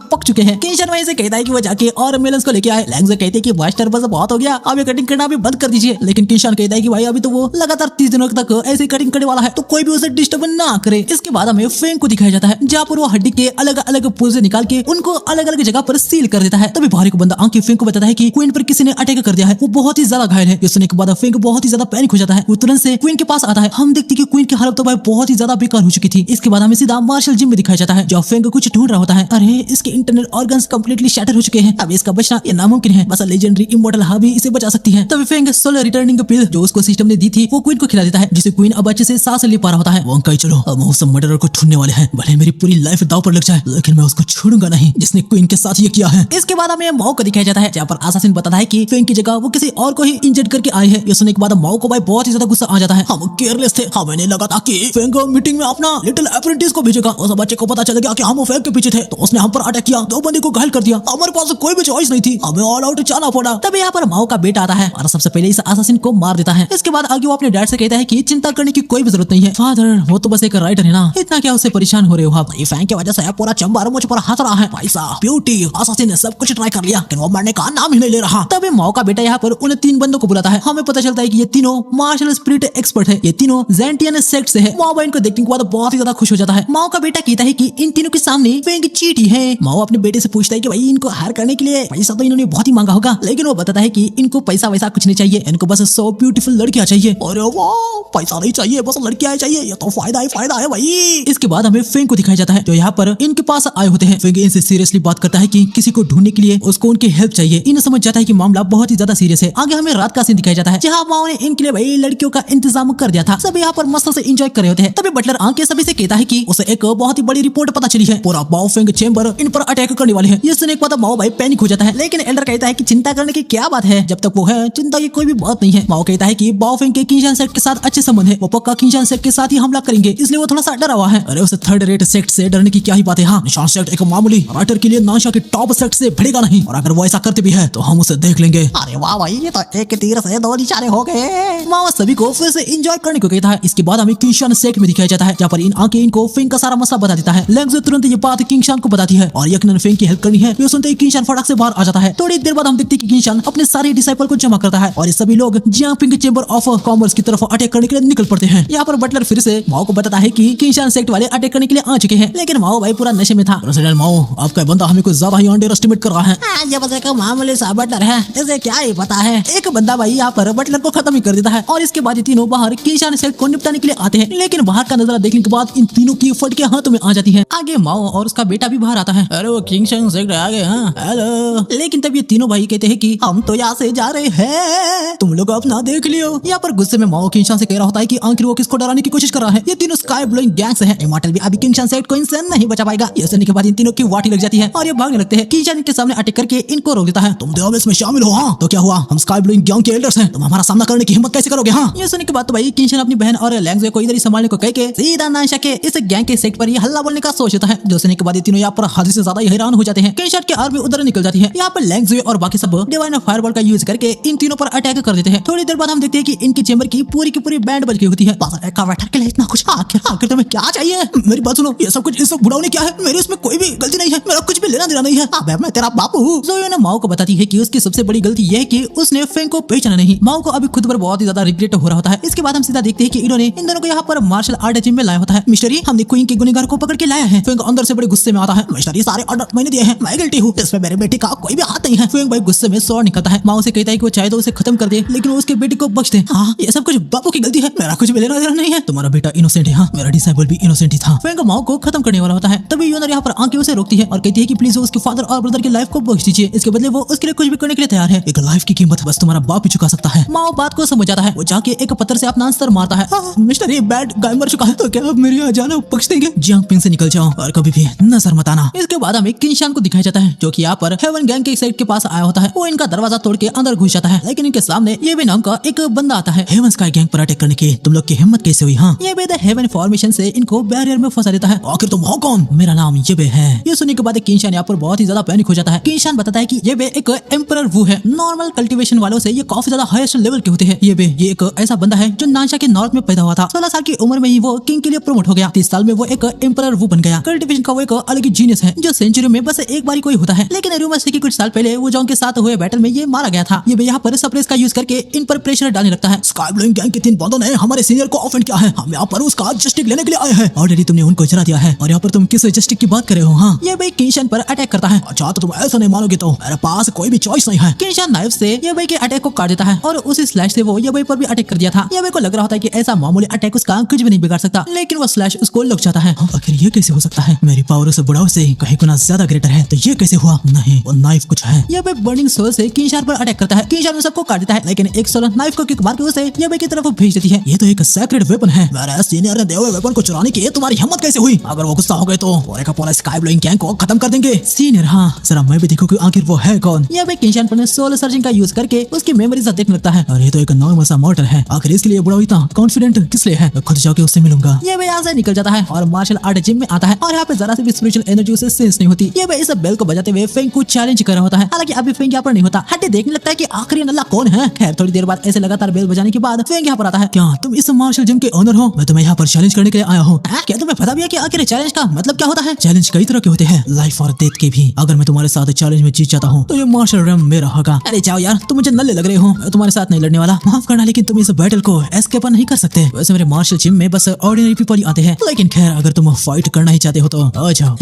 पक चुके हैं। किंशान भाई से कहता है कि वो जाके और मेलन्स को लेके आए। लैंग से कहते हैं कि मास्टर बस बहुत हो गया, अब ये कटिंग करना भी बंद कर दीजिए। लेकिन किंशान कहता है कि भाई अभी तो वो लगातार 30 दिनों तक ऐसे कटिंग करने वाला है तो कोई भी उसे डिस्टर्ब ना करे। इसके बाद हमें फेंग को दिखाया जाता है जहाँ पर वो हड्डी के अलग अलग पुर्जे निकाल के उनको अलग अलग जगह पर सील कर देता है। तभी बाहर एक बंदा आके फेंग को बताता है कि क्वीन पर किसी ने अटैक कर दिया है, वो बहुत ही ज्यादा घायल है। ये सुनने के बाद फेंग बहुत ही ज्यादा पैनिक हो जाता है। वो तुरंत से क्वीन के पास आता है। हम देखते कि क्वीन की हालत तो भाई बहुत ही ज्यादा बेकार हो चुकी थी। इसके बाद हमें सीधा मार्शल जिम में दिखाया जाता है जहाँ फेंग कुछ ढूंढ रहा होता है। अरे इसके इंटरनल ऑर्गन्स कंप्लीटली शैटर हो चुके हैं, अब इसका बचना ये नामुमकिन है। बस लेजेंडरी इमॉर्टल हबी इसे बचा सकती है। तभी फेंग सोल रिटर्निंग पिल जो उसको सिस्टम ने दी थी वो क्वीन को खिला देता है, जिसे क्वीन अब अच्छे से सांस ले पा रहा होता है। वो अंकल चलो अब हम उस मर्डरर को ढूंढने वाले हैं, भले मेरी पूरी लाइफ दांव पर लग जाए लेकिन मैं उसको छोड़ूंगा नहीं जिसने क्वीन के साथ ये किया है। इसके बाद हमें माओ को दिखाया जाता है जहाँ पर असासिन बताता है कि फेंग की जगह वो किसी और को ही इंजर्ड करके आए हैं। ये सुनने के बाद माओ को भाई बहुत ही ज्यादा गुस्सा आ जाता है। हम केयरलेस थे, हमें नहीं लगा था कि फेंग मीटिंग में अपना लिटिल अप्रेंटिस को भेजेगा। उस बच्चे को पता चल गया कि हम फेंग के पीछे थे तो उसने हम पर अटैक किया, 2 बंदे को घायल कर दिया। हमारे पास कोई भी चॉइस नहीं थी, हमें ऑल आउट जाना पड़ा। तभी यहाँ पर माओ का बेटा आता है और सबसे पहले इस असासिन को मार देता है। इसके बाद आगे वो अपने डैड से कहता है कि चिंता करने की कोई भी जरूरत नहीं है फादर, वो तो बस एक राइटर है ना, इतना क्या उससे परेशान हो रहे हो आप? फेंग की वजह से पूरा चंबर मुझ पर हंस रहा है। पैसा ब्यूटी असासिन ने सब कुछ ट्राई कर लिया लेकिन वो मरने का नाम ही नहीं ले रहा। तभी माओ का बेटा यहाँ पर उन 3 बंदों को बुलाता है। हमें पता चलता है कि ये तीनों मार्शल स्पिरिट एक्सपर्ट है, ये तीनों ज़ेंटियन सेक्ट से है। माओ भाई इनको देखने के बाद बहुत ही ज्यादा खुश हो जाता है। माओ का बेटा कहता है कि इन तीनों के सामने फेंग चीटी है। माओ अपने बेटे से पूछता है कि भाई इनको हार करने के लिए पैसा तो इन्होंने बहुत ही मांगा होगा, लेकिन वो बताता है कि इनको पैसा वैसा कुछ नहीं चाहिए, इनको बस 100 ब्यूटीफुल लड़कियां चाहिए। और वो पैसा नहीं चाहिए, बस लड़कियां चाहिए, ये तो फायदा है भाई। इसके बाद हमें फेंग को दिखाया जाता है जो यहाँ पर इनके पास आए होते हैं। फेंग इनसे सीरियसली बात करता है कि किसी को ढूंढने के लिए उसको उनकी हेल्प चाहिए। इन समझ जाता है कि मामला बहुत ही ज्यादा सीरियस है। आगे हमें रात का सीन दिखाया जाता है जहाँ माओ ने इनके लिए भाई लड़कियों का इंतजाम कर दिया था। सब यहाँ पर मस्त से एंजॉय कर रहे होते हैं। तभी बटलर आके सभी से कहता है कि उसे एक बहुत ही बड़ी रिपोर्ट पता चली है, पूरा माओ फेंग चेंबर इन पर अटैक करने वाले हैं। ये सुनने के बाद माओ भाई पैनिक हो जाता है, लेकिन एल्डर कहता है कि चिंता करने की क्या बात है, जब तक वो है चिंता की कोई भी बात नहीं है। माओ कहता है कि माओ फेंग के किंशान सेक्ट के साथ अच्छे संबंध है, वो पक्का किंशान सेक्ट के साथ ही हमला करेंगे, इसलिए वो थोड़ा सा डरा हुआ है। अरे उसे थर्ड रेट सेक्ट से डरने की क्या ही बात है। हाँ, निशान सेक्ट एक मामूली राइटर के लिए नाशा के टॉप सेक्ट से भिड़ेगा नहीं, और अगर वो ऐसा करते भी है तो हम उसे देख लेंगे। अरे वाह भाई, ये तो एक तीर से 2 निशाने हो गए। माओ सभी को फिर से एंजॉय करने को कहता है। इसके बाद हमें किंशान सेक्ट में दिखाया जाता है जहाँ पर इन आके इनको फेंग का सारा मसला बता देता है। लैंग तुरंत ये बात किंशान को बताती है और यकीनन फेंग की हेल्प करनी है। ये सुनते ही किंशान फटाक से बाहर आ जाता है। थोड़ी देर बाद हम देखते हैं कि किंशान अपने सारे डिसाइपल को जमा करता है और ये सभी लोग जियांगपिंग चेंबर ऑफ कॉमर्स की तरफ अटैक करने के लिए निकल पड़ते हैं। यहाँ पर बटलर फिर से माओ को बताता है कि किंशान सेक्ट वाले अटैक करने के लिए आ चुके हैं, लेकिन माओ भाई पूरा नशे में था। प्रेसिडेंट माओ, आपका बंदा हमें कुछ ज्यादा ही अंडर एस्टिमेट कर रहा है। ये बस एक मामूली सा बटलर है, इसे क्या ही पता है। एक बंदा भाई यहाँ पर बटलर को खत्म ही कर देता है और इसके बाद ये तीनों बाहर किंशान सेक्ट को निपटाने के लिए आते हैं, लेकिन बाहर का नजारा देखने के बाद इन तीनों की फटके हाथों में आ जाती है। आगे माओ और उसका बेटा भी बाहर आता है। अरे वो किंशान सेक्ट आ गए, हाँ हेलो। लेकिन तब ये तीनों भाई कहते हैं कि हम तो यहाँ से जा रहे हैं, तुम लोग अपना देख लियो। यहाँ पर गुस्से में माओ किंशान से कह रहा होता है कि आखिर वो किसको डराने की कोशिश कर रहा है। ये तीनों स्काई ब्लोइंग गैंग्स हैं, इमॉर्टल भी अभी किंशान सेक्ट को इनसे नहीं बचा पाएगा। ये सुनने के बाद इन तीनों की वाटी लग जाती है और ये भागने लगते हैं। किंशान इनके सामने अटैक करके इनको रोक देता है। तुम देव इसमें शामिल हो? हाँ तो क्या हुआ, हम स्काई ब्लू गैंग के एल्डर्स हैं, तुम हमारा सामना करने की हिम्मत कैसे करोगे? हाँ ये सुनने के बाद तो भाई किंशान अपनी बहन और लैंग्वेज को इधर ही संभालने को कह के सीधा नाशा के इस गैंग के सेक्ट पर ये हल्ला बोलने का सोचता है। जो सुनने के बाद ये तीनों यहाँ पर हद से ज्यादा हैरान हो जाते हैं। किंशान की आर्मी उधर निकल जाती है। यहाँ पर लैंग्वेज और बाकी सब डिवाइन फायरबॉल का यूज करके इन तीनों पर अटैक कर देते हैं। थोड़ी देर बाद हम देखते हैं कि इनकी चेंबर की पूरी बैंड बज गई होती है। बैठक के लिए इतना कुछ आखिर तुम्हें क्या चाहिए? मेरी बात सुनो, ये सब कुछ इस बुढ़ाऊ ने क्या है? मेरे इसमें कोई भी गलती नहीं है, मेरा कुछ भी लेना देना नहीं है। अबे मैं तेरा बाप हूँ। ज़ोयो ने माओ को बताती है कि उसकी सबसे बड़ी गलती यह है कि उसने फेंग को पहचाना नहीं। माओ को अभी खुद पर बहुत ही ज्यादा रिग्रेट हो रहा होता है। इसके बाद हम सीधा देखते हैं कि इन्होंने इन दोनों को यहाँ पर मार्शल आर्ट जिम में लाया होता है। मिस्टरी, हमने क्वीन के गुनहगार को पकड़ के लाया है। फेंग अंदर से बड़े गुस्से में आता है। मिस्टरी, सारे ऑर्डर मैंने दिए हैं, मैं गिल्टी हूँ, इसमें मेरे बेटे का कोई भी हाथ नहीं है। फेंग भाई गुस्से में सौर निकलता है। माओ से कहता है कि वो चाहे तो उसे खत्म कर दे, लेकिन वो उसके बेटे को बख्श दे। हाँ ये सब कुछ बापू की गलती है, मेरा कुछ भी लेना देना नहीं है। तुम्हारा बेटा इनोसेंट है। हाँ मेरा डिसाइबल भी इनोसेंट ही था। फेंग माओ को खत्म करने वाला होता है। तभी योनर यहाँ पर आके उसे रोकती है और कहती है कि प्लीज उसके फादर और ब्रदर की लाइफ को बख्श दीजिए, इसके बदले वो उसके लिए कुछ भी करने के लिए तैयार है। एक लाइफ की कीमत बस तुम्हारा बाप ही चुका सकता है। माओ बात को समझ जाता है। वो जाके एक पत्थर से अपना सर मारता है। मिस्टर, ये बैड गाय मर चुका है, तो क्या अब मेरी जाना बख्श देंगे? जियांग पिंग से निकल जाओ और कभी भी नजर मत आना। इसके बाद हमें किंशान को दिखाया जाता है, जो कि यहाँ पर हेवन गैंग के साइड के पास आया होता है। वो इनका दरवाजा तोड़ के अंदर घुस जाता है, लेकिन इनके सामने ये भी नाम का एक बंदा आता है। हेवन स्काई गैंग पर अटैक करने की तुम लोग की हिम्मत कैसे हुई? हाँ ये बे द हेवन फॉर्मेशन से इनको बैरियर में फंसा देता है। आखिर तुम हो कौन? मेरा नाम ये बे है। ये सुनने के बाद किंशान यहाँ पर बहुत ही ज्यादा पैनिक हो जाता है। किंशान बताता है कि ये बे एक एम्परर वू है। नॉर्मल कल्टीवेशन वालों से ये काफी ज्यादा हाईएस्ट लेवल के होते हैं। ये एक ऐसा बंदा है जो नाशा के नॉर्थ में पैदा हुआ था। 16 साल की उम्र में ही वो किंग के लिए प्रमोट हो गया। 30 साल में वो एक एम्परर वू बन गया। कल्टीवेशन का वो एक अलग ही जीनियस है, जो सेंचुरी में बस एक बार कोई होता है। लेकिन रूमर्स है कि कुछ साल पहले वो जॉन के साथ हुए बैटल में ये मारा गया था। ये यहाँ पर सप्रेस का यूज करके इन पर प्रेशर डालने लगता है। स्काई ब्लू गैंग के 3 बंदों ने हमारे सीनियर को ऑफेंड किया है। हम यहाँ पर उसका जस्टिस लेने के लिए आए हैं। ऑलरेडी तुमने उनको जला दिया है और यहाँ पर तुम किस जस्टिस की बात कर रहे हो? हाँ ये भाई किंशान पर अटैक करता है। अच्छा तो तुम ऐसा नहीं मानोगे तो मेरे पास कोई भी चॉइस नहीं है। किंशान नाइफ से ये भाई के अटैक को काट देता है और उसी स्लैश से वो ये भाई पर भी अटैक कर दिया था। ये भाई को लग रहा होता है कि ऐसा मामूली अटैक उसका कुछ भी नहीं बिगाड़ सकता, लेकिन वो स्लैश उसको लग जाता है। आखिर ये कैसे हो सकता है? मेरी पावर उस बुढ़ाऊ से कहीं गुना ज्यादा ग्रेटर है, तो ये कैसे हुआ? नहीं वो नाइफ कुछ है। ये भाई बर्निंग सोल से किंशान पर अटैक करता है। किंशान सबको काट देता है, लेकिन एक सोल नाइफ को किक मार के उसे ये भाई की तरफ भेज देती है। ये तो एक सैक्रेड वेपन है। मेरे सीनियर ने दिए हुए वेपन को चुराने की तुम्हारी हिम्मत कैसे हुई? अगर वो गुस्सा हो गए तो पूरे का पूरा स्काई ब्लू गैंग को खत्म कर देंगे। सीनियर, हाँ जरा मैं भी देखूं कि आखिर वो है कौन। ये भाई किंशान पर सोल सर्जिंग का यूज करके उसकी मेमोरीज देखने लगता है। और ये तो एक नॉर्मल सा मॉडल है, आखिर इसके लिए बुढ़ाऊ इतना कॉन्फिडेंट किस लिए है? मैं खुद जाके उससे मिलूंगा। ये भाई यहाँ से निकल जाता है और मार्शल आर्ट जिम में आता है और यहाँ पे जरा सी भी स्पिरिचुअल एनर्जी उसे सेंस नहीं होती। ये भाई इस बेल को बजाते हुए फेंग को चैलेंज कर रहा होता है। हालांकि अभी फेंग यहाँ पर नहीं होता। हटे देखने लगता है कि आखिर नल्ला कौन है। खैर थोड़ी देर बाद ऐसे लगातार बेल बजाने के बाद फेंग यहाँ पर आता है। क्या तुम इस मार्शल जिम के ओनर हो? मैं तुम्हें यहाँ पर चैलेंज करने के लिए आया हूँ। क्या तुम्हें पता भी है कि आखिर चैलेंज का मतलब क्या होता है? चैलेंज कई तरह के होते हैं, लाइफ और डेथ के भी। अगर मैं तुम्हारे साथ चैलेंज में जीत जाता हूँ तो ये मार्शल रेम मेरा होगा। अरे जाओ यार, तुम मुझे नल्ले लग रहे हो। मैं तुम्हारे साथ नहीं लड़ने वाला। माफ करना, लेकिन तुम इस बैटल को एस्केप नहीं कर सकते। वैसे मेरे मार्शल जिम में बस ऑर्डिनरी पीपल ही आते हैं, लेकिन खैर अगर तुम फाइट करना ही चाहते हो तो आ जाओ।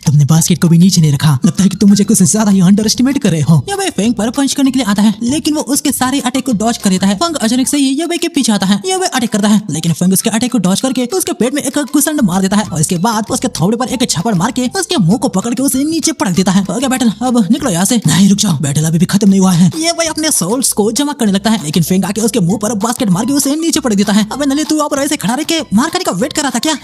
तुमने बास्केट को भी नीचे नहीं रखा, लगता है कि तुम मुझे कुछ ज्यादा ही अंडर एस्टिमेट कर रहे हो। ये भाई फेंग पर पंच करने के लिए आता है, लेकिन वो उसके सारे अटैक को डॉज कर देता है। फेंग अचानक से ये भाई के पीछे आता है। ये भाई अटैक करता है, लेकिन फेंग उसके अटैक को डॉज करके उसके पेट में एक कुसंड मार देता है और इसके बाद उसके थोबड़े पर एक छापड़ मार के उसके मुंह को पकड़ के उसे नीचे पटक देता है। ओके बैटल, अब निकलो यहाँ से। नहीं रुक जाओ, बैटल अभी भी खत्म नहीं हुआ है। ये भाई अपने सोल्स को जमा करने लगता है, लेकिन फेंग आके उसके मुंह पर बास्केट मार के उसे नीचे पटक देता है। अबे नले, तू आप ऐसे खड़ा रह के मार खाने का वेट कर रहा था क्या?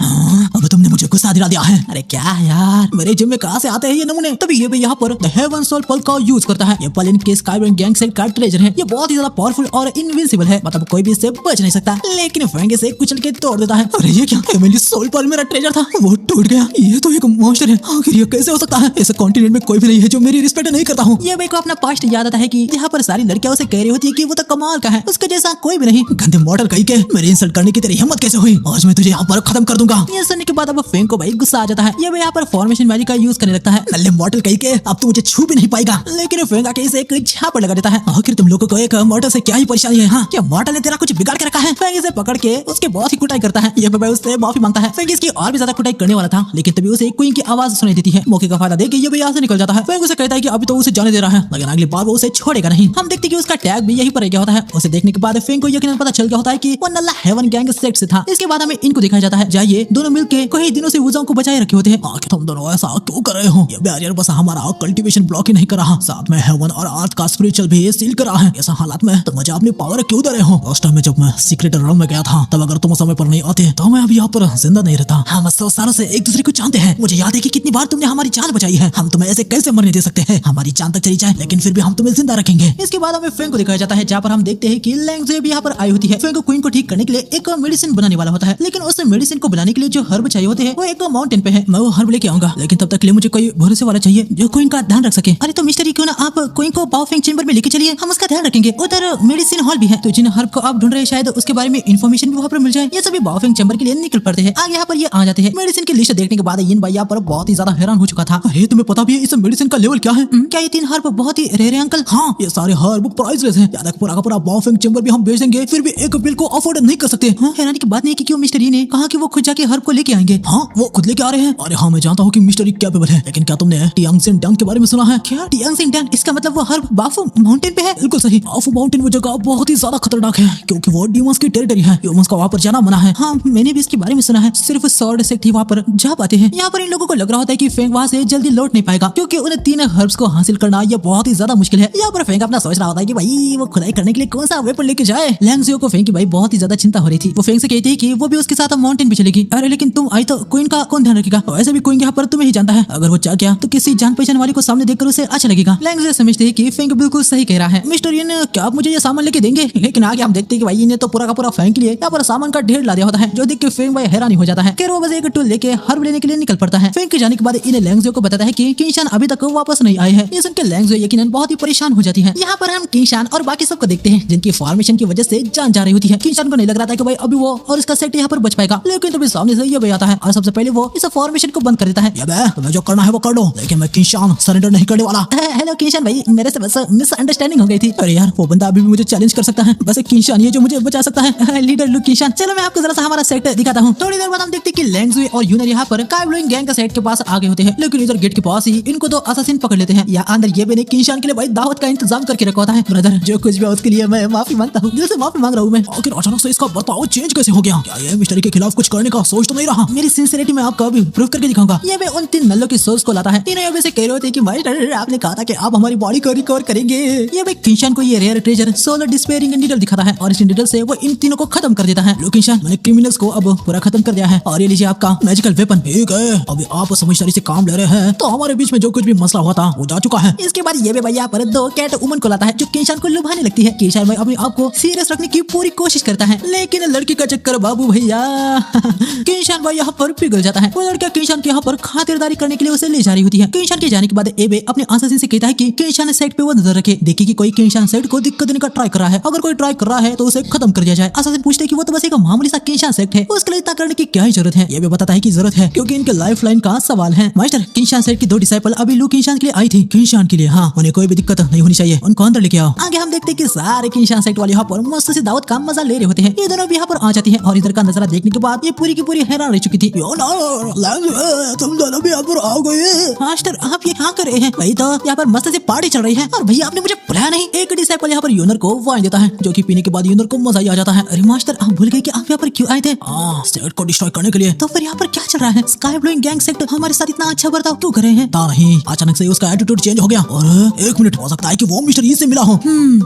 अब तुमने मुझे गुस्सा दिला दिया है। अरे क्या यार, मेरे जिम में कहाँ से आते हैं ये नमूने? तभी ये भी यहाँ पर द हेवन सोल पल का यूज करता है। ये पल इनके स्काई ब्लू गैंग सेट का ट्रेजर है। ये बहुत ही ज्यादा पावरफुल और इनविंसिबल है, मतलब कोई भी इससे बच नहीं सकता, लेकिन फेंग से कुचल के तोड़ देता है। अरे ये क्या? मेरी सोल पल मेरा ट्रेजर था, वो टूट गया। ये तो एक मॉन्स्टर है। आखिर ये कैसे हो सकता है? इस कॉन्टिनेंट में कोई भी नहीं है जो मेरी रिस्पेक्ट नहीं करता हूँ। ये भाई को अपना पास्ट याद आता है कि यहाँ पर सारी लड़कियां उसे कह रही होती है कि वो तो कमाल का है, उसके जैसा कोई भी नहीं। गंदे मॉडल कहीं के मेरी इंसल्ट करने की तेरी हिम्मत कैसे हुई? आज मैं तुझे यहाँ पर खत्म कर दूंगा। ये सुनने के बाद अब फेंग को भाई गुस्सा आ जाता है। ये भाई यहाँ पर फॉर्मेशन मैजिक का यूज करने लगता है। नल्ले मॉडल कहीं के, अब तू मुझे छू भी नहीं पाएगा। लेकिन फेंग आके इसे एक छापड़ लगा देता है। आखिर तुम लोगों को एक मॉडल से क्या ही परेशानी है? हाँ क्या मॉडल ने तेरा कुछ बिगाड़ के रखा है? फेंग इसे पकड़ के उसके बहुत ही कुटाई करता है। ये भाई उससे माफी मांगता है। फेंग इसकी और भी ज्यादा कुटाई करने वाला था, लेकिन तभी उसे क्वीन की आवाज सुनाई देती है। मौके का फायदा देके ये भाई यहाँ से निकल जाता है। फेंग उसे कहता है कि अभी तो उसे जाने दे रहा है, लेकिन अगली बार वो उसे छोड़ेगा नहीं। हम देखते हैं कि उसका टैग भी यहीं पर रह गया होता है। उसे देखने के बाद फेंग को यकीनन पता चल गया होता है कि वो नल्ला हेवन गैंग सेट से था। इसके बाद हमें इनको दिखाया जाता है। जाइए दोनों मिलके कई दिनों से वुजांग को बचाए रखे होते हैं। आखिर तुम दोनों ऐसा क्यों कर रहे हो? ये बैरियर बस हमारा कल्टीवेशन ब्लॉक ही नहीं कर रहा, साथ में हेवन और अर्थ का स्पिरिचुअल भी सील कर रहा है। ऐसा हालात में तुम मुझे अपनी पावर क्यों दे रहे हो? उस टाइम में जब मैं सीक्रेट रूम में गया था, तब अगर तुम समय पर नहीं आते तो मैं अभी यहाँ पर जिंदा नहीं रहता। हम 100 सालों से एक दूसरे को जानते हैं। मुझे याद है कि कितनी इतनी बार तुमने हमारी जान बचाई है, हम तुम्हें ऐसे कैसे मरने दे सकते हैं? हमारी जान तक चली जाए लेकिन फिर भी हम तुम्हें जिंदा रखेंगे। इसके बाद हमें फेंग को दिखाया जाता है, जहाँ पर हम देखते हैं कि लैंग ज़ुए भी यहाँ पर आई होती है। फेंग क्वीन को ठीक करने के लिए एक मेडिसिन बनाने वाला होता है, लेकिन उस मेडिसिन को बनाने के लिए जो हर्ब चाहिए होते हैं वो एक माउंटेन पे है। मैं वो हर्ब लेके आऊंगा, लेकिन तब तक के लिए मुझे कोई भरोसे वाला चाहिए जो क्वीन का ध्यान रख सके। अरे तो मिस्टर क्यों ना आप क्वीन को बाओफेंग चेंबर में लेके चलिए, हम उसका ध्यान रखेंगे। उधर मेडिसिन हॉल भी है, तो जिन हर्ब को आप ढूंढ रहे हैं शायद उसके बारे में इन्फॉर्मेशन भी वहाँ पर मिल जाए। ये सभी बाओफेंग चेंबर के लिए निकल पड़ते हैं। आगे यहाँ पर ये आ जाते हैं। मेडिसिन की लिस्ट देखने के बाद यिन भाई यहाँ पर बहुत ही ज्यादा हैरान हो चुका था। अरे तुम्हें पता भी है इस मेडिसिन का लेवल क्या है? क्या ये 3 हर्ब बहुत ही रेयर है अंकल? हाँ, ये सारे हर्ब प्राइसलेस हैं। याद पूरा का पूरा बाओफेंग चेंबर भी हम बेच देंगे, फिर भी एक बिल को अफोर्ड नहीं कर सकते। हाँ, हैरानी की बात नहीं है कि क्यों मिस्टर यी ने कहा कि वो खुद जाके हर्ब को लेके आएंगे। हाँ, वो खुद लेके आ रहे हैं। अरे हाँ, मैं जानता हूँ कि मिस्टर यी कैपेबल है, लेकिन क्या तुमने टियांगसिन डैम के बारे में सुना है? क्या टियांगसिन डैम? इसका मतलब वो हर्ब बाफू माउंटेन पे है? बिल्कुल सही। बाफू माउंटेन वो जगह बहुत ही ज्यादा खतरनाक है, क्योंकि वो डीमंस की टेरिटरी है। ह्यूमंस का वहाँ पर जाना मना है। हाँ, मैंने भी इसके बारे में सुना है। सिर्फ सॉर्ड सेक्ट ही वहाँ पर जा पाते हैं। यहाँ पर इन लोगों को लग रहा होता है कि फेंग वहाँ से जल्दी लौट नहीं पाएगा, क्योंकि उन 3 हर्ब्स को हासिल करना ये बहुत ही ज्यादा मुश्किल है। यहाँ पर फेंग अपना सोच रहा होता है कि भाई वो खुदाई करने के लिए कौन सा वेपन लेके जाए। लैंग ज़ुए को फेंग की भाई बहुत ही ज्यादा चिंता हो रही थी। वो फेंग से कहती है कि वो भी उसके साथ माउंटेन पे चलेगी। अरे लेकिन तुम आई तो क्वीन का कौन ध्यान रखेगा? वैसे भी क्वीन यहाँ पर तुम्हें ही जानता है, अगर वो चाह गया तो किसी जान पहचान वाले को सामने देखकर उसे अच्छा लगेगा। लैंग ज़ुए समझते हैं कि फेंग बिल्कुल सही कह रहा है। मिस्टर यिन, क्या आप मुझे ये सामान लेके देंगे? लेकिन आगे हम देखते हैं कि भाई ने तो पूरा का पूरा फेंग के लिए यहाँ पर सामान का ढेर ला दिया होता है, जो देख के फेंग भाई हैरानी हो जाता है। फिर वो बस एक टूल लेके हर्ब लेने के लिए निकल पड़ता है। फेंग के जाने के बाद इन्हें लैंग ज़ुए को बताता है कि किंशान अभी तक वापस नहीं आए हैं। ये सुनकर लैंग ज़ुए यकीनन बहुत ही परेशान हो जाती है। यहाँ पर हम किंशान और बाकी सबको देखते हैं, जिनकी फॉर्मेशन की वजह से जान जा रही होती है। किंशान को नहीं लग रहा था कि भाई अभी वो और इसका सेट यहाँ पर बच पाएगा, लेकिन तभी सामने से ये भी आता है और सबसे पहले वो इस फॉर्मेशन को बंद कर देता है। तुम्हें जो करना है वो कर दो, लेकिन मैं किंशान सरेंडर नहीं करने वाला। हेलो किंशान भाई, मेरे से बस मिसअंडरस्टैंडिंग हो गई थी। अरे यार, वो बंदा अभी भी मुझे चैलेंज कर सकता है। बस एक किंशान ये जो मुझे बचा सकता है। लीडर लुक किंशान, चलो मैं आपको जरा सा हमारा सेट दिखाता हूँ। थोड़ी देर बाद हम देखते हैं कि लैंग ज़ुए और यूनर यहाँ पर स्काई ब्लूइंग गैंग का सेट के पास आगे होते हैं, लेकिन इधर गेट के पास ही इनको तो असासिन पकड़ लेते हैं। या अंदर ये मैंने किंशान के लिए भाई दावत का इंतजाम करके रखा होता है। ब्रदर, जो कुछ भी उसके लिए मैं माफी मांगता हूँ, दिल से माफी मांग रहा हूँ मैं। आखिर अचानक से इसका बर्ताव चेंज कैसे हो गया? क्या ये मिस्टर के खिलाफ कुछ करने का सोच तो नहीं रहा? मेरी सिंसियरिटी में आपको अभी प्रूव करके दिखाऊंगा। ये भी उन 3 नल्लों की सोच को लाता है। तीनों ये से कह रहे होते हैं कि मास्टर आपने कहा था कि आप हमारी बॉडी को रिकवर करेंगे। ये भी किंशान को ये rare treasure solar despairing needle दिखाता है और इस नीडल से वो इन तीनों को खत्म कर देता है। लो किंशान, मैंने क्रिमिनल्स को अब पूरा खत्म कर दिया है और ये लीजिए आपका मैजिकल वेपन। ठीक है, अभी आप समझदारी से काम ले रहे हैं, तो हमारे बीच में जो कुछ भी मसला हुआ था वो जा चुका है। इसके बाद ये भी भैया पर 2 कैट वुमन को लाता है, जो किंशान को लुभाने लगती है। किंशान भाई अपने आप को सीरियस रखने की पूरी कोशिश करता है, लेकिन लड़की का चक्कर बाबू भैया किंशान भाई यहाँ पर पिघल जाता है। वो लड़का किंशान के यहाँ पर खातिरदारी करने के लिए उसे ले जा रही होती है। किंशान के जाने के बाद एबे अपने असासिन से कहता है कि किंशान साइड पे वो नजर रखे, देखे कि कोई किंशान साइड को दिक्कत देने का ट्राई कर रहा है। अगर कोई ट्राई कर रहा है तो उसे खत्म कर दिया जाए। असासिन पूछते हैं कि वो तो बस एक मामूली सा किंशान सेक्ट है, उसके लिए इतना करने की क्या जरूरत है? ये भी बताता है कि जरूरत है, क्योंकि इनके लाइफ लाइन का सवाल है। मास्टर, किंशान सेक्ट की 2 डिसाइपल अभी लू किंशान के लिए आई थी। किंशान के लिए? हाँ, उन्हें कोई भी दिक्कत नहीं होनी चाहिए, उनको अंदर लेके आओ। आगे हम देखते हैं कि सारे किंशान सेक्ट वाले यहाँ पर मस्त से दावत का मजा ले रहे होते हैं। ये दोनों भी यहाँ पर आ जाती है और इधर का नजारा देखने के बाद ये पूरी की पूरी हैरान रह चुकी थी। तुम दोनों भी यहाँ पर आ गए। मास्टर, आप ये क्या कर रहे हैं? भाई तो यहाँ पर मस्त से पार्टी चल रही है और भैया आपने मुझे बुलाया नहीं। एक डिसाइपल यहाँ पर यूनर को वाइन देता है, जो कि पीने के बाद यूनर को मजा ही आ जाता है। अरे मास्टर, आप भूल गए कि आप यहाँ पर क्यों आए थे? सेट को डिस्ट्रॉय करने के लिए। तो फिर यहाँ पर क्या चल रहा है? स्काई ब्लूइंग गैंग सेक्ट हमारे साथ इतना अच्छा बर्ताव क्यों कर रहे हैं? नहीं, अचानक से उसका एटीट्यूड चेंज हो गया और 1 मिनट हो सकता है कि वो मिस्टर यी से मिला हो।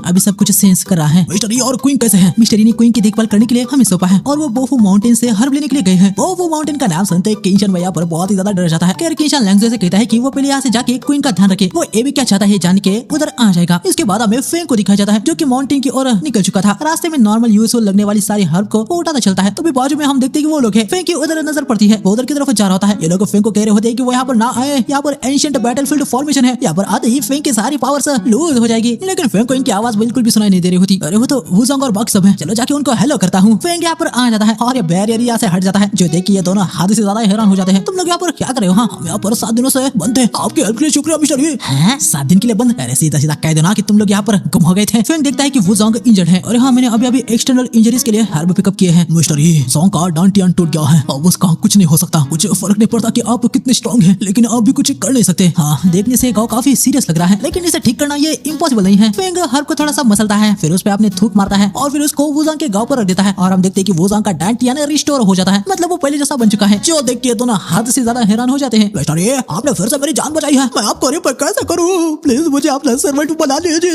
अभी सब कुछ सेंस कर रहा है। मिस्टर यी और क्वीन कैसे हैं? मिस्टर यी ने क्वीन की देखभाल करने के लिए हमें सौंपा है और वो बोफू माउंटेन से हर्ब लेने के लिए गए हैं। बोफू माउंटेन का नाम सुनते किंशान भैया पर बहुत ही ज्यादा डर जाता है। किंशान लैंग ज़ुए से कहता है कि वो पहले यहाँ से जाके क्वीन का ध्यान रखे। वो ये भी क्या चाहता है जान के उधर आ जाएगा। इसके बाद हमें फेंग को दिखाया जाता है, जो कि माउंटेन की ओर निकल चुका था। रास्ते में नॉर्मल यूजफुल लगने वाली सारी हर्ब को उठाता चलता है। तो भी बाजू में हम देखते हैं कि वो लोग हैं। फेंग की उधर नजर पड़ती है, वो उधर की तरफ जा रहा होता है। ये लोग फेंग को कह रहे होते हैं कि वो यहाँ पर ना आए, यहाँ पर एंशिएंट बैटलफील्ड फॉर्मेशन है, यहाँ पर आते ही फेंग की सारी पावर्स लूज हो जाएगी। लेकिन फेंग को इनकी आवाज बिल्कुल भी सुनाई नहीं दे रही होती। अरे वो तो वुज़ोंग और बक सब है, चलो जाके उनको हेलो करता हूँ। फेंग यहाँ पर आ जाता है और ये बैरियर यहाँ से हट जाता है, जो देख के ये दोनों हद से ज्यादा हैरान हो जाते हैं। तुम लोग यहाँ पर क्या कर रहे हो? हाँ, हम यहाँ पर 7 दिनों से बंद थे, आपकी हेल्प के लिए शुक्रिया मिस्टर यी। 7 दिन के लिए बंद? अरे सीधा सीधा कह देना कि तुम लोग यहाँ पर गुम हो गए थे। फेंग देखता है कि वुज़ोंग इंजर्ड है और हाँ, मैंने अभी एक्सटर्नल इंजरीज के लिए हर्ब पिकअप किए हैं। मिस्टर यी, ज़ोंग का डांटियान टूट गया है, अब उसका कुछ नहीं हो सकता। मुझे फर्क नहीं पड़ता कि आप कितने स्ट्रॉन्ग हैं, लेकिन आप भी कुछ कर नहीं सकते। हाँ, देखने से गाँव काफी सीरियस लग रहा है, लेकिन इसे ठीक करना ये इम्पॉसिबल नहीं है। फेंग हर्ब को थोड़ा सा मसलता है, फिर उस पे अपने थूक मारता है और फिर उसको वुज़ोंग के गाँव पर रख देता है और हम देखते हैं कि वुज़ोंग का डांटियान रिस्टोर हो जाता है, मतलब वो पहले जैसा बन चुका है। जो देख के दोनों हद से ज्यादा हैरान हो जाते हैं। मिस्टर यी, आपने फिर से मेरी जान बचाई है, मैं आपको पर कैसे करूँ? प्लीज मुझे अपना सर्वेंट बना लीजिए,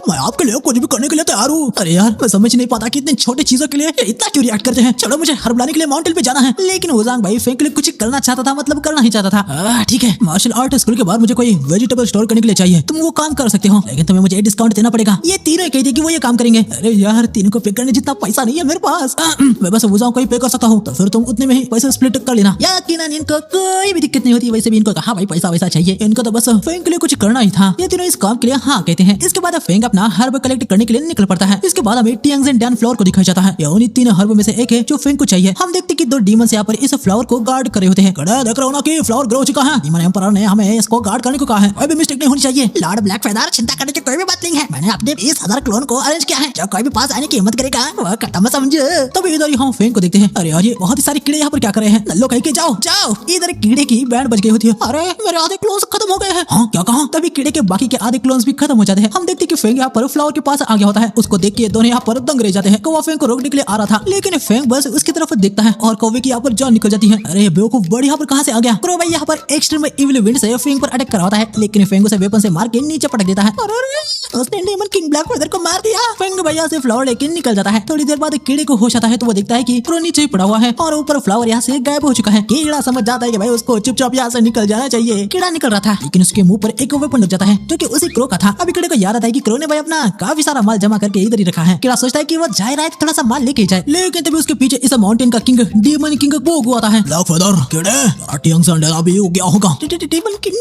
मैं आपके लिए कुछ भी करने के लिए तैयार हूँ। अरे यार, मैं समझ नहीं पाता कि इतनी छोटी चीजों के लिए इतना क्यों रिएक्ट करते हैं। चलो, मुझे हर्ब लाने के लिए माउंटेन पे जाना है, लेकिन वुज़ोंग भाई फेंग के लिए कुछ करना चाहता था, मतलब मतलब करना ही चाहता था। ठीक है, मार्शल आर्ट स्कूल के बाद मुझे कोई वेजिटेबल स्टोर करने के लिए चाहिए, तुम वो काम कर सकते हो, लेकिन तुम्हें मुझे डिस्काउंट देना पड़ेगा। ये तीनों कह दिए कि वो ये काम करेंगे। अरे यार, तीनों को पे करने जितना पैसा नहीं है मेरे पास। मैं बस वुजाओं को ही पे कर सकता हूँ, तो फिर तुम उतने में ही पैसे स्प्लिट कर लेना। यकीनन इनको कोई भी दिक्कत नहीं होती। वैसे भी इनको कहा भाई पैसा वैसा चाहिए, इनको तो बस फेंग के लिए कुछ करना ही था। ये तीनों इस काम के लिए हाँ कहते हैं। इसके बाद फेंग अपना हर्ब कलेक्ट करने के लिए निकल पड़ता है। इसके बाद हमें टियांगजेन डैन फ्लावर को दिखाया जाता है। ये उन्हीं तीन हर्ब में से एक है जो फेंग को चाहिए। हम देखते कि दो डीमंस यहाँ पर इस फ्लावर को गार्ड कर रहे होते हैं। देख रहे हो ना कि फ्लावर ग्रो चुका है। डीमन एम्परर ने हमें इसको गार्ड करने को कहा है। कोई भी मिस्टेक नहीं होनी चाहिए। लॉर्ड ब्लैक फेदर, चिंता करने की कोई भी बात नहीं है। मैंने अपने 20,000 क्लोन को अरेंज किया है। जो कोई भी पास आने की हिम्मत करेगा वो खत्म समझो। तभी इधर हम फेंग को देखते हैं। अरे यार, ये बहुत ही सारे कीड़े यहाँ पर क्या कर रहे हैं। नल्लो कह के जाओ जाओ। इधर कीड़े की बैंड बज गई होती है। अरे मेरे आधे क्लोन्स खत्म हो गए हैं। हाँ, क्या कहा? तभी कीड़े के बाकी के आधे क्लोन्स भी खत्म हो जाते हैं। हम देखते कि फेंग यहाँ पर फ्लावर के पास आ गया होता है। उसको देख के दोनों यहाँ पर दंग रह जाते हैं। कौवा फेंग को रोकने के लिए आ रहा था, लेकिन फेंग बस उसकी तरफ देखता है और कौवे की यहाँ पर जान निकल जाती है। अरे बेवकूफ, बड़ी यहाँ पर कहाँ से आ गया? क्रो भाई यहाँ पर एक्सट्रीम इविल विंड से फेंग पर अटैक करवाता है, लेकिन फेंग उसे वेपन से मार के नीचे पटक देता है। उसने डीमन किंग ब्लैक फेदर को मार दिया। फेंग भैया से फ्लावर लेके निकल जाता है। थोड़ी देर बाद कीड़े को होश आता है तो वो देखता है कि क्रो नीचे ही पड़ा हुआ है और ऊपर फ्लावर यहाँ से गायब हो चुका है। कीड़ा समझ जाता है कि भाई उसको चुपचाप यहाँ से निकल जाना चाहिए। कीड़ा निकल रहा था, लेकिन उसके मुंह पर एक वेपन लग जाता है जो कि उसी क्रो का था। अभी कीड़े को याद आता है कि क्रो ने भाई अपना काफी सारा माल जमा करके इधर ही रखा है। कीड़ा सोचता है कि वो जा रहा है थोड़ा सा माल लेके जाए, लेकिन तभी उसके पीछे इस माउंटेन का किंग डीमन किंग बोगो आता है। ब्लैक फेदर, कीड़े टियांगजेन डैन अभी हो गया होगा। डीमन किंग,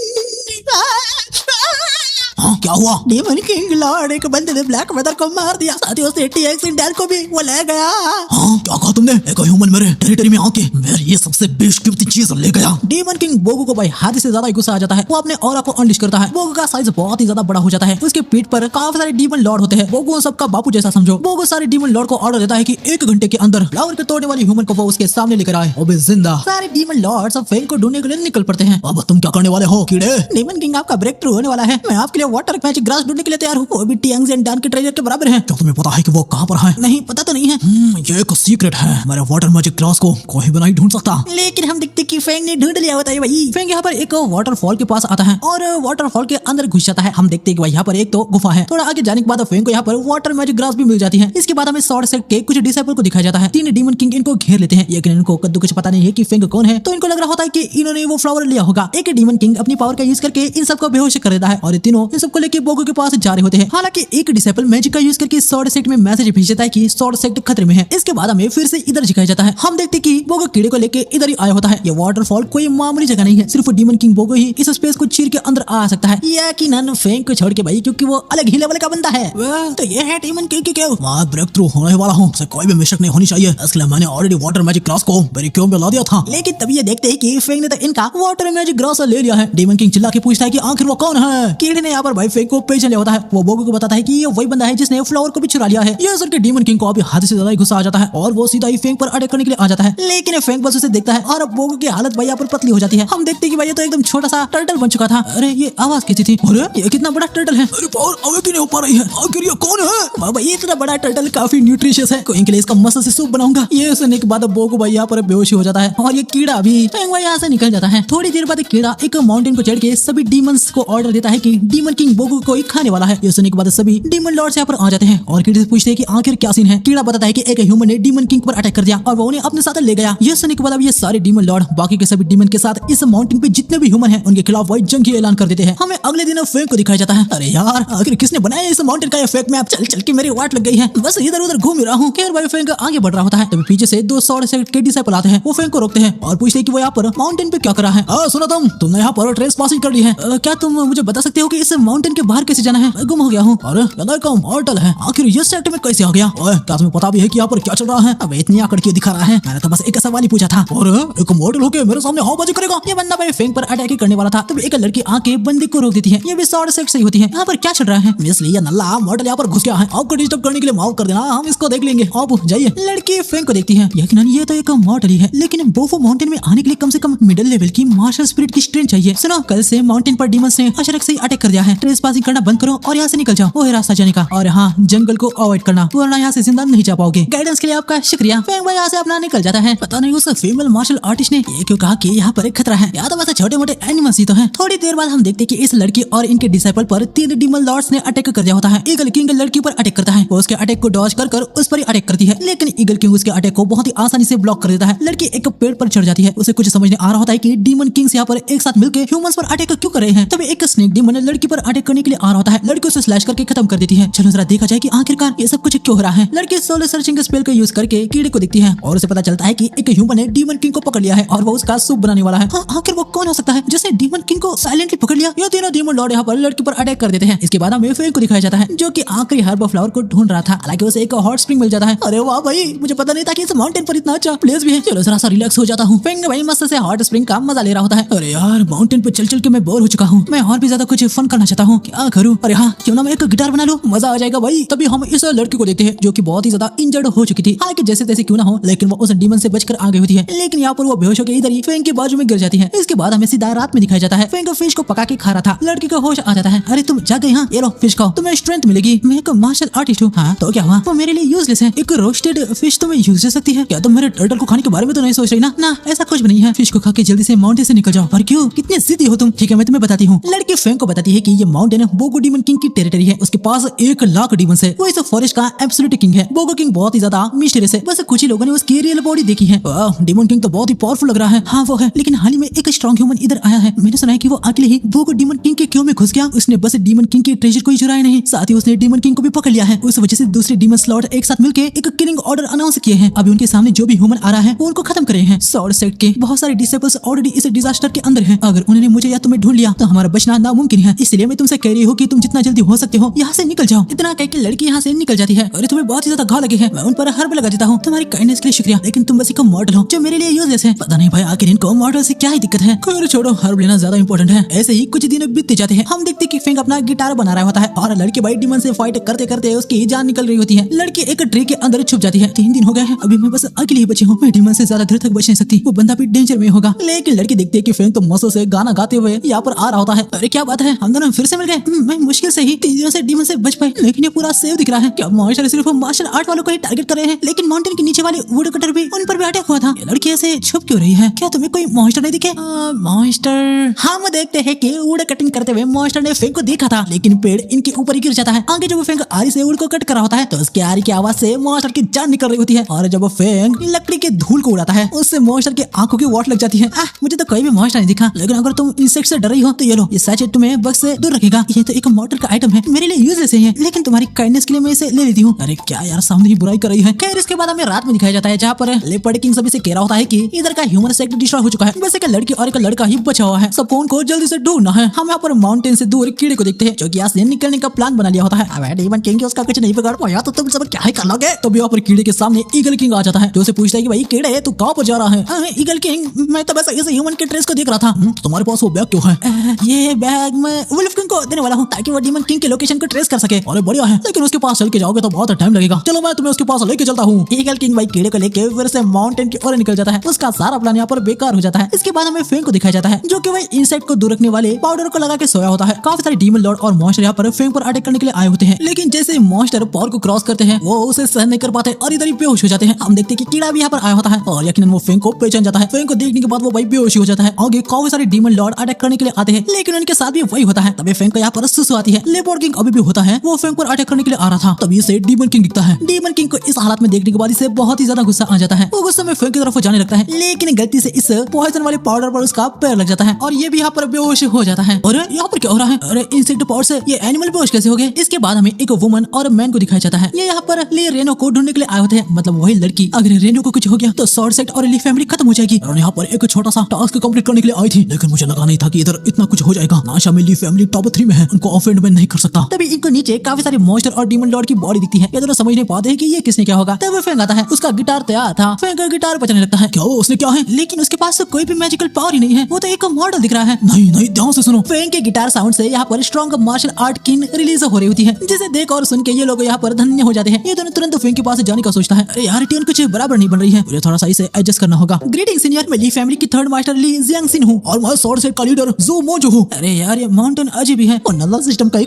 हाँ, क्या हुआ? डीमन किंग लॉर्ड एक बंदे ने ब्लैक फेदर को मार दिया, साथ ही उसने टियांगजेन डैन को भी वो ले गया। हाँ, क्या कहा तुमने? एक ह्यूमन मेरे टेरिटरी में आके मेरी ये सबसे बेशकीमती चीज ले गया। डीमन किंग बोगो को भाई हाथ से ज्यादा गुस्सा आ जाता है। वो अपने ऑरा को अनलिश करता है। बोगो का साइज बहुत ही ज्यादा बड़ा हो जाता है। उसके पीठ पर काफी सारे डीमन लॉर्ड होते हैं। बोगो सबका बापू जैसा समझो। बोगो सारे डीमन लॉर्ड को ऑर्डर देता है कि 1 घंटे के अंदर फ्लावर के तोड़ने वाली ह्यूमन को वो उसके सामने लेकर आए, वो भी जिंदा। सारे डीमन लॉर्ड्स अब फेंग को ढूंढने के लिए निकल पड़ते हैं। अब तुम क्या करने वाले हो कीड़े? डीमन किंग आपका ब्रेक थ्रू होने वाला है। मैं आपके लिए वाटर मैजिक ग्रास ढूंढने के लिए तैयार हूँ। वो भी टियांगजेन डैन के ट्रेजर के बराबर है। क्या तुम्हें पता है कि वो कहाँ पर है? नहीं, पता तो नहीं है। ये एक सीक्रेट है। मेरे वाटर मैजिक ग्लास को कोई भी नहीं ढूंढ सकता। लेकिन हम देखते कि फेंग ने ढूंढ लिया होता है भाई। फेंग यहाँ पर एक वाटरफॉल के पास आता है और वाटरफॉल के अंदर घुस जाता है। हम देखते हैं कि भाई यहाँ पर एक तो गुफा है। थोड़ा आगे जाने के बाद फेंग को यहाँ पर वाटर मैजिक ग्रास भी मिल जाती है। इसके बाद हमें शॉर्ट सेट के कुछ डिसाइपल को दिखाया जाता है। 3 डीमन किंग इनको घेर लेते हैं, लेकिन इनको कद्दू कुछ पता नहीं है कि फेंग कौन है, तो इनको लग रहा होता है कि इन्होंने वो फ्लावर लिया होगा। एक डीमन किंग अपनी पावर का यूज करके इन सबको बेहोश कर देता है और तीनों इन सबको लेके बोगो के पास जा रहे होते हैं। हालांकि एक डिसाइपल मैजिक का यूज करके शॉर्ट सेट में मैसेज भेज देता है कि शॉर्ट सेट खतरे में है। इसके बाद हमें फिर से इधर दिखाया जाता है। हम देखते कि बोगो कीड़े को लेके इधर ही आया होता है। ये वाटरफॉल कोई मामूली जगह नहीं है, सिर्फ डीमन किंग बोगो ही इस स्पेस को चीर के अंदर आ सकता है। यकीनन फेंग को छोड़ के भाई, क्योंकि वो अलग ही लेवल का बंदा है। तो ये है डीमन किंग की क्या मैं ब्रेक थ्रू होने वाला हूँ, उसे कोई भी मिस्टेक नहीं होनी चाहिए। इसलिए मैंने ऑलरेडी वाटर मैजिक ग्लास को मेरी क्यों में ला दिया था। लेकिन तभी ये देखते हैं कि फेंग ने तो इनका वाटर मैजिक ग्लास ले लिया है। डीमन किंग चिल्ला के पूछता है कि आखिर वो कौन है। कीड़े ने यहाँ पर भाई फेंग को पहचान लिया होता है। वो बोगो को बताता है कि ये वही बंदा है जिसने फ्लावर को भी चुरा लिया है। ये सुन के डीमन किंग को अभी हद से ज्यादा ही गुस्सा आ जाता है और वो सीधा ही फेंग पर अटैक करने के लिए आ जाता है। लेकिन फेंग बस उसे देखता है और बोगो की हालत भाई यहाँ पर पतली हो जाती है। हम देखते हैं कि भाई ये तो एकदम छोटा सा टर्टल बन चुका था। अरे ये आवाज कैसी थी? अरे ये कितना बड़ा टर्टल है। अरे पावर आगे क्यों नहीं हो पा रही है? आखिर ये कौन है? बाबा ये इतना बड़ा टर्टल काफी न्यूट्रिशियस है, कोई इनके लिए इसका मसल से सूप बनाऊंगा। ये सुनने के बाद बोगो भाई यहाँ पर बेहोश हो जाता है और ये कीड़ा भी फेंग भाई यहाँ से निकल जाता है। थोड़ी देर बाद कीड़ा एक माउंटेन को चढ़ के सभी डीमंस को ऑर्डर देता है कि डीमन किंग बोगो को ही खाने वाला है। ये सुनने के बाद सभी डीमन लॉर्ड्स यहाँ पर आ जाते हैं और कीड़े से पूछते हैं कि आखिर क्या सीन है। कीड़ा बताता है कि एक ह्यूमन ने डीमन किंग पर अटैक कर दिया और वो उन्हें अपने साथ ले गया। ये सुनने के बाद अब ये सारे डीमन लॉर्ड बाकी के सभी डीमन के साथ इस माउंटेन पे जितने भी ह्यूमन हैं उनके खिलाफ वही जंग की ऐलान कर देते हैं। हमें अगले दिन फेंग को दिखाया जाता है। अरे यार, आखिर किसने बनाया इस माउंटेन का? फेंग में आप चल चल के मेरी वाट लग गई है, बस इधर उधर घूम ही रहा हूँ। खैर भाई फेंग आगे बढ़ रहा होता है, तभी पीछे से 2 शॉर्ट सेट के डिसाइपल आते हैं। वो फेंग को रोकते हैं और पूछते हैं कि वो यहाँ पर माउंटेन पे क्या कर रहा है। सुना तुमने यहाँ पर ट्रेस पासिंग कर ली है, क्या तुम मुझे बता सकते हो कि इस माउंटेन के बाहर कैसे जाना है? मैं गुम हो गया हूँ। अरे मॉर्टल है, आखिर ये सेक्टर में कैसे आ गया? क्या तुम्हें पता भी है कि यहाँ पर क्या चल रहा है? अब इतनी आकड़ क्यों दिखा रहा है? मैंने तो बस एक सवाल ही पूछा था। और एक मॉडल होके मेरे सामने हावबाजी करेगा? ये बंदा भाई फेंग पर अटैक करने वाला था, तब एक लड़की आके बंदी को रोक देती है। ये भी शॉर्ट सेट से ही होती है। यहाँ पर क्या चल रहा है? इसलिए नल्ला मॉडल यहाँ पर घुस गया है, आपको डिस्टर्ब करने के लिए माफ कर देना, हम इसको देख लेंगे, आप जाइए। लड़की फेंग को देखती है, यकीनन ये तो एक मॉडल ही है, लेकिन बोफो माउंटेन में आने के लिए कम से कम मिडिल लेवल की मार्शल स्पिरिट की स्ट्रेंथ चाहिए। सुनो, कल से माउंटेन पर डीमंस ने अचानक से अटैक कर दिया है। है, ट्रेस पासिंग करना बंद करो और यहाँ से निकल जाओ, वो है रास्ता जाने का। और हाँ, जंगल को अवॉइड करना वरना यहाँ से जिंदा नहीं जा पाओगे। गाइडेंस के लिए आपका शुक्रिया। फेंग भाई यहाँ से अपना निकल जाता है। पता नहीं उस फीमेल मार्शल आर्टिस्ट ने ये क्यों कहा कि यहाँ पर एक खतरा है, या तो वैसे छोटे मोटे एनिमल्स ही तो हैं। थोड़ी देर बाद हम देखते कि इस लड़की और इनके डिसाइपल पर 3 डीमन लॉर्ड्स ने अटैक कर दिया होता है। ईगल किंग लड़की पर अटैक करता है, वो उसके अटैक को डॉज कर उस पर ही अटैक करती है, लेकिन ईगल किंग उसके अटैक को बहुत ही आसानी से ब्लॉक कर देता है। लड़की एक पेड़ पर चढ़ जाती है। उसे कुछ समझ नहीं आ रहा होता है कि डीमन किंग्स यहाँ पर एक साथ मिलकर ह्यूमंस पर अटैक क्यों कर रहे हैं। तभी एक स्नेक डीमन लड़की पर अटैक करने के लिए आ रहा होता है। लड़की उसे स्लैश करके खत्म कर देती है। चलो जरा देखा जाए कि आखिरकार ये सब कुछ क्यों हो रहा है। लड़की सोल सर्चिंग स्पेल का यूज करके कीड़े को देखती है और उसे पता चलता है कि एक ह्यूमन ने डीमन किंग को पकड़ लिया है और वो उसका सूप बनाने वाला है। हाँ, आखिर वो कौन हो सकता है जिसने डीमन किंग को साइलेंटली पकड़ लिया। ये तीनों डीमन लॉर्ड यहाँ पर लड़की पर अटैक कर देते हैं। इसके बाद हमें फेंग को दिखाया जाता है जो कि आखिरी हर्ब फ्लावर को ढूंढ रहा था। हालांकि उसे एक हॉट स्प्रिंग मिल जाता है। अरे वाह भाई, मुझे पता नहीं था कि इस माउंटेन पर इतना अच्छा प्लेस भी है। चलो जरा सा रिलैक्स हो जाता हूँ। फेंग भाई मस्त से हॉट स्प्रिंग का मजा ले रहा होता है। अरे यार, माउंटेन पे चल चल के मैं बोर हो चुका हूँ, मैं और भी ज्यादा कुछ फन करना चाहता हूँ, क्या करूँ। अरे हाँ, क्यों ना मैं एक गिटार बना लूं, मजा आ जाएगा भाई। तभी हम इस लड़की को देखते हैं जो कि बहुत ही ज्यादा इंजर्ड हो चुकी थी। हालांकि जैसे तैसे क्यों ना हो, लेकिन वो उस डीमन से बचकर आ गई होती है। लेकिन यहाँ पर वो बेहोश होकर इधर ही फेंग के बाजू में गिर जाती है। इसके बाद हमें सीधा रात में दिखाया जाता है। फेंग फिश को पका के खा रहा था। लड़की को होश आ जाता है। अरे तुम जाग गई, हाँ ये लो फिश खाओ, तुम्हें स्ट्रेंथ मिलेगी। मैं एक मार्शल आर्टिस्ट हूँ। हाँ तो क्या हुआ, वो मेरे लिए यूजलेस है। एक रोस्टेड फिश तुम्हें यूज हो सकती है क्या? तुम मेरे टर्टल को खाने के बारे में तो नहीं सोच रही ना? ना, ऐसा कुछ भी नहीं है। फिश को खा के जल्दी से माउंटेन से निकल जाओ। पर क्यों, कितने जिद्दी हो तुम? ठीक है, मैं तुम्हें बताती हूँ। लड़की फेंग को बताती है कि ये माउंटेन बोगो डीमन किंग की टेरिटरी है। उसके पास 1 लाख डीमन है। वो इस फॉरेस्ट का एब्सोल्यूट किंग है। बोगो किंग बहुत ही ज्यादा मिस्टीरियस है। बस कुछ ही लोगों ने उसकी रियल बॉडी देखी है। डीमन किंग तो बहुत ही पावरफुल लग रहा है। हाँ वो है, लेकिन हाल ही में एक स्ट्रॉन्ग ह्यूमन इधर आया है। मैंने सुना है कि वो अकेले ही बोगो डीमन किंग के क्यू में घुस गया। उसने बस डीमन किंग के ट्रेजर को ही चुराया नहीं, साथ ही उसने डीमन किंग को भी पकड़ लिया है। उस वजह से दूसरे डीमन स्लॉट एक साथ मिलकर एक किलिंग ऑर्डर अनाउंस किए हैं। अभी उनके सामने जो भी ह्यूमन आ रहा है वो उनको खत्म कर रहे हैं। सॉर्ड सेट के बहुत सारे डिसेबल्स ऑलरेडी इस डिजास्टर के अंदर हैं। अगर उन्होंने मुझे या तुम्हें ढूंढ लिया तो हमारा बचना नामुमकिन है। इसलिए मैं तुमसे कह रही हूँ कि तुम जितना जल्दी हो सकते हो यहाँ से निकल जाओ। इतना कह के लड़की यहाँ से निकल जाती है। अरे तुम्हें बहुत ही ज्यादा घाव लगे है, मैं उन पर हर्ब लगा देता हूँ। तुम्हारी काइंडनेस के लिए शुक्रिया, लेकिन तुम बस एक मॉडल हो जो मेरे लिए यूजलेस है। पता नहीं भाई, आखिर इनको मॉडल से क्या ही दिक्कत है। खैर छोड़ो, हर्ब लेना ज्यादा इंपॉर्टेंट है। ऐसे ही कुछ दिन बीतते जाते हैं। हम देखते कि फेंग अपना गिटार बना रहा होता है और लड़की भाई डीमन से फाइट करते करते उसकी जान निकल रही होती है। लड़की एक ट्री के अंदर छुप जाती है। 3 दिन हो गए हैं, अभी मैं बस अकेली ही बची हूँ। मैं डीमन से ज्यादा देर तक बच नहीं सकती, वो बंदा भी डेंजर में होगा। लेकिन लड़की देखती है कि फेंग तो मसों से गाना गाते हुए यहाँ पर आ रहा होता है। अरे क्या बात है, हम दोनों फिर से मिल गए। मैं मुश्किल से ही 3 दिनों से डीमन से बच पाई, लेकिन ये पूरा सेव दिख रहा है। क्या मॉन्स्टर सिर्फ मार्शल आर्ट वालों को ही टारगेट कर रहे हैं? लेकिन माउंटेन के नीचे वाले वुड कटर भी, उन पर भी अटैक हुआ था। ये लड़की ऐसे छुप क्यों रही है? क्या तुम्हें कोई मॉन्स्टर नहीं दिखे? मॉन्स्टर, हम देखते हैं कि वुड कटिंग करते हुए मॉन्स्टर ने फेंग को देखा था, लेकिन पेड़ इनके ऊपर ही गिर जाता है। आगे जब फेंग आरी से वुड को कट कर रहा होता है तो उसकी आरी की आवाज से मॉन्स्टर की जान निकल रही होती है। और जब फेंग लकड़ी के धूल को उड़ाता है उससे मॉन्स्टर की आंखों की वाट लग जाती है। मुझे तो कोई भी मॉन्स्टर नहीं दिखा, लेकिन अगर तुम इंसेक्ट से डर रही हो तो ये लो, ये सैचेट तुम्हें बग से दूर रखेगा। ये तो एक मॉडल का आइटम है, मेरे लिए यूजलेस है, लेकिन तुम्हारी काइंडनेस के लिए मैं इसे ले लेती हूँ। अरे क्या यार, सामने ही बुराई कर रही है। खैर इसके बाद हमें रात में दिखाया जाता है जहाँ पर लेपर्ड किंग सभी से कह रहा होता है कि इधर का ह्यूमन सेक्टर डिस्ट्रॉय हो चुका है, बस एक लड़की और एक लड़का ही बचा हुआ है। सबको उनको जल्दी से ढूंढना है। हम यहाँ पर माउंटेन से दूर कीड़े को देखते हैं जो कि यहाँ से निकलने का प्लान बना लिया होता है। अब डीमन किंग उसका कुछ नहीं बिगाड़ पाया तो तुम सब क्या ही कर लोगे। तभी यहाँ पर कीड़े के सामने ईगल किंग आ जाता है जो उसे पूछता है कि भाई कीड़े तू कहाँ पर जा रहा है? ईगल किंग, मैं तो बस इस ह्यूमन के ड्रेस को देख रहा था। तुम्हारे पास वो बैग क्यों है? ये बैग मैं वुल्फ किंग को देने वाला हूँ ताकि वो डीमन किंग के लोकेशन को ट्रेस कर सके। अरे बढ़िया है, लेकिन उसके पास चल के जाओगे तो बहुत टाइम लगेगा। चलो मैं तुम्हें उसके पास लेके चलता हूँ। ईगल किंग भाई कीड़े को लेके फिर से माउंटेन की ओर निकल जाता है। उसका सारा प्लान यहाँ पर बेकार हो जाता है। इसके बाद हमें फेंग को दिखाया जाता है जो कि वही इंसेक्ट को दूर रखने वाले पाउडर को लगा के सोया होता है। काफी सारे डीमन लॉर्ड और मॉन्स्टर यहाँ पर फेंग पर अटैक करने के लिए आए होते हैं, लेकिन जैसे मॉन्स्टर पावर को क्रॉस करते हैं वो उसे सहन नहीं कर पाते और इधर ही बेहोश हो जाते हैं। हम देखते हैं कि कीड़ा भी यहाँ पर आया होता है और यकीनन वो फेंग को पहचान जाता है। फेंग को देखने के बाद वो भाई बेहोश हो जाता है। आगे काफी सारे डीमन लॉर्ड अटैक करने के लिए आते हैं, लेकिन उनके साथ भी वही होता है। तभी फेंग को यहाँ पर सुसु आती है। लेपर्ड किंग अभी भी होता है, वो फेंग पर अटैक करने के लिए आ रहा था। तभी इसे डीमन किंग दिखता है। डीमन किंग को इस हालत में देखने के बाद इसे बहुत ही ज्यादा गुस्सा आ जाता है। वो गुस्से में फेंग की तरफ जाने लगता है, लेकिन गलती से इस पॉइजन वाले पाउडर पर उसका पैर लग जाता है और ये भी यहाँ पर बेहोश हो जाता है। और यहाँ पर क्या हो रहा है? अरे इंसेक्ट पाउडर से ये एनिमल बेहोश कैसे हो गए? इसके बाद हमें एक वुमन और मैन को दिखाया जाता है। ये यहाँ पर ली रेनो को ढूंढने के लिए आए होते हैं, मतलब वही लड़की। अगर रेनो को कुछ हो गया तो सॉर्ड सेट और ली फैमिली खत्म हो जाएगी। और यहाँ पर एक छोटा सा टास्क कंप्लीट करने के लिए आई थी, लेकिन मुझे लगा नहीं था कि इधर इतना कुछ हो जाएगा। नाशा में ली फैमिली टॉप 3 में है, उनको ऑफेंड में नहीं कर सकता। तभी इनको नीचे काफी सारे मॉन्स्टर और डीमन लॉर्ड की बॉडी दिखती है। ये दोनों समझ नहीं पाते हैं कि ये किसने क्या होगा। तब फेंग आता है, उसका गिटार तैयार था। फेंग का गिटार बजाने लगता है। क्या वो उसने क्या है? लेकिन उसके पास तो कोई भी मैजिकल पावर ही नहीं है, वो तो एक मॉडल दिख रहा है। नहीं नहीं, ध्यान से सुनो। फेंग के गिटार साउंड से यहाँ पर स्ट्रॉन्ग मार्शल आर्ट की रिलीज हो रही होती है, जिसे देख और सुन के ये लोग यहाँ पर धन्य हो जाते हैं। ये दोनों तुरंत फेंग के पास जाने का सोचता है। अरे यार ट्यून कुछ बराबर नहीं बन रही है, मुझे थोड़ा सा इसे एडजस्ट करना होगा। ग्रीटिंग सीनियर, मैं ली फैमिली की 3rd मास्टर ली जियांगसिन हूँ और मैं सॉर्ड सेट का लीडर जो मोजो हूँ। अरे यार ये माउंटेन अजीब ही है। और नल्ला सिस्टम का ही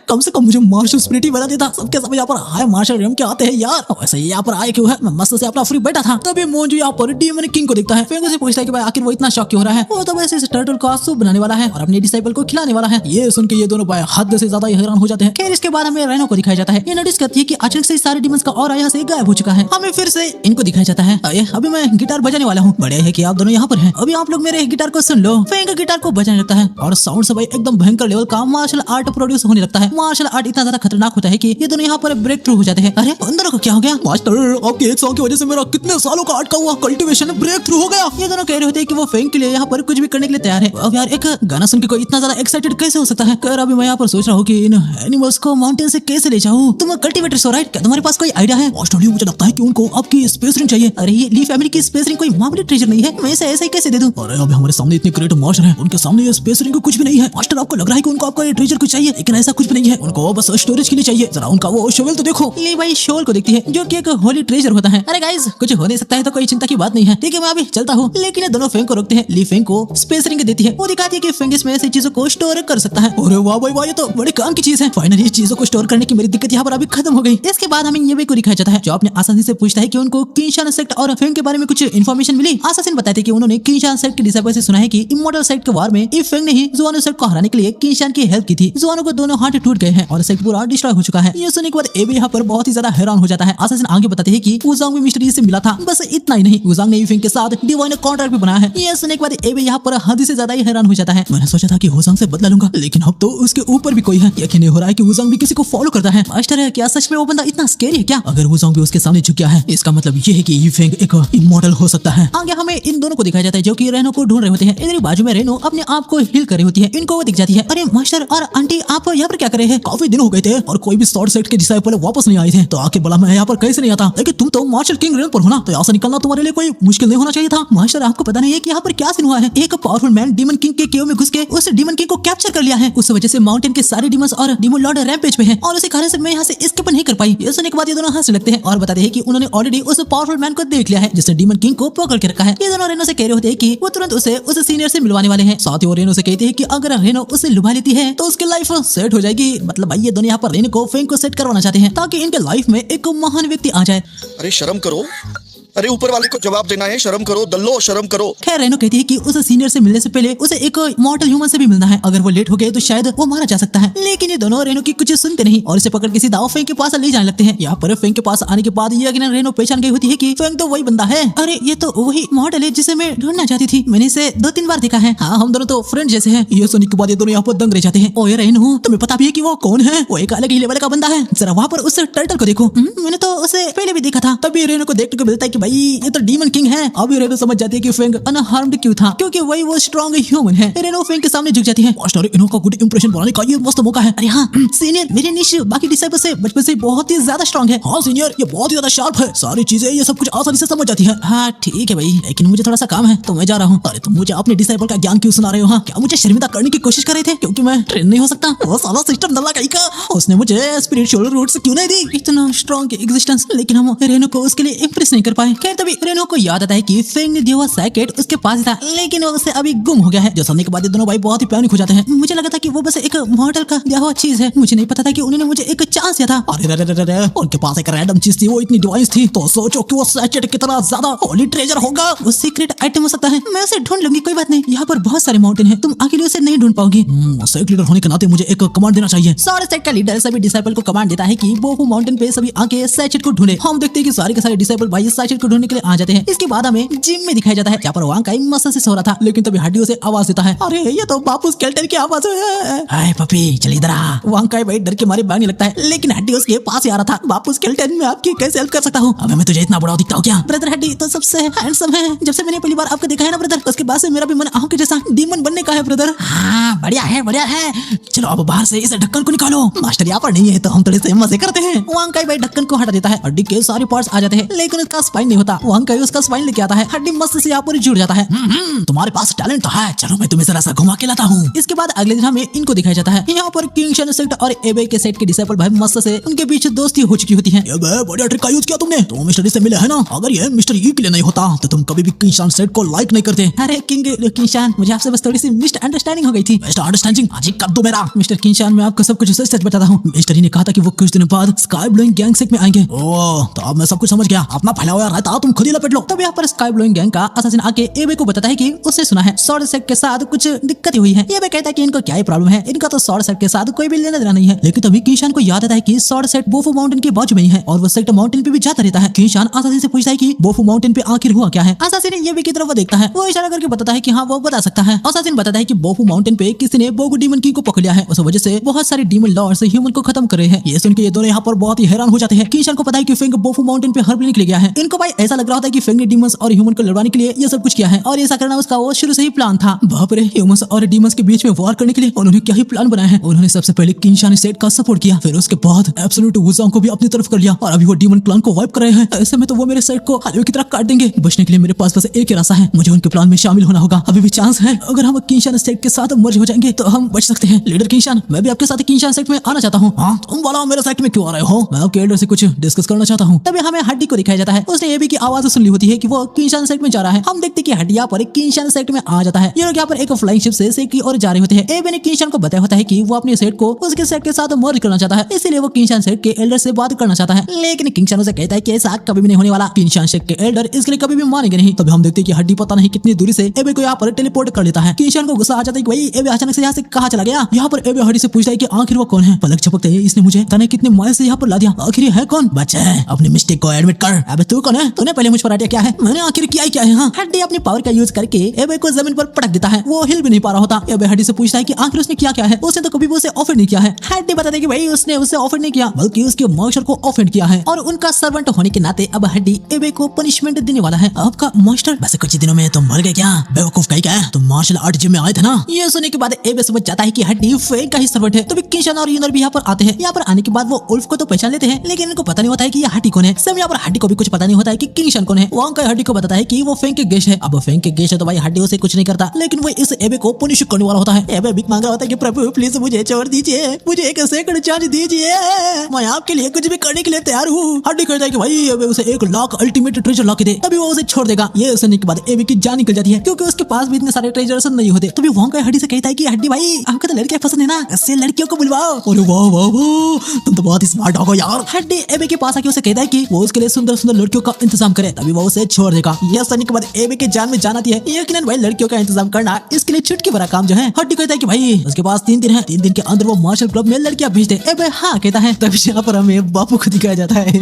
कम से कम मुझे मार्शल स्पिरिट ही बना देता। सबके सब यहाँ पर हाय मार्शल रेम के आते हैं यार। वैसे यहाँ पर आए क्यों है? मैं मस्त से अपना फ्री बैठा था, तभी मोंजू यहाँ पर डीमन किंग को देखता है। फेंगो से पूछता है कि भाई आखिर वो इतना शौक क्यों हो रहा है। वो तो वैसे इस टर्टल का सूप बनाने वाला है और अपने डिसाइपल को खिलाने वाला है। ये सुन के ये दोनों भाई हद से ज्यादा हैरान हो जाते हैं। खैर इसके बाद हमें रेनो को दिखाया जाता है। ये नोटिस करती है कि अचानक से सारे डिमंस का और यहाँ से गायब हो चुका है। हमें फिर से इनको दिखाया जाता है। अभी मैं गिटार बजाने वाला हूँ। बढ़िया है कि आप दोनों यहाँ पर हैं। अभी आप लोग मेरे गिटार को सुन लो। फेंग गिटार को बजाने लगता है और साउंड से भाई एकदम भयंकर लेवल का मार्शल आर्ट प्रोड्यूस होने लगता है। मार्शल आर्ट इतना ज्यादा खतरनाक होता है कि ये दोनों यहाँ पर ब्रेक थ्रू हो जाते हैं। अरे अंदर को क्या हो गया? मास्टर आपके एक सॉन्ग की वजह से मेरा कितने सालों का अटका हुआ कल्टीवेशन ब्रेक थ्रू हो गया। ये दोनों कह रहे होते हैं कि वो फेंग के लिए यहाँ पर कुछ भी करने के लिए तैयार है। अब यार एक गाना सुन के कोई इतना ज्यादा एक्साइटेड कैसे हो सकता है? कर अभी मैं यहाँ पर सोच रहा हूँ कि इन एनिमल्स को माउंटेन से कैसे ले जाऊँ। तुम कल्टीवेटर्स हो राइट? क्या तुम्हारे पास कोई आइडिया है? मास्टर मुझे लगता है कि उनको आपकी स्पेस रिंग चाहिए। अरे ये ली फैमिली की स्पेस रिंग कोई मामूली ट्रेजर नहीं है। मैं इसे ऐसे ही कैसे दे दूं? अरे अभी हमारे सामने इतने ग्रेट मास्टर हैं, उनके सामने ये स्पेस रिंग कुछ भी नहीं है। मास्टर आपको लग रहा है कि उनको आपका ये ट्रेजर कुछ चाहिए, लेकिन ऐसा कुछ भी नहीं है। उनको बस स्टोरेज के लिए चाहिए। जरा उनका वो शोवेल तो देखो। ये भाई शोवेल को देखती है जो कि एक होली ट्रेजर होता है। अरे गाइस कुछ हो नहीं सकता है तो कोई चिंता की बात नहीं है। ठीक है मैं अभी चलता हूँ। लेकिन ये दोनों फेंग को रोकते हैं। ली फेंग को स्पेस रिंग देती है। वो दिखाती है कि फेंग इसमें ऐसी चीजों को स्टोर कर सकता है। अरे वाह भाई वाह, ये तो बड़े काम की चीज है। फाइनली इस चीजों को स्टोर करने की मेरी दिक्कत यहाँ पर अभी खत्म हो गई। इसके बाद हमें ये भी को दिखाया जाता है जो अपने आसानी से पूछता है कि उनको किंशान सेक्ट और फेंग के बारे में कुछ इन्फॉर्मेशन मिली। आसासिन बताते हैं कि उन्होंने किंशान सेक्ट के डिसाइपल से सुना है कि इमॉर्टल सेक्ट के वार में इफ फेंग ने ही जुआनो सेक्ट को हराने के लिए किंशान की हेल्प की थी। जुआनो को दोनों हाथ टूट गए हैं और सेक्ट पूरा डिस्ट्रॉय हो चुका है। ये सुनने के बाद एबे यहाँ पर बहुत ही ज्यादा हैरान हो जाता है। आसासिन आगे बताते हैं कि वुजांग भी मिस्ट्री से मिला था। बस इतना ही नहीं, वुजांग ने फेंग के साथ डिवाइन कॉन्ट्रैक्ट भी बनाया है। ये सुनने के बाद एबे यहाँ पर हद से ज्यादा ही हैरान हो जाता है। मैंने सोचा था कि वुजांग से बदला लूंगा, लेकिन अब तो उसके ऊपर भी कोई है। यकीन नहीं हो रहा है कि वुजांग भी किसी को फॉलो करता है। मास्टर क्या सच में वो बंदा इतना स्कैरी है क्या? अगर वुजांग भी उसके सामने झुक गया है इसका मतलब ये है कि ये फेंग एक इमॉर्टल हो सकता है। आगे हमें इन दोनों को दिखाया जाता है जो कि रेनो को ढूंढ रहे होते हैं। इधर बाजू में रेनो अपने आप को हील कर रही होती है। इनको वो दिख जाती है। अरे मास्टर और आंटी आप यहाँ पर क्या कर रहे हैं? काफी दिन हो गए थे और कोई भी शॉर्ट सेट के डिसाइपल वापस नहीं आए थे, तो आके बोला मैं यहाँ पर कैसे नहीं आता। लेकिन तुम तो मार्शल किंग रेन पर हो ना, तो यहाँ से निकलना तुम्हारे लिए कोई मुश्किल नहीं होना चाहिए था। मास्टर आपको पता नहीं है कि यहाँ पर क्या सीन हुआ है? एक पावरफुल मैन डीमन किंग के केव में घुस के उस डीमन किंग को कैप्चर कर लिया है। उस वजह से माउंटेन के सारे डीमंस और डीमन लॉर्ड रैम्पेज पे हैं और उसी कारण से मैं यहाँ से एस्केप नहीं कर पाई। ये सुनने के बाद ये दोनों हंसने लगते हैं और बताते हैं कि उन्होंने ऑलरेडी उस पावरफुल मैन को देख लिया है जिसने डीमन किंग को पकड़ के रखा है। ये दोनों रेनो से कह रहे होते हैं कि वो तुरंत उसे उस सीनियर से मिलवाने वाले हैं। साथ ही वो रेनो से कहते हैं कि अगर रेनो उसे लुभा लेती है तो उसकी लाइफ सेट हो जाएगी। मतलब भाई ये दोनों यहाँ पर रेनो को फेंग को सेट करवाना चाहते हैं ताकि इनके लाइफ में एक महान व्यक्ति आ जाए। अरे शर्म करो। अरे ऊपर वाले को जवाब देना है, शर्म करो दल्लो, शर्म करो। खैर रेनो कहती है कि उस सीनियर से मिलने से पहले उसे एक मॉर्टल ह्यूमन से भी मिलना है। अगर वो लेट हो गए तो शायद वो मारा जा सकता है। लेकिन ये दोनों रेनो की कुछ सुनते नहीं और इसे पकड़ के सीधा फेंग के पास ले जाने लगते हैं। यहाँ पर फेंग के पास आने के बाद ये यकीनन रेनो पहचान गई होती है कि फेंग तो वही बंदा है। अरे ये तो वही मॉडल है जिसे मैं ढूंढना चाहती थी। मैंने इसे 2-3 बार देखा है। हाँ हम दोनों तो फ्रेंड जैसे हैं। ये सुनने के बाद ये दोनों यहाँ पर दंग रह जाते हैं। ओए रेनो तुम्हें पता भी है कि वो कौन है? वो एक अलग ही लेवल का बंदा है। जरा वहाँ पर उस टर्टल को देखो। मैंने तो उसे पहले भी देखा था। तभी रेनो को देखने को मिलता है कि भाई ये तो डीमन किंग है। अभी रेनो समझ जाती है कि फेंग अनहार्म्ड क्यों था, क्योंकि वही वो स्ट्रॉन्ग ह्यूमन है। रेनो फेंग के सामने झुक जाती है। मास्टर इन्हों का गुड इंप्रेशन बनाने का ये मस्त मौका है। अरे हाँ सीनियर, मेरे निश बाकी डिसाइपल से बचपन से बहुत ही ज्यादा स्ट्रॉन्ग है। हाँ सीनियर ये बहुत ही ज्यादा शार्प है, सारी चीजें ये सब कुछ आसानी से समझ जाती है। हाँ ठीक है भाई, लेकिन मुझे थोड़ा सा काम है तो मैं जा रहा हूँ। अरे तुम मुझे अपने डिसाइपल का ज्ञान क्यों सुना रहे हो? हाँ क्या मुझे शर्मिंदा करने की कोशिश कर रहे थे क्योंकि मैं ट्रेन नहीं हो सकता? वो साला सिस्टम नल्ला कहीं का, उसने मुझे स्पिरिचुअल रूट्स क्यों नहीं दी? इतना स्ट्रॉन्ग एग्जिस्टेंस, लेकिन हम रेनो को उसके लिए इंप्रेस नहीं कर पाए। खैर तभी रेनो को याद आता है कि फेंग ने दिया हुआ सैकेट उसके पास था, लेकिन वो उससे अभी गुम हो गया है। जो सुनने के बाद ये दोनों भाई बहुत ही पैनिक हो जाते हैं। मुझे लगा था कि वो बस एक मॉडल का दिया हुआ चीज है, मुझे नहीं पता था कि उन्होंने मुझे एक चांस दिया था। अरे रे रे रे, उनके पास एक रैंडम चीज थी, वो इतनी डिवाइस थी, तो सोचो कि वो सैकेट कितना ज्यादा होली ट्रेजर होगा। वो सीक्रेट आइटम हो सकता है, मैं उसे ढूंढ लूंगी, कोई बात नहीं। यहाँ पर बहुत सारे माउंटेन है, तुम अकेले उसे नहीं ढूंढ पाओगी। सेक्ट लीडर होने के नाते मुझे एक कमांड देना चाहिए। सारे सेक्ट का लीडर सभी डिसाइपल को कमांड देता है कि वो माउंटेन पे सभी आके सैकेट को ढूंढे। हम देखते हैं कि सारे के सारे डिसाइपल भाई सैकेट को ढूंढने के लिए आ जाते हैं। इसके बाद हमें जिम में दिखाया जाता है जहाँ पर वांकाई मस्त से सो रहा था, लेकिन तभी हड्डियों से आवाज देता है। अरे ये तो बापू स्केलेटन की आवाज है। हाय पपी चल इधर आ। वांकाई भाई डर के मारे भागने लगता है, लेकिन हड्डी उसके पास ही आ रहा था। बापू स्केलेटन मैं आपकी कैसे हेल्प कर सकता हूँ? अबे मैं तुझे इतना बड़ा दिखता हूँ क्या? ब्रदर हड्डी तो सबसे हैंडसम है। जब से मैंने पहली बार आपको देखा है ना ब्रदर, उसके बाद से मेरा भी मन आंखों के जैसा डीमन बनने का है ब्रदर। हाँ बढ़िया है बढ़िया है। चलो अब बाहर से इस ढक्कन को निकालो। मास्टर यहाँ पर नहीं है तो हम थोड़े से मजे करते हैं। वांकाई भाई ढक्कन को हटा देता है, हड्डी के सारे पार्ट्स आ जाते हैं, लेकिन उसका स्पाइन नहीं होता। वहाँ कहीं उसका स्वाइन लेके आता है। हड्डी मस्त से यहाँ पर जुड़ जाता है। तुम्हारे पास टैलेंट तो है, चलो मैं तुम्हें जरा सा घुमा के लाता हूँ। इसके बाद अगले दिन हमें इनको दिखाया जाता है। यहाँ पर किंग शन सेट और एबे के सेट के डिसेबल भाई मस्त से उनके बीच दोस्ती हो चुकी होती है। ये बे बढ़िया ट्रिक का यूज किया तुमने। तुम मिस्टर ई से मिले है ना, अगर ये मिस्टर ई के लिए नहीं होता तो तुम कभी भी किंग शन सेट को लाइक नहीं करते। अरे किंग शान, मुझे आपसे बस थोड़ी सी मिसअंडरस्टैंडिंग हो गई थी। मिस्टर अंडरस्टैंडिंग आज ही कर दो मेरा। मिस्टर किंग शान, मैं आपको सब कुछ सच सच बताता हूँ। मिस्टर ई ने कहा था कि वो कुछ दिनों बाद स्काई ब्लोइंग गैंग सेट में आएंगे। ओह तो अब मैं सब कुछ समझ गया। अपना फैला हुआ रहता तुम खुद ही लपेट लो। तब यहाँ पर स्काई ब्लोइंग गैंग का असासिन आके एबे को बताता है कि उससे सुना है सॉर्ड सेट के साथ कुछ दिक्कत हुई है। एबे कहता है कि इनको क्या ही प्रॉब्लम है, इनका तो सॉर्ड सेट के साथ कोई भी लेना देना नहीं है। लेकिन तभी किंग शान को याद आता है कि सॉर्ड सेट बोफो माउंटेन के बाजू में ही है और वो सेट माउंटेन पे भी जाता रहता है। किंग शान असासिन से पूछता है कि बोफो माउंटेन पे आखिर हुआ क्या है। असासिन ये भी की तरफ देखता है, वो इशारा करके बताता है कि हाँ वो बता सकता है। असासिन बताता है कि बोफो माउंटेन पे किसी ने बोगो डीमन की को पकड़ लिया है, उस वजह से बहुत सारे डीमन लॉर्ड्स ह्यूमन को खत्म कर रहे हैं। ये सुन के ये दोनों यहाँ पर बहुत ही हैरान हो जाते हैं। किंग शान को पता है कि फेंग बोफो माउंटेन पे हर्ब लेने के लिए गया है। इनको भाई ऐसा लग रहा होता है कि फेंग ने डीमंस और ह्यूमन को लड़वाने के लिए ये सब कुछ किया है और ऐसा करना उसका वो शुरू से ही प्लान था। बाप रे, ह्यूमंस और डीमंस के बीच में वॉर करने के लिए उन्होंने क्या ही प्लान बनाया है। उन्होंने सबसे पहले किंग शान सेट का सपोर्ट किया, फिर उसके बाद एब्सोल्यूट वुज़ांग को भी अपनी तरफ कर लिया और अभी वो डीमन क्लान को वाइप कर रहे हैं। ऐसे में तो वो मेरे सेट को हाईवे की तरह काट देंगे। बचने के लिए मेरे पास बस एक ही रास्ता है, मुझे उनके प्लान में शामिल होना होगा। अभी भी चांस है, अगर हम किंग शान सेट के साथ मर्ज हो जाएंगे तो हम बच सकते हैं। लीडर किंग शान, मैं भी आपके साथ किंग शान सेट में आना चाहता हूँ। हाँ तुम बोला मेरे सेट में क्यों आ रहे हो? मैं आपके एल्डर से कुछ डिस्कस करना चाहता हूँ। तभी हमें हड्डी को दिखाया जाता है। उसने एबी की आवाज सुन ली होती है कि वो किंग शान सेट में जा रहा है। हम देखते हैं कि हड्डी यहाँ पर किंग शान सेट में आ जाता है। ये लोग यहाँ पर एक फ्लाइंग शिप से की ओर जा रहे होते हैं। एबी ने किंग शान को बताया होता है कि वो अपने सेट को उसके सेट के साथ मर्ज करना चाहता है, इसीलिए वो किंग शान सेट के एल्डर से बात करना चाहता है। लेकिन किंग शान उसे कहता है कि ऐसा कभी भी नहीं होने वाला। किंग शान सेट के एल्डर इसके लिए कभी भी मानेंगे नहीं। तभी हम देखते हैं कि हड्डी पता नहीं कितनी दूरी से एबे को यहाँ पर टेलीपोर्ट कर लेता है। किंग शान को गुस्सा आ जाता है कि भाई एबे अचानक से यहाँ से कहाँ चला गया। यहाँ पर एबे हड्डी से पूछता है कि आखिर वो कौन है। पलक झपकते ही इसने मुझे तने कितने माइल से यहाँ पर ला दिया। आखिर है कौन? बच्चे अपनी मिस्टेक को एडमिट कर। अबे तू कौन है? तूने पहले मुझ पर अटैक किया है। मैंने आखिर किया ही क्या है? हाँ, हड्डी अपनी पावर का यूज करके एबे को जमीन पर पटक देता है। वो हिल भी नहीं पा रहा होता। एबे हड्डी से पूछता है कि आखिर उसने किया क्या है। उसने तो कभी भी उसे ऑफेंड नहीं किया है। हड्डी बताते कि भाई उसने उसे ऑफेंड नहीं किया, बल्कि उसके मास्टर को ऑफेंड किया है और उनका सर्वेंट होने के नाते अब हड्डी एबे को पनिशमेंट देने वाला है। आपका मास्टर वैसे कुछ ही दिनों में तुम मर गए क्या? बेवकूफ कहीं क्या? तुम मार्शल आर्ट जिम में आए थे ना? ये सुनने के बाद एबे समझ जाता है कि हड्डी फेंग का ही सर्वेंट है। तो किंग शान और यूनर भी यहाँ पर आते हैं। यहाँ पर आने के बाद वो उल्फ को तो पहचान लेते हैं, लेकिन इनको पता नहीं होता है कि ये हड्डी कौन है। सेम यहाँ पर हड्डी को भी कुछ पता नहीं होता है कि किंग शान कौन है। वहाँ का हड्डी को बताता है कि वो फेंग के गेस्ट है। अब फेंग के गेस्ट है तो भाई हड्डी उसे कुछ नहीं करता, लेकिन वो इस एबे को पुनिश करने वाला होता है। एबे भीख मांग रहा होता है कि प्रभु प्लीज मुझे छोड़ दीजिए, मुझे एक सेकंड चांस दीजिए, मैं आपके लिए कुछ भी करने के लिए तैयार हूँ। हड्डी कहता है कि भाई एबे उसे 1 लाख अल्टीमेट ट्रेजर ला के दे, तभी वो उसे छोड़ देगा। ये सुनने के बाद एबे की जान निकल जाती है, क्योंकि उसके पास भी इतने सारे ट्रेजर्स नहीं होते। तभी वहाँ का हड्डी से कहता है कि हड्डी भाई आपको तो लड़कियां पसंद है ना, इससे लड़कियों को बुलवाओ। अरे वाह वाह वाह, तुम तो बहुत ही स्मार्ट हो यार। हड्डी एबे के पास आके उसे कहता है कि वो उसके लिए सुंदर सुंदर लड़कियों का इंतजाम करे, तभी वो उसे छोड़ देगा। यह सुनने के बाद एबे की जान में जान आती है। यकीनन भाई लड़कियों का इंतजाम करना इसके लिए चुटकी भरा काम जो है। हड्डी कहता है कि भाई उसके पास 3 दिन है, 3 दिन के अंदर वो मार्शल क्लब में लड़कियां भेज दे। एबे हाँ कहता है। तभी यहाँ पर हमें बापू को दिखाया जाता है।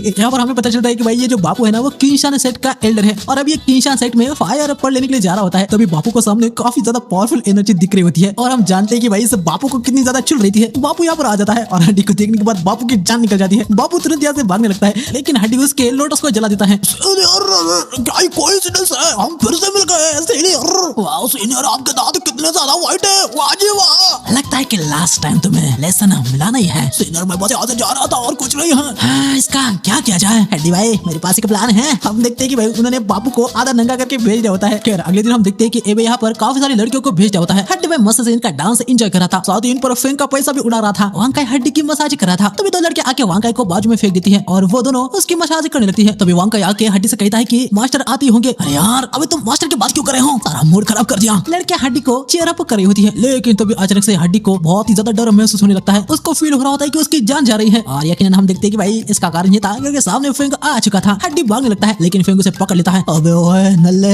यहाँ पर हमें पता चलता है कि भाई ये जो बापू है ना वो किंग शान सेट का एल्डर है और अब ये किंग शान सेट में फायर पढ़ लेने के लिए जा रहा होता है। तभी बापू को सामने काफी ज्यादा पावरफुल एनर्जी दिख रही होती है और हम जानते हैं कि भाई इस बापू को कितनी ज्यादा चिढ़ रही है। बापू यहाँ पर आ जाता है और हड्डी को देखने के बाद बापू की जान निकल जाती है। बापू तुरंत यहाँ से भागने लगता है, लेकिन हड्डी उसके लोटस को जला देता है। क्या कोइंसिडेंस है, हम फिर से मिल गए सीनियर। वाह सीनियर, आपके दांत कितने ज्यादा व्हाइट है, वाह जी वाह। लगता है कि लास्ट टाइम तुम्हें लेसन मिलाना ही है। सीनियर मैं बस यहाँ से जा रहा था और कुछ नहीं है। हाँ, इसका क्या किया जाए? हड्डी भाई मेरे पास एक प्लान है। हम देखते हैं कि भाई उन्होंने बापू को आधा नंगा करके भेज दिया होता है। खैर अगले दिन हम देखते हैं कि एबे यहाँ पर काफी सारी लड़कियों को भेज दिया होता है। हड्डी भाई मस्त से इनका डांस एंजॉय कर रहा था, साथ ही इन पर फेंग का पैसा भी उड़ा रहा था। वहाँ का हड्डी की मसाज कर रहा था। तभी 2 लड़कियां आके वहाँ को बाजू में फेंक देती है और वो दोनों उसकी मसाज करने लगती है। तभी वहाँ आके हड्डी से कहता है कि मास्टर आती होंगे। अरे यार अभी तुम मास्टर की बात क्यों कर रहे हो, सारा मूड खराब कर दिया। लड़कियां हड्डी को चेयर अप कर रही होती है, लेकिन तभी अचानक से हड्डी को बहुत ही ज्यादा डर महसूस होने लगता है। उसको फील हो रहा होता है कि उसकी जान जा रही है और यकीनन हम देखते हैं कि भाई इसका कारण ये था क्योंकि सामने फेंग आ चुका था। हड्डी भागने लगता है, लेकिन फेंग उसे पकड़ लेता है। अबे ओए नल्ले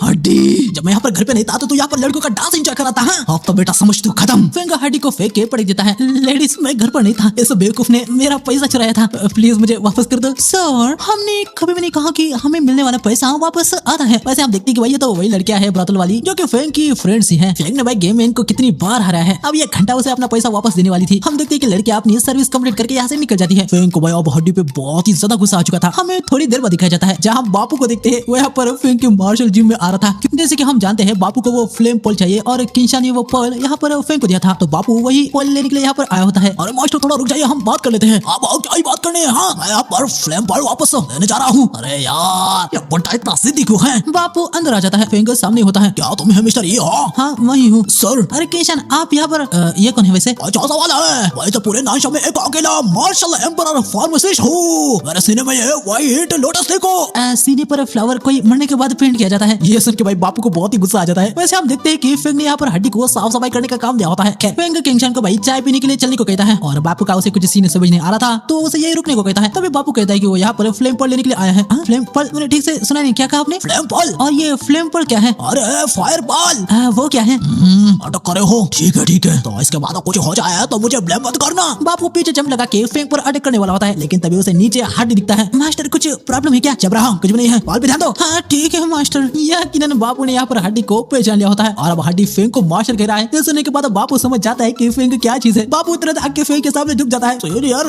हड्डी, जब मैं यहाँ पर घर पे नहीं था तो तू यहाँ पर लड़कियों का डांस एंजॉय कर रहा था। अब तो बेटा समझ तू खत्म। फेंग हड्डी को फेंक के पटक देता है। लेडीज मैं घर पर नहीं था, इस बेवकूफ ने मेरा पैसा चुराया था, प्लीज मुझे वापस कर दो। सर हमने कभी भी नहीं कहा कि हमें मिलने वाला पैसा वापस आता है। वैसे आप देखते हैं कि भाई ये तो वही लड़कियां है ब्रातल वाली जो कि फेंग की फ्रेंड्स ही है। फेंग ने भाई गेम में इनको कितनी बार हराया है, अब ये घंटा उसे अपना पैसा वापस देने वाली थी। हम देखते हैं कि लड़कियां अपनी सर्विस कंप्लीट करके यहाँ से निकल जाती है। फेंग को भाई अब हड्डी पे बहुत ही ज्यादा गुस्सा आ चुका था। हमें थोड़ी देर बाद दिखाया जाता है जहाँ बापू को देखते हैं वो यहाँ पर फेंग के मार्शल जिम में आ रहा था। जैसे कि हम जानते हैं बापू को वो फ्लेम पोल चाहिए और किंग शान ने वो पोल यहाँ पर फेंग को दिया था, तो बापू वही पोल लेने के लिए यहाँ पर आया होता है। अरे मास्टर थोड़ा रुक जाइए, हम बात कर लेते हैं। आप आओ क्या ही बात करनी है। हाँ मैं यहाँ पर फ्लेम पोल वापस लेने जा रहा हूँ। अरे यार ये बंटा इतना जिद्दी क्यों है? बापू अंदर आ जाता है, फेंग सामने होता है। क्या तुम है मिस्टर ये हो? हाँ वही हूँ सर अरे केशन आप यहाँ पर ये कौन है वैसे? अच्छा सवाल है। वही तो पूरे नाशा में एक अकेला मार्शल एम्परर फार्मासिस्ट हूँ। मेरे सीने में ये व्हाइट लोटस देखो। सीने पर फ्लावर कोई मरने के बाद पेंट किया जाता है। ये सुन के भाई बापू को बहुत ही गुस्सा आ जाता है। वैसे हम देखते हैं कि फेंग ने यहाँ पर हड्डी को साफ सफाई करने का काम दिया होता है। खैर फेंग किंगशन को भाई चाय पीने के लिए चलने को कहता है और बापू का उसे कुछ सीने समझ नहीं आ रहा था तो उसे यही रुकने को कहता है। तभी बापू कहता है कि वो यहाँ पर फ्लेम पॉल लेने के लिए आया है। फ्लेम पॉल मैंने ठीक से सुना नहीं, क्या कहा आपने? Flame Paul. और ये फ्लेम पॉल क्या है? अरे फायर बॉल। वो क्या है? अटक करे हो। ठीक है तो इसके बाद कुछ हो जाए तो मुझे ब्लेम मत करना। बापू पीछे जंप लगा के फेंग पर अटैक करने वाला होता है लेकिन तभी उसे नीचे हड्डी दिखता है। मास्टर कुछ प्रॉब्लम है क्या? जब रहा कुछ भी नहीं है, बॉल पे ध्यान दो। हाँ ठीक है मास्टर। यकीनन बापू ने यहाँ पर हड्डी को पहचान लिया होता है और अब हड्डी फेंग को मास्टर कह रहा है। ये सुनने के बाद बापू समझ जाता है कि फेंग क्या चीज है। बापू तुरंत आके फेंग के सामने झुक जाता है। तो यार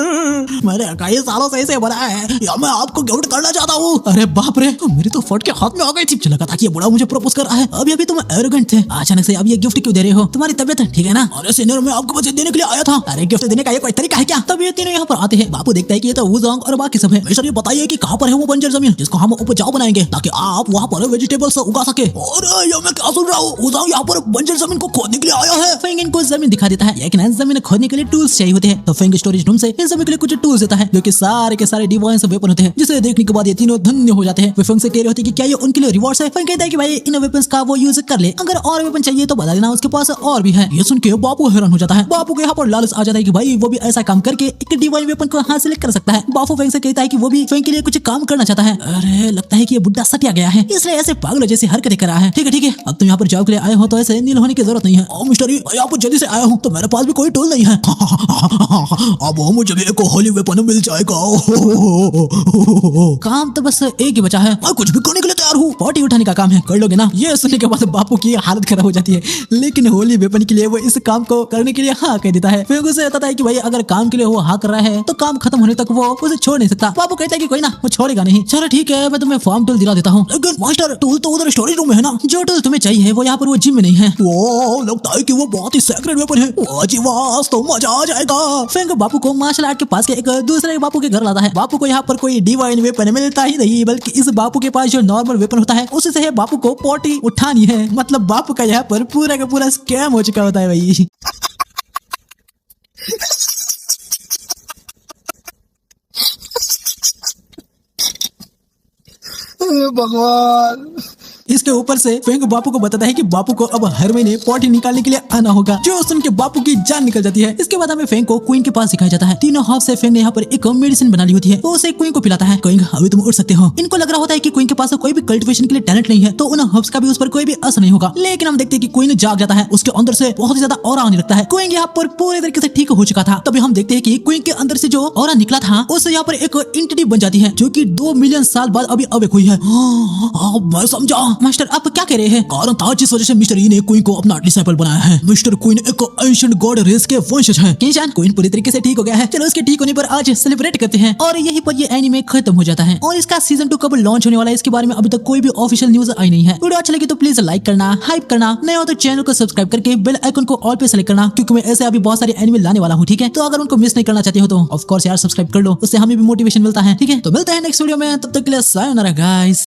मैंने कई सालों से इसे बनाया है या मैं आपको गिफ्ट करना चाहता हूँ। अरे बाप रे, मेरी तो फट के हाथ में आ गई थी। लगा था कि ये बुढ़ा मुझे प्रपोज कर रहा है। अभी तुम एरोगेंट थे, अचानक से अब ये गिफ्ट क्यों दे रहे हो? तुम्हारी तबियत ठीक है ना? अरे सीनियर मैं आपको बच्चे देने के लिए आया था। अरे गिफ्ट देने का ये कोई तरीका है क्या? तब ये तीनों यहाँ पर आते हैं। बापू देखता है कि ये तो वुज़ोंग और बाकी सब है। मिस्टर ये बताइए कि कहाँ पर है वो बंजर जमीन जिसको हम उपजाऊ बनाएंगे ताकि आप वहाँ पर वेजिटेबल्स उगा सके। और ये मैं क्या सुन रहा हूँ, वुज़ोंग यहाँ पर बंजर जमीन को खोदने के लिए आया है। फेंग इनको जमीन दिखा देता है लेकिन जमीन खोदने के लिए टूल्स चाहिए होते हैं। तो फेंग स्टोरेज रूम से इन सभी के लिए कुछ टूल्स देता है जो कि सारे के सारे डिवाइस वेपन होते हैं जिसे देखने के बाद ये तीनों धन्य हो जाते हैं। वे फेंग से कह रहे होते हैं कि क्या ये उनके लिए रिवॉर्ड है? फेंग कहता है कि भाई इन वेपन्स का वो यूज कर ले, अगर और वेपन चाहिए तो बता देना, उसके पास और भी है। ये सुन के बापू हैरान हो जाता है। बापू के यहाँ पर लालच आ जाता है कि भाई वो भी ऐसा काम करके एक डिवाइन वेपन को हासिल कर सकता है। बापू फेंग से कहता है कि वो भी फेंग के लिए कुछ काम करना चाहता है। अरे लगता है कि ये बुड्ढा सटिया गया है इसलिए ऐसे पागलों जैसी हरकतें कर रहा है। ठीक है अब तुम यहाँ पर जॉब के लिए आए हो तो ऐसे नील होने की जरूरत नहीं है। मिस्टर मैं यहाँ पर जल्दी से आया हूँ तो मेरे पास भी कोई टूल नहीं है। अब मुझे भी एक होली वेपन मिल जाएगा। काम तो बस एक ही बचा है। मैं कुछ भी करने के लिए तैयार हूँ। पॉटी उठाने का काम है, कर लोगे ना? ये सुनने के बाद बापू की हालत खराब हो जाती है लेकिन होली वेपन के लिए वो इस काम को करने के लिए हाँ कह देता है। फिर उसे कहता है कि भाई अगर काम के लिए वो हाँ कर रहा है तो काम खत्म होने तक वो उसे छोड़ नहीं सकता। बापू कहता है कि कोई ना वो छोड़ेगा नहीं। चलो ठीक है मैं तुम्हें फार्म टूल दिला देता हूँ। लेकिन मास्टर टूल तो उधर स्टोरेज रूम में है ना। जो टूल तुम्हें चाहिए वो यहाँ पर वो जिम में नहीं है। वो लगता है कि वो बहुत ही सेक्रेट वेपन है। वाह तो मजा आ जाएगा। फेंग बापू को मार्शल आर्ट के पास के एक दूसरे बापू के घर लाता है। बापू को यहाँ पर कोई डिवाइन वेपन मिलता ही नहीं बल्कि इस बापू के पास जो नॉर्मल वेपन होता है उसी से बापू को पॉटी उठानी है। मतलब बापू का यहाँ पर पूरा का पूरा स्कैम हो चुका होता है भाई। भगवान। इसके ऊपर से फेंग बापू को बताता है कि बापू को अब हर महीने पॉटी निकालने के लिए आना होगा, जो सुन के बापू की जान निकल जाती है। इसके बाद हमें फेंग को क्वीन के पास दिखाया जाता है। तीनों हाफ से फेंग ने यहाँ पर एक मेडिसिन बना ली होती है, वो उसे क्वीन को पिलाता है। क्वीन अभी तुम उड़ सकते हो। इनको लग रहा होता है कि क्वीन के पास कोई भी कल्टिवेशन के लिए टैलेंट नहीं है तो उन हर्ब्स का भी उस पर कोई भी असर नहीं होगा। लेकिन हम देखते हैं कि क्वीन जाग जाता है, उसके अंदर से बहुत ही ज्यादा ऑरा आने लगता है। क्वीन यहाँ पर पूरे तरीके से ठीक हो चुका था। तभी हम देखते हैं कि क्वीन के अंदर से जो ऑरा निकला था उससे यहाँ पर एक एंटिटी बन जाती है जो कि 2 मिलियन साल बाद अभी अवेक हुई है। मैं समझा। मास्टर आप क्या कह रहे हैं? कारण था जिस वजह से मिस्टर ई ने क्वीन को अपना डिसाइपल बनाया है। मिस्टर क्वीन एक एंशिएंट गॉड रेस के वंशज है। क्वीन पूरी तरीके से ठीक हो गया है। चलो उसके ठीक होने पर आज सेलिब्रेट करते हैं और यहीं पर ये एनीमे खत्म हो जाता है। और इसका सीजन 2 कब लॉन्च होने वाला है इसके बारे में अभी तक कोई भी ऑफिशियल न्यूज आई नहीं है। वीडियो अच्छा लगे तो प्लीज लाइक करना, हाइप करना, नए हो तो चैनल को सब्सक्राइब करके बेल आइकन को ऑल पे सेलेक्ट करना क्योंकि मैं ऐसे अभी बहुत सारे एनीमे लाने वाला हूँ। ठीक है, तो अगर उनको मिस नहीं करना चाहते हो तो ऑफ कोर्स यार सब्सक्राइब कर लो, उससे हमें भी मोटिवेशन मिलता है। ठीक है, तो मिलते हैं नेक्स्ट वीडियो में, तब तक के लिए सायोनारा गाइस।